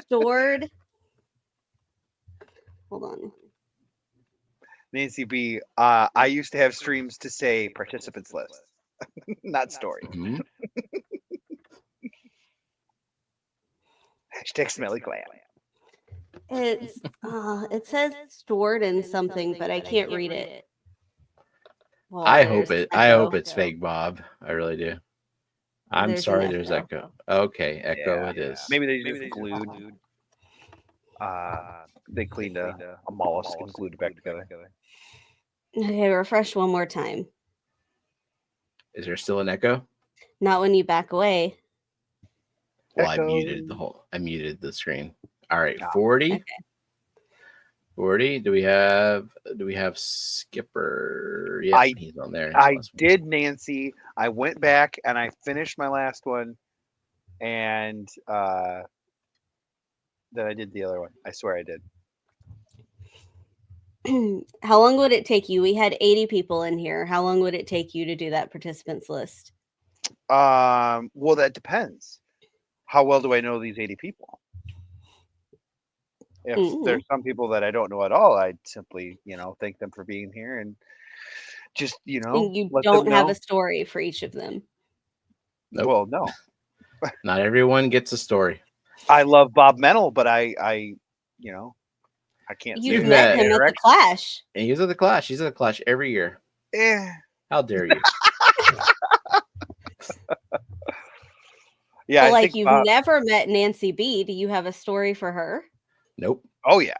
stored. Hold on. Nancy B, I used to have streams to say participants list, not story. Mhm. Hashtag smelly glam. It's it says stored in something, but I can't read it. Well, I hope there's I hope echo. it's fake, Bob. I really do. I'm There's an sorry. There's echo. echo. Okay, echo. Yeah, it is. Maybe they just glued. They cleaned a mollusk and glued it back together. Okay, refresh one more time. Is there still an echo? Not when you back away. Well, I Echo. muted the screen. All right, Ah, 40. okay. 40. Do we have Skipper? Yeah, he's on there. I did, Nancy. I went back and I finished my last one, and then I did the other one. I swear I did. How long would it take you? We had 80 people in here. How long would it take you to do that participants list? Well, that depends. How well do I know these 80 people? If there's some people that I don't know at all, I'd simply, thank them for being here and just, You let don't them have know. a story for each of them. Nope. Well, no. Not everyone gets a story. I love Bob Mennel, but I can't. You've say met that. him at the Clash. And he's at the Clash. He's at the Clash every year. How dare you? Yeah, But I like think you've never met Nancy B. Do you have a story for her? Nope. Oh yeah.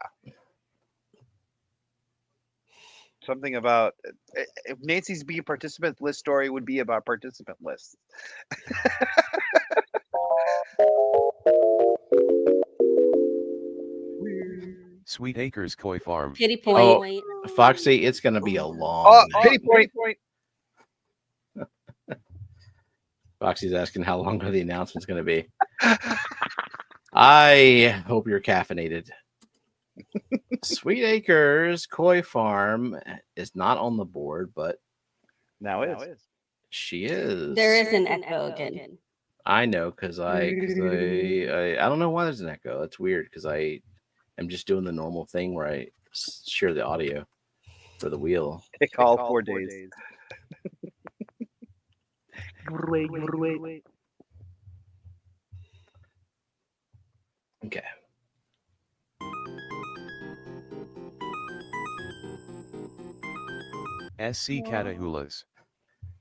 Something about if Nancy's Be participant list story would be about participant lists. Sweet Acres Koi Farm. Pity point. Oh, Foxy, it's going to be a long night. Pity point. Foxy's asking how long are the announcements going to be. I hope you're caffeinated. Sweet Acres Koi Farm is not on the board, but Now it is. She is. There is an echo again. I know because I don't know why there's an echo. It's weird because I am just doing the normal thing where I share the audio for the wheel. Take all 4 days. Great. Okay. SC Catahulas.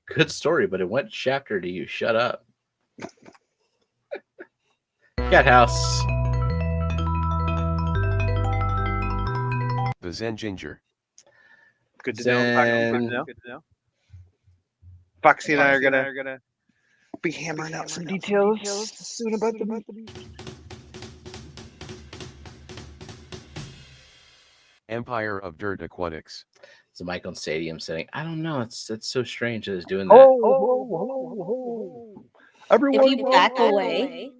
Good story, but it went chapter to you. Shut up. Cat House. The Zen Ginger. Good to know. Good to know. Foxy and I are gonna be hammering out some details soon about the. Empire of Dirt Aquatics. It's a Michael Stadium setting. I don't know. It's so strange that it's doing that. Oh. Everyone, if you back away,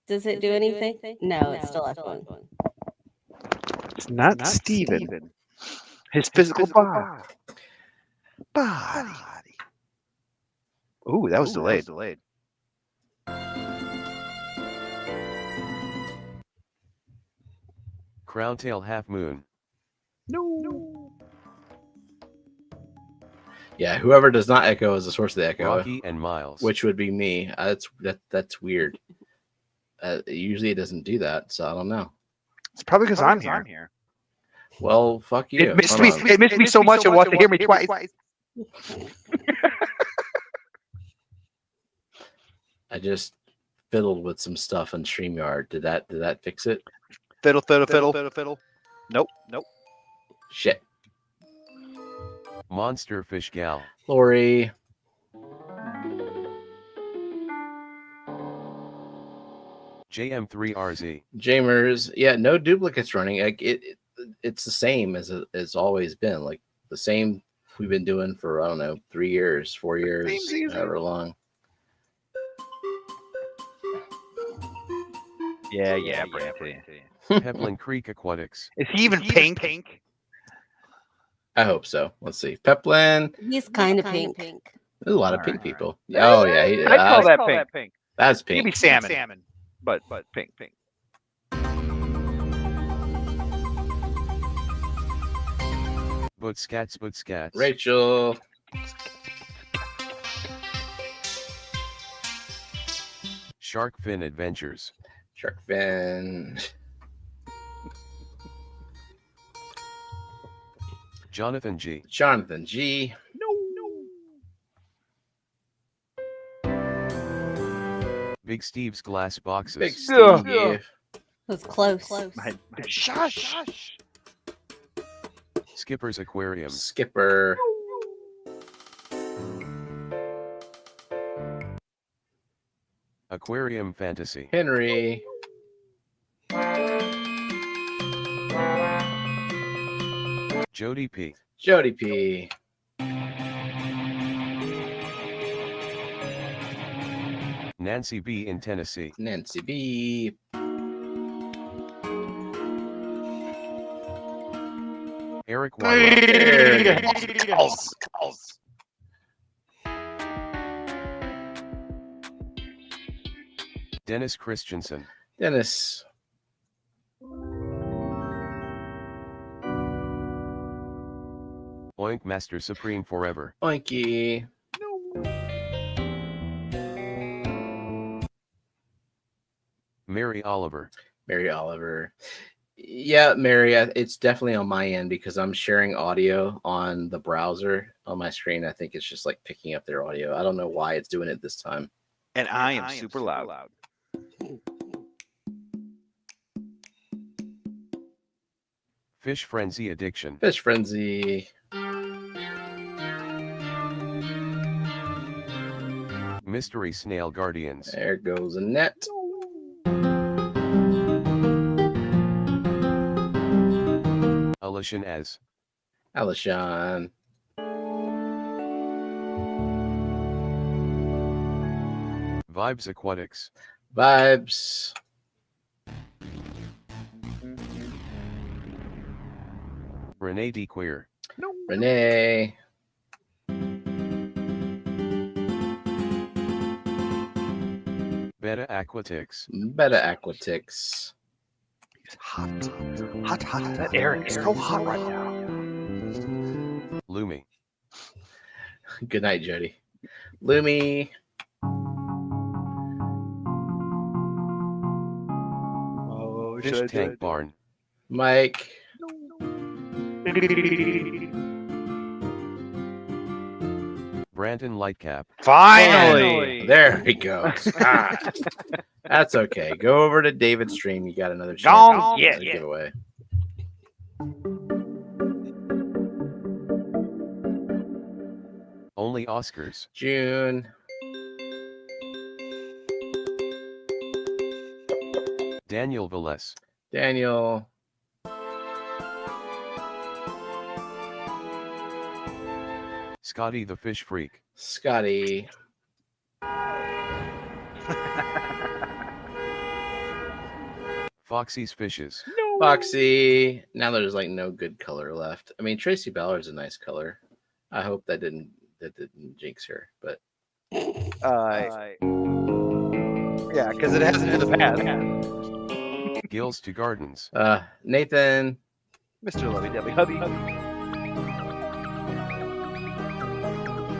does it do anything? No, it's still F1. It's not Steven. His physical body. Ooh, that was delayed. Crowntail Half Moon. No. Yeah, whoever does not echo is the source of the echo. Rocky and Miles. Which would be me. That's weird. Usually it doesn't do that, so I don't know. It's probably because I'm here. Well, fuck you. It missed me so much. It wants to hear me twice. I just fiddled with some stuff on StreamYard. Did that fix it? Fiddle. Nope. Shit. Monster Fish Gal. Lori. JM3RZ. Jamers. Yeah, no duplicates running. Like it's the same as it's always been. Like the same we've been doing for, I don't know, 3 years, 4 years, however long. Yeah, Peplin Creek Aquatics. Is he even pink? I hope so. Let's see. Peplin. He's kind of pink. There's a lot of pink people. Oh yeah, I'd call that pink. That's pink. Maybe salmon, but pink. Bootskats. Rachel. Shark Fin Adventures. Shark Fin. Jonathan G. No. Big Steve's Glass Boxes. Big Steve. It was close. Shush. Skipper's Aquarium. Skipper. Aquarium Fantasy. Henry. Jody P. Nancy B. in Tennessee. Nancy B. Eric Wawa. Dennis Christensen. Dennis. Oink Master Supreme Forever. Oinky. Mary Oliver. Yeah, Mary, it's definitely on my end because I'm sharing audio on the browser on my screen. I think it's just like picking up their audio. I don't know why it's doing it this time. And I am super loud. Fish frenzy addiction. Fish frenzy. Mystery snail guardians. There goes a net. Alishan as. Alishan. Vibes aquatics. Vibes. Renee D. Queer. Renee. Beta aquatics. Beta aquatics. Hot. That air is so hot right now. Lumi. Good night, Jody. Lumi. Oh, Fish tank barn. Mike. Brandon Lightcap. Finally. There we go. Ah, that's okay. Go over to David's stream. You got another chance. Gone. to Yeah. giveaway. Only Oscars. June. Daniel Velez. Daniel. Scotty the fish freak. Scotty. Foxy's fishes. Foxy. Now there's like no good color left. I mean, Tracy Ballard's a nice color. I hope that didn't jinx her, but Yeah, because it hasn't in the past. Gills to gardens. Nathan. Mr. Lovey Dovey Hubby.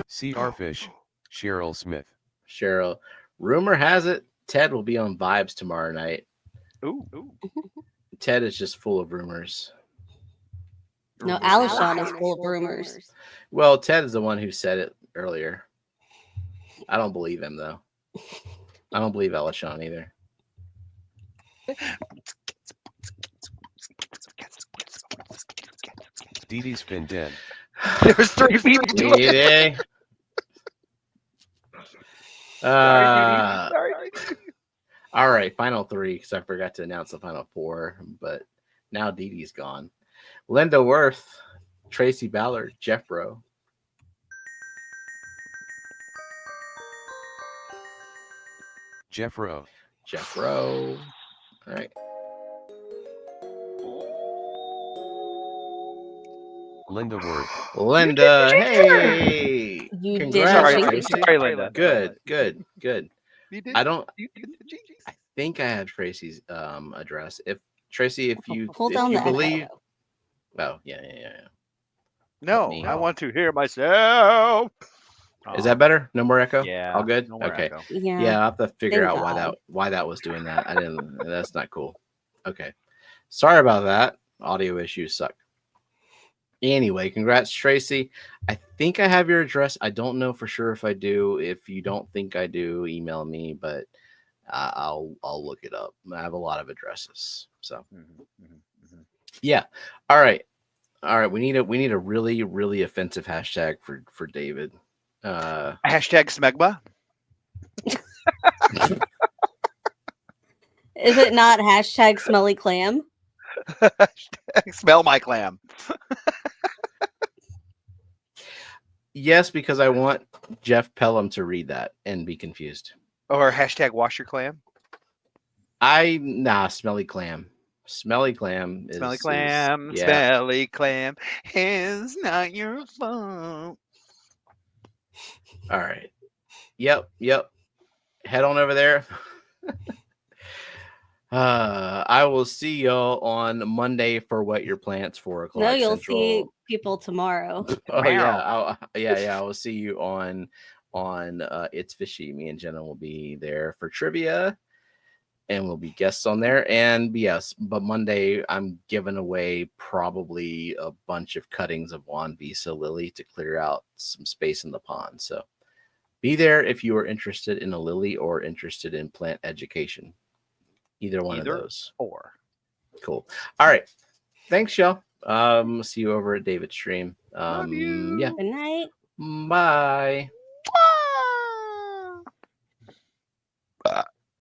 CR fish. Cheryl Smith. Cheryl. Rumor has it Ted will be on Vibes tomorrow night. Ooh. Ted is just full of rumors. No, Alishan is full of rumors. Well, Ted is the one who said it earlier. I don't believe him, though. I don't believe Alishan either. Dee Dee's fin den. There's 3 people doing it. Sorry. All right, final 3, because I forgot to announce the final 4, but now Dee Dee's gone. Linda Worth, Tracy Ballard, Jeff Rowe. Jeff Rowe. Jeff Rowe. All right. Linda Worth. Linda, hey. You did. Congrats, Sorry, Linda. Good. You did. I don't. You did the GGs. I think I have Tracy's address. If Tracy, if you Hold down the believe, echo. oh yeah. No, Me. I want to hear myself. Is that better? No more echo. Yeah. All good. No more Okay. echo. Yeah. Yeah, I'll have to figure Thank out God. why that was doing that. I didn't. That's not cool. Okay. Sorry about that. Audio issues suck. Anyway, congrats, Tracy. I think I have your address. I don't know for sure if I do. If you don't think I do, email me, but I'll look it up. I have a lot of addresses. So yeah. All right. We need a really, really offensive hashtag for David. Hashtag Smegma. Is it not hashtag smelly clam? Hashtag Smell my clam. Yes, because I want Jeff Pelham to read that and be confused. Or hashtag wash your clam. Smelly clam. Smelly clam is Smelly clam. yeah. Smelly clam is not your fault. All right. Yep. Head on over there. I will see y'all on Monday for Wet Your Plants 4 o'clock. No, you'll Central. see people tomorrow. Oh yeah, I will see you on It's Fishy. Me and Jenna will be there for trivia, and we'll be guests on there. And yes, but Monday I'm giving away probably a bunch of cuttings of Juan Visa Lily to clear out some space in the pond. So be there if you are interested in a lily or interested in plant education. Either one of those. Or Cool. All right. Thanks, y'all. See you over at David's stream. Love you. Yeah. Good night. Bye.